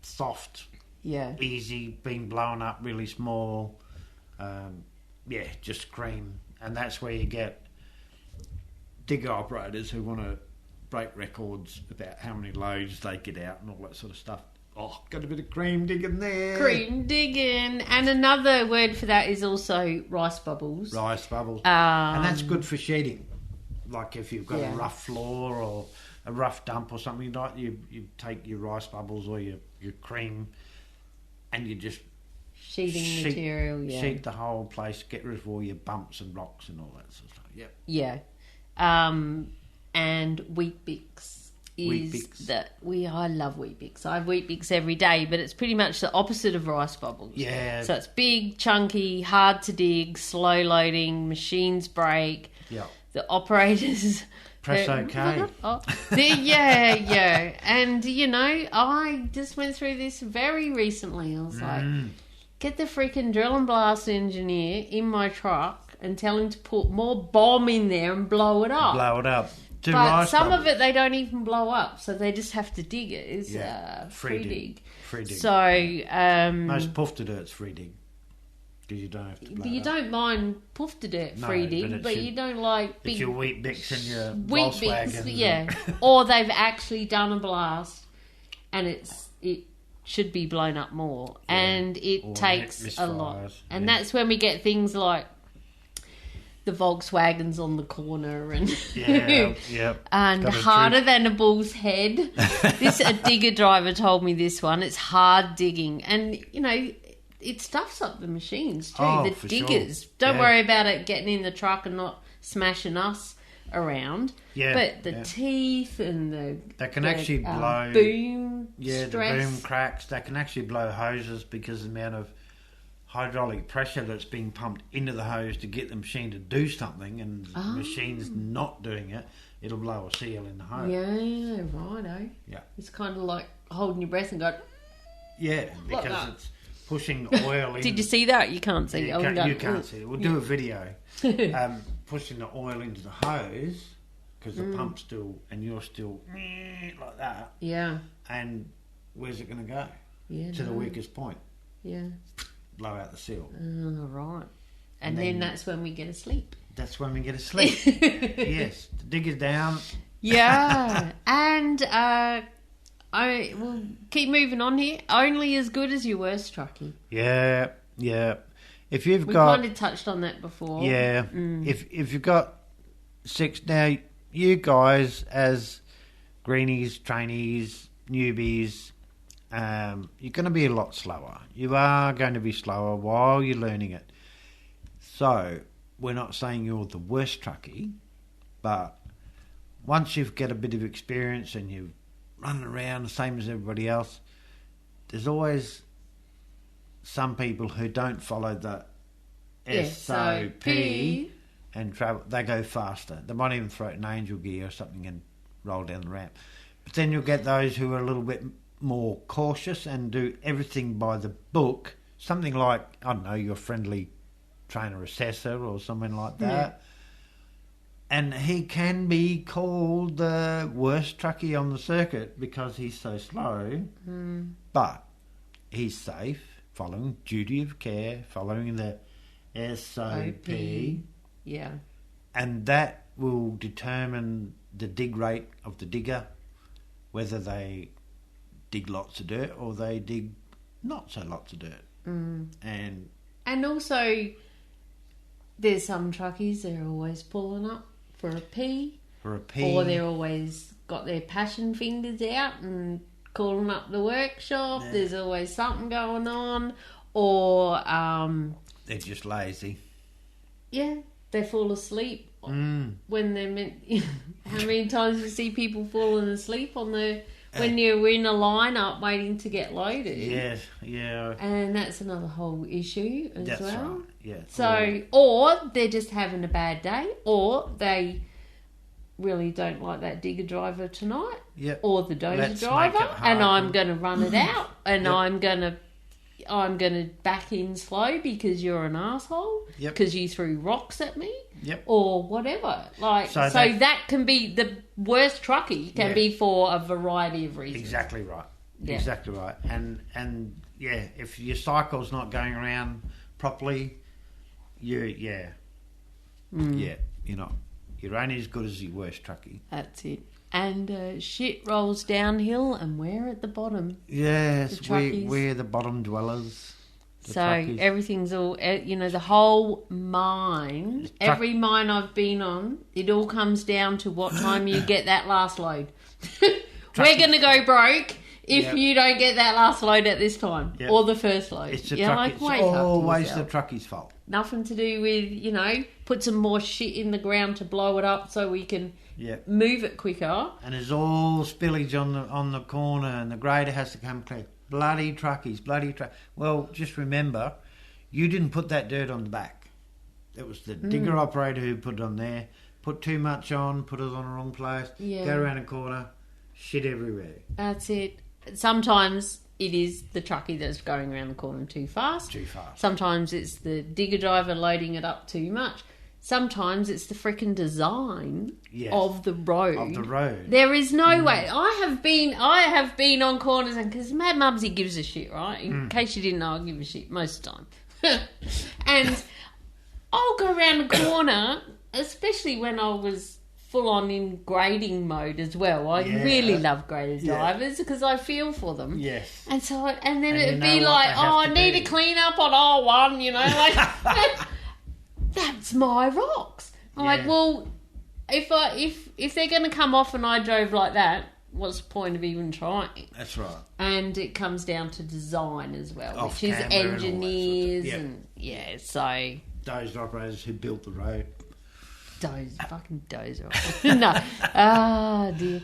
soft, easy, being blown up really small. Just cream. And that's where you get digger operators who want to break records about how many loads they get out and all that sort of stuff. Oh, got a bit of cream digging there. Cream digging. And another word for that is also rice bubbles. Rice bubbles. And that's good for sheeting. Like if you've got a rough floor or a rough dump or something like that, you take your rice bubbles or your cream and you just sheeting material, sheet the whole place, get rid of all your bumps and rocks and all that sort of stuff. Yep. Yeah. And Wheat Bix is I love Wheat Bix. I have Wheat Bix every day, but it's pretty much the opposite of rice bubbles. Yeah. So it's big, chunky, hard to dig, slow loading, machines break. Yeah. The operators press OK. And I just went through this very recently. I was like, get the freaking drill and blast engineer in my truck and tell him to put more bomb in there and blow it up. But some of it they don't even blow up, so they just have to dig it. It's free dig. Free dig. So most puff to dirt's free dig. Because you don't have to blow you don't mind puff to dirt free dig, but you don't like big... It's your Wheat Bix and your Volkswagen. Or they've actually done a blast and it should be blown up more. Yeah. And it takes a lot. And that's when we get things like the Volkswagens on the corner and and harder than a bull's head. A digger driver told me this one. It's hard digging. And, it stuffs up the machines too. The diggers. Sure. Don't worry about it getting in the truck and not smashing us around. Yeah. But the teeth and they can actually blow boom. Yeah, stress. The boom cracks. They can actually blow hoses because the amount of hydraulic pressure that's being pumped into the hose to get the machine to do something, and the machine's not doing it, it'll blow a seal in the hose. Yeah, righto. Yeah. It's kind of like holding your breath and going... Yeah, because it's pushing oil in. Did you see that? You can't see it. You can't see it. We'll do a video. Pushing the oil into the hose because the pump's still, and you're still like that. Yeah. And where's it going to go? Yeah. To the weakest point. Yeah. Blow out the seal. Oh, right. And then that's when we get asleep. That's when we get asleep. Yes. The digger's down. Yeah. And I will keep moving on here. Only as good as your worst truckie. Yeah. If you've we got... kind of touched on that before. Yeah. If you've got 6... Now, you guys as greenies, trainees, newbies... you're going to be a lot slower. You are going to be slower while you're learning it. So, we're not saying you're the worst truckie, but once you've got a bit of experience and you're running around the same as everybody else, there's always some people who don't follow the SOP and travel. They go faster. They might even throw it in angel gear or something and roll down the ramp. But then you'll get those who are a little bit more cautious and do everything by the book, something like, I don't know, your friendly trainer assessor or something like that. And he can be called the worst truckie on the circuit because he's so slow, but he's safe, following duty of care, following the SOP. Yeah. And that will determine the dig rate of the digger, whether they dig lots of dirt or they dig not so lots of dirt. And also there's some truckies that are always pulling up for a pee, or they're always got their passion fingers out and calling up the workshop. There's always something going on, or they're just lazy. They fall asleep when they're meant. How many times do you see people falling asleep on the when you're in a lineup waiting to get loaded? Yes, yeah. And that's another whole issue as that's well. Right. Yeah. So, or they're just having a bad day, or they really don't like that digger driver tonight, or the dozer driver, and I'm going to run it out, and I'm going to I'm going to back in slow because you're an asshole, because you threw rocks at me, or whatever. Like, so that can be the worst truckie can be for a variety of reasons. Exactly right. Yeah. Exactly right. And if your cycle's not going around properly, you're only as good as your worst truckie. That's it. And shit rolls downhill, and we're at the bottom. Yes, we're the bottom dwellers. So truckies. Everything's all, the whole mine, every mine I've been on, it all comes down to what time you get that last load. We're going to go broke if you don't get that last load at this time, or the first load. It's the truckie's always the truckie's fault. Nothing to do with, put some more shit in the ground to blow it up so we can move it quicker. And there's all spillage on the corner, and the grader has to come clear. Bloody truckies, Well, just remember, you didn't put that dirt on the back. It was the digger operator who put it on there. Put too much on, put it on the wrong place, go around a corner, shit everywhere. That's it. Sometimes it is the truckie that's going around the corner too fast. Sometimes it's the digger driver loading it up too much. Sometimes it's the freaking design of the road. There is no way. I have been on corners, and because Mad Mumzie gives a shit, right? In case you didn't know, I give a shit most of the time. And I'll go around the corner, especially when I was full on in grading mode as well. I really love grader drivers because I feel for them. Yes. And so, and then it'd be like, I need to clean up on R1, like. That's my rocks. I'm like, well, if they're going to come off and I drove like that, what's the point of even trying? That's right. And it comes down to design as well, which is engineers and so those operators who built the road. Fucking dozer. No. Oh dear.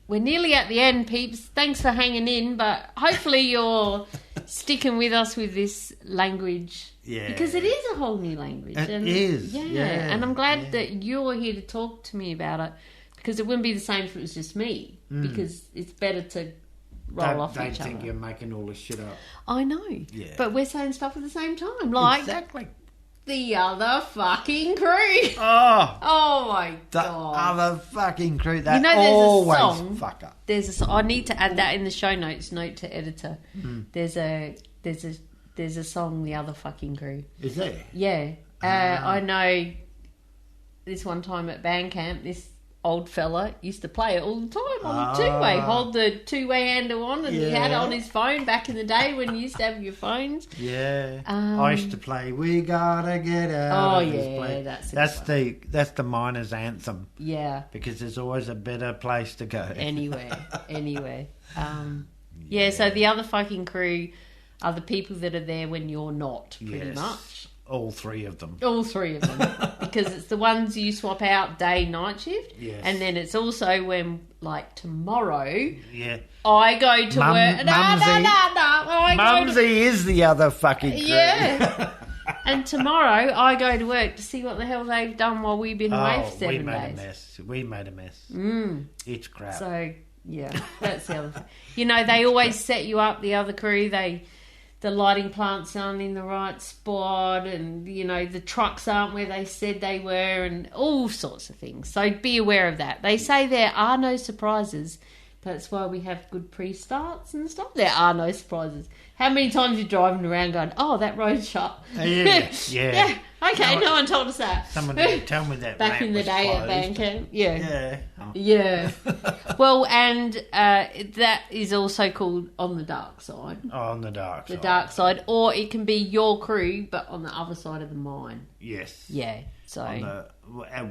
We're nearly at the end, peeps. Thanks for hanging in, but hopefully you're sticking with us with this language. Yeah. Because it is a whole new language. It is. Yeah. And I'm glad that you're here to talk to me about it, because it wouldn't be the same if it was just me, because it's better to roll off each other. They think you're making all this shit up. I know. Yeah. But we're saying stuff at the same time. Like, exactly. The other fucking crew. Oh my God. The other fucking crew. That always fuck up. There's a song. I need to add that in the show notes. Note to editor. There's a song. The other fucking crew. Is there? Yeah. I know. This one time at band camp, this old fella used to play it all the time on the two-way. Hold the two-way handle on, and he had it on his phone back in the day when you used to have your phones. Yeah. I used to play "We Gotta Get Out." Oh yeah, that's the miners' anthem. Yeah. Because there's always a better place to go. Anywhere. So the other fucking crew are the people that are there when you're not, pretty much. All three of them. Because it's the ones you swap out day, night shift. Yes. And then it's also when, like, tomorrow, I go to work. Mumzie is the other fucking crew. Yeah. And tomorrow I go to work to see what the hell they've done while we've been away for 7 days. We made a mess. It's crap. So, yeah, that's the other thing. They always set you up, the other crew, the lighting plants aren't in the right spot, and the trucks aren't where they said they were, and all sorts of things. So be aware of that. They say there are no surprises. That's why we have good pre-starts and stuff. There are no surprises. How many times you're driving around going, oh, that road's shut? Yeah. Okay, no one told us that. Someone didn't tell me that. Back in the day closed. at band camp. Yeah. Oh. Yeah. Well, and that is also called on the dark side. Oh, on the dark side. The dark side. Or it can be your crew, but on the other side of the mine. Yes. Yeah. So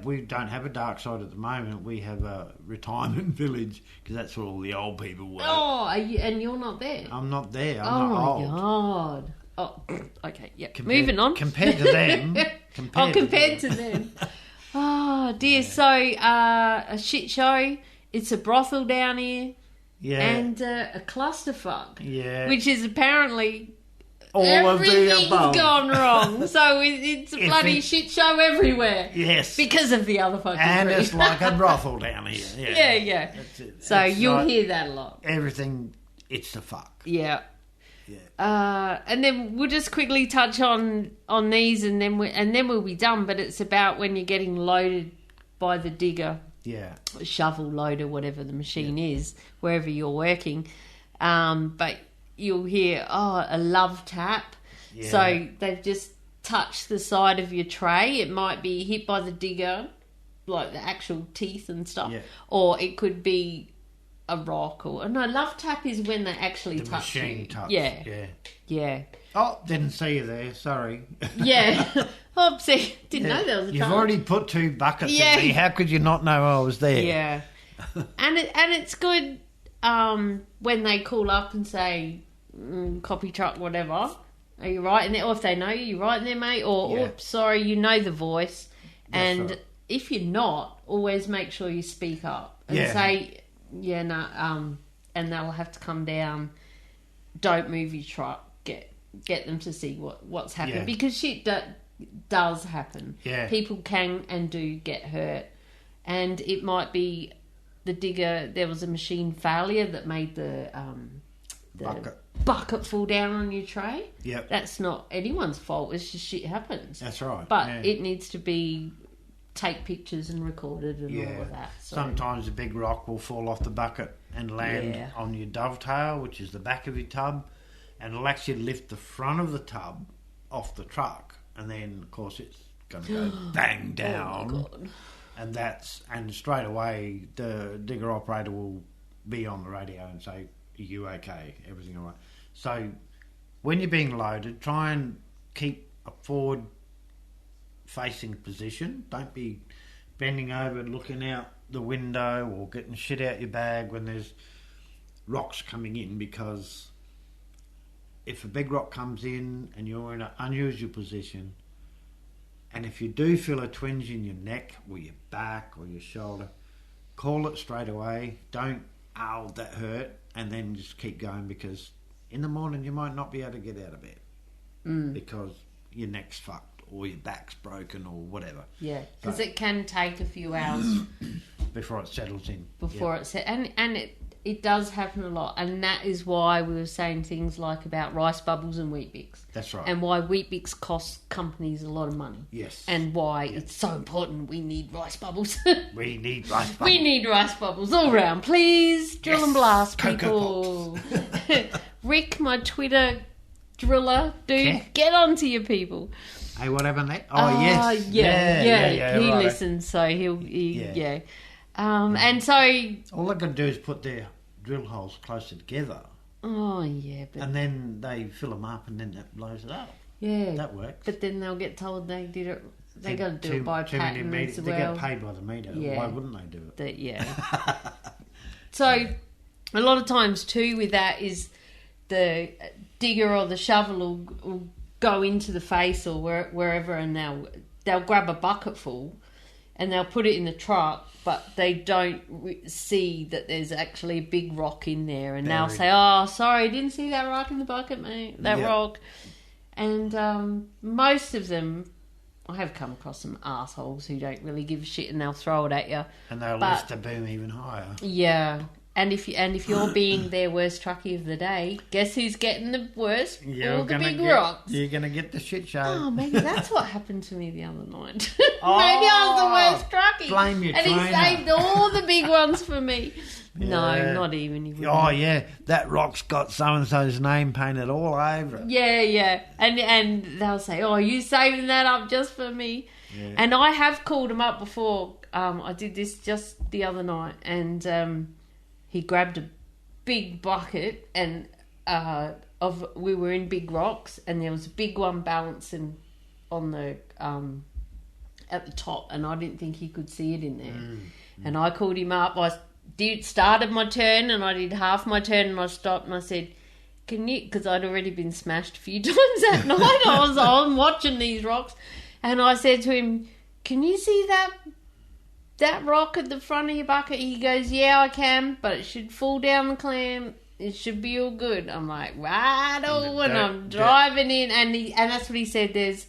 we don't have a dark side at the moment. We have a retirement village, because that's where all the old people work. Oh, and you're not there? I'm not there. I'm not old. Oh, my God. Oh, okay, yeah. Moving on. Compared to them. Compared to them. Oh, dear. Yeah. So, a shit show. It's a brothel down here. Yeah. And a clusterfuck. Yeah. Which is apparently... all of the above. Everything's gone wrong. So it's a bloody shit show everywhere. Yes. Because of the other fucking And group. it's like a brothel down here. Yeah. Yeah. That's it. So you'll hear that a lot. Everything, it's the fuck. Yeah. Yeah. And then we'll just quickly touch on these, and then we'll be done. But it's about when you're getting loaded by the digger, shovel loader, whatever the machine is, wherever you're working. But you'll hear a love tap. Yeah. So they've just touched the side of your tray. It might be hit by the digger, like the actual teeth and stuff, or it could be a rock, or no, love tap is when they actually the touch machine you. Touch. Yeah. Oh, didn't see you there. Sorry. Yeah. Oh, see, didn't know there was a You've already put 2 buckets in me. How could you not know I was there? Yeah. and it's good when they call up and say, copy truck, whatever. Are you right in there? Or if they know you right in there, mate. Or, oops, sorry, you know the voice. That's and right. If you're not, always make sure you speak up and say, and they'll have to come down. Don't move your truck. Get them to see what's happened, because shit does happen. Yeah. People can and do get hurt, and it might be the digger. There was a machine failure that made the bucket fall down on your tray. Yep. That's not anyone's fault. It's just shit happens. That's right. But it needs to be take pictures and recorded and all of that. So. Sometimes a big rock will fall off the bucket and land on your dovetail, which is the back of your tub, and it'll actually lift the front of the tub off the truck, and then of course it's going to go bang down. Oh my God. And straight away the digger operator will be on the radio and say, "Are you okay? Everything all right?" So when you're being loaded, try and keep a forward facing position. Don't be bending over and looking out the window or getting shit out your bag when there's rocks coming in, because if a big rock comes in and you're in an unusual position, and if you do feel a twinge in your neck or your back or your shoulder, call it straight away. Don't, "Ow, that hurt," and then just keep going, because in the morning you might not be able to get out of bed because your neck's fucked or your back's broken or whatever. Yeah, because it can take a few hours before it settles in. And it does happen a lot, and that is why we were saying things like about rice bubbles and wheat bix. That's right. And why wheat bix costs companies a lot of money. Yes. And why it's so important we need rice bubbles. We need rice bubbles. We need rice bubbles all round. Please drill and blast, people. Rick, my Twitter driller, dude, get onto your people. Hey, what happened there? Oh, yes. Yeah. He right. listens, so he'll. And so all they're going to do is put their drill holes closer together. Oh, yeah. But, and then they fill them up, and then that blows it up. Yeah. That works. But then they'll get told they did it. They got to do it by pattern as well. They get paid by the metre. Yeah. Why wouldn't they do it? So a lot of times too with that is the digger or the shovel will go into the face or wherever, and they'll grab a bucket full and they'll put it in the truck, but they don't see that there's actually a big rock in there, and they'll say, "Oh, sorry, didn't see that rock in the bucket, mate. That rock." And most of them, I have come across some assholes who don't really give a shit, and they'll throw it at you, and they'll lift the boom even higher. Yeah. And if you're being their worst truckie of the day, guess who's getting the worst? All the big rocks. You're going to get the shit show. Oh, maybe that's what happened to me the other night. Maybe I was the worst truckie. Blame your trainer. And he saved all the big ones for me. Yeah. No, not even. Oh, yeah. That rock's got so-and-so's name painted all over it. Yeah. And they'll say, "Oh, you saving that up just for me." Yeah. And I have called him up before. I did this just the other night, and he grabbed a big bucket, and we were in big rocks, and there was a big one balancing on the at the top, and I didn't think he could see it in there. And I called him up. I started my turn, and I did half my turn, and I stopped, and I said, "Can you?" Because I'd already been smashed a few times that night. I was on watching these rocks, and I said to him, "Can you see that rock at the front of your bucket?" He goes, "Yeah, I can, but it should fall down the clam. It should be all good." I'm like, right-o, and I'm driving in, and that's what he said. There's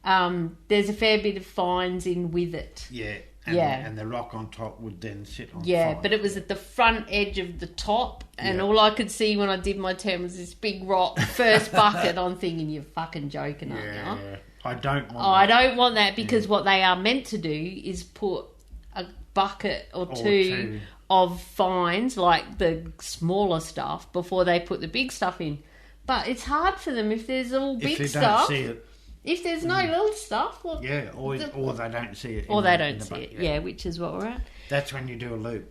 a fair bit of fines in with it. Yeah, And the rock on top would then sit on fire. But it was at the front edge of the top, and all I could see when I did my turn was this big rock, first bucket. I'm thinking, you're fucking joking, aren't you? Yeah. I don't want that. I don't want that, because what they are meant to do is put a bucket or two of fines, like the smaller stuff, before they put the big stuff in. But it's hard for them if there's all big stuff. If you don't see it. If there's no little stuff, or they don't see it. Or they don't see it, which is what we're at. That's when you do a loop.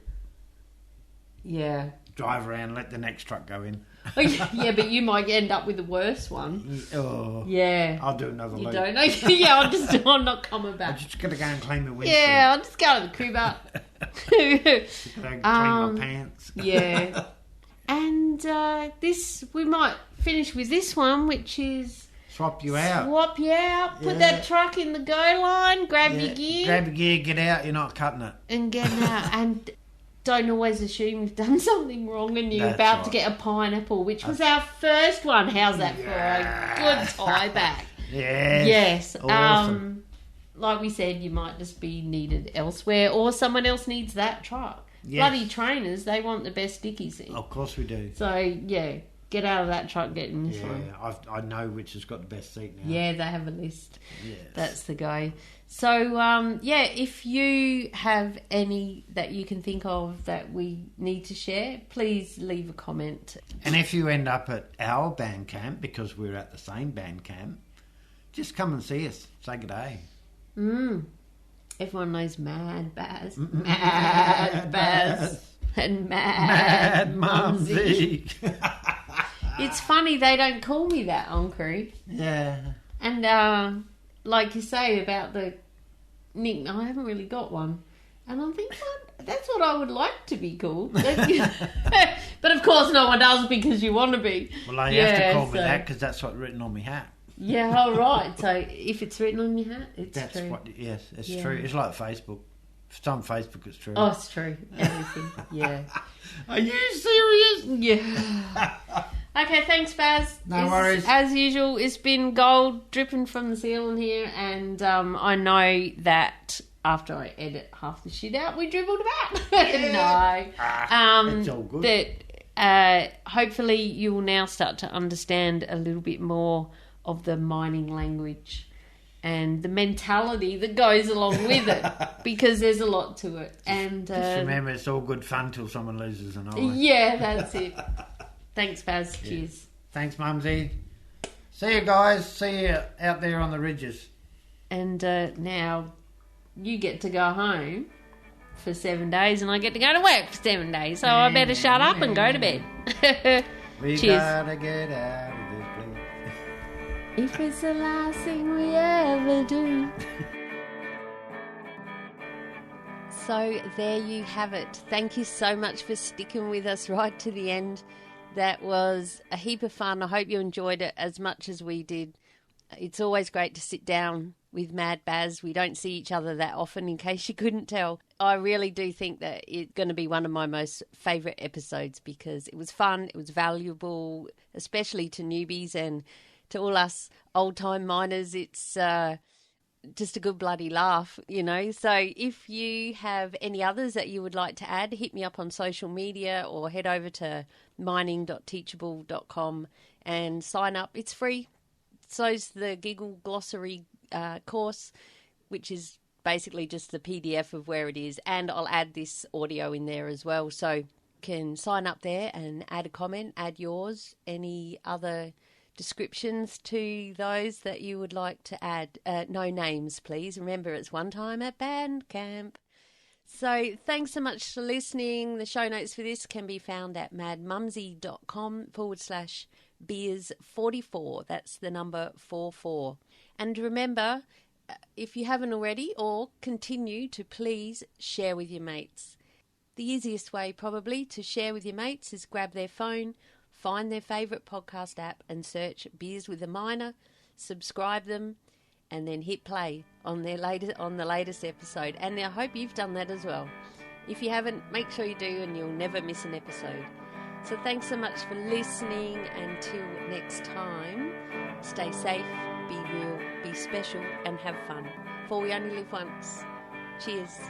Yeah. Drive around, let the next truck go in. Yeah, but you might end up with the worst one. Oh. Yeah. I'll do another loop. You don't know? Yeah, I'm not coming back. I'm just going to go and clean the windshield. Yeah, I'll just go to the crib up. Clean my pants. Yeah. And we might finish with this one, which is... Swap you out. Put that truck in the go line. Grab your gear. Grab your gear, get out. You're not cutting it. And get out. And don't always assume you've done something wrong and you're about to get a pineapple, which was our first one. How's that for a good tie back? Yes. Awesome. Like we said, you might just be needed elsewhere, or someone else needs that truck. Yes. Bloody trainers, they want the best stickies in. Of course we do. So, yeah. Get out of that truck, get in this one. Yeah, I know which has got the best seat now. Yeah, they have a list. Yes. That's the go. So, if you have any that you can think of that we need to share, please leave a comment. And if you end up at our band camp, because we're at the same band camp, just come and see us. Say good day. Everyone knows Mad Bazz. Mad Bazz. And Mad Mumzie. It's funny, they don't call me that on crew. Yeah. And like you say about the nickname, I haven't really got one. And I'm thinking, that's what I would like to be called. But of course no one does, because you want to be. Well, you have to call me that, because that's what's written on my hat. Yeah, all right. So if it's written on your hat, it's true. It's true. It's like Facebook. If it's on Facebook, it's true. Oh, it's true. Everything. Yeah. Are you serious? Yeah. Okay, thanks, Baz. No worries. As usual, it's been gold dripping from the ceiling here, and I know that after I edit half the shit out, we dribbled about. No. It's all good. But hopefully you will now start to understand a little bit more of the mining language and the mentality that goes along with it, because there's a lot to it. And just remember, it's all good fun till someone loses an eye. Yeah, that's it. Thanks, Baz. Yeah. Cheers. Thanks, Mumsy. See you guys. See you out there on the ridges. And now you get to go home for 7 days, and I get to go to work for 7 days. So I better shut up and go to bed. We Cheers. gotta get out of this place. If it's the last thing we ever do. So there you have it. Thank you so much for sticking with us right to the end. That was a heap of fun. I hope you enjoyed it as much as we did. It's always great to sit down with Mad Bazz. We don't see each other that often, in case you couldn't tell. I really do think that it's going to be one of my most favourite episodes, because it was fun, it was valuable, especially to newbies and to all us old-time miners. It's just a good bloody laugh, you know. So if you have any others that you would like to add, hit me up on social media or head over to mining.teachable.com and sign up. It's free. So's the Giggle Glossary course, which is basically just the PDF of where it is, and I'll add this audio in there as well. So you can sign up there and add a comment, add yours, any other descriptions to those that you would like to add. No names, please. Remember, it's one time at band camp. So thanks so much for listening. The show notes for this can be found at madmumzie.com/beers44. That's the number 44. And remember, if you haven't already, or continue to, please share with your mates. The easiest way probably to share with your mates is grab their phone, find their favourite podcast app and search Beers with a Miner, subscribe them, and then hit play on the latest episode. And I hope you've done that as well. If you haven't, make sure you do, and you'll never miss an episode. So thanks so much for listening. Until next time, stay safe, be real, be special, and have fun. For we only live once. Cheers.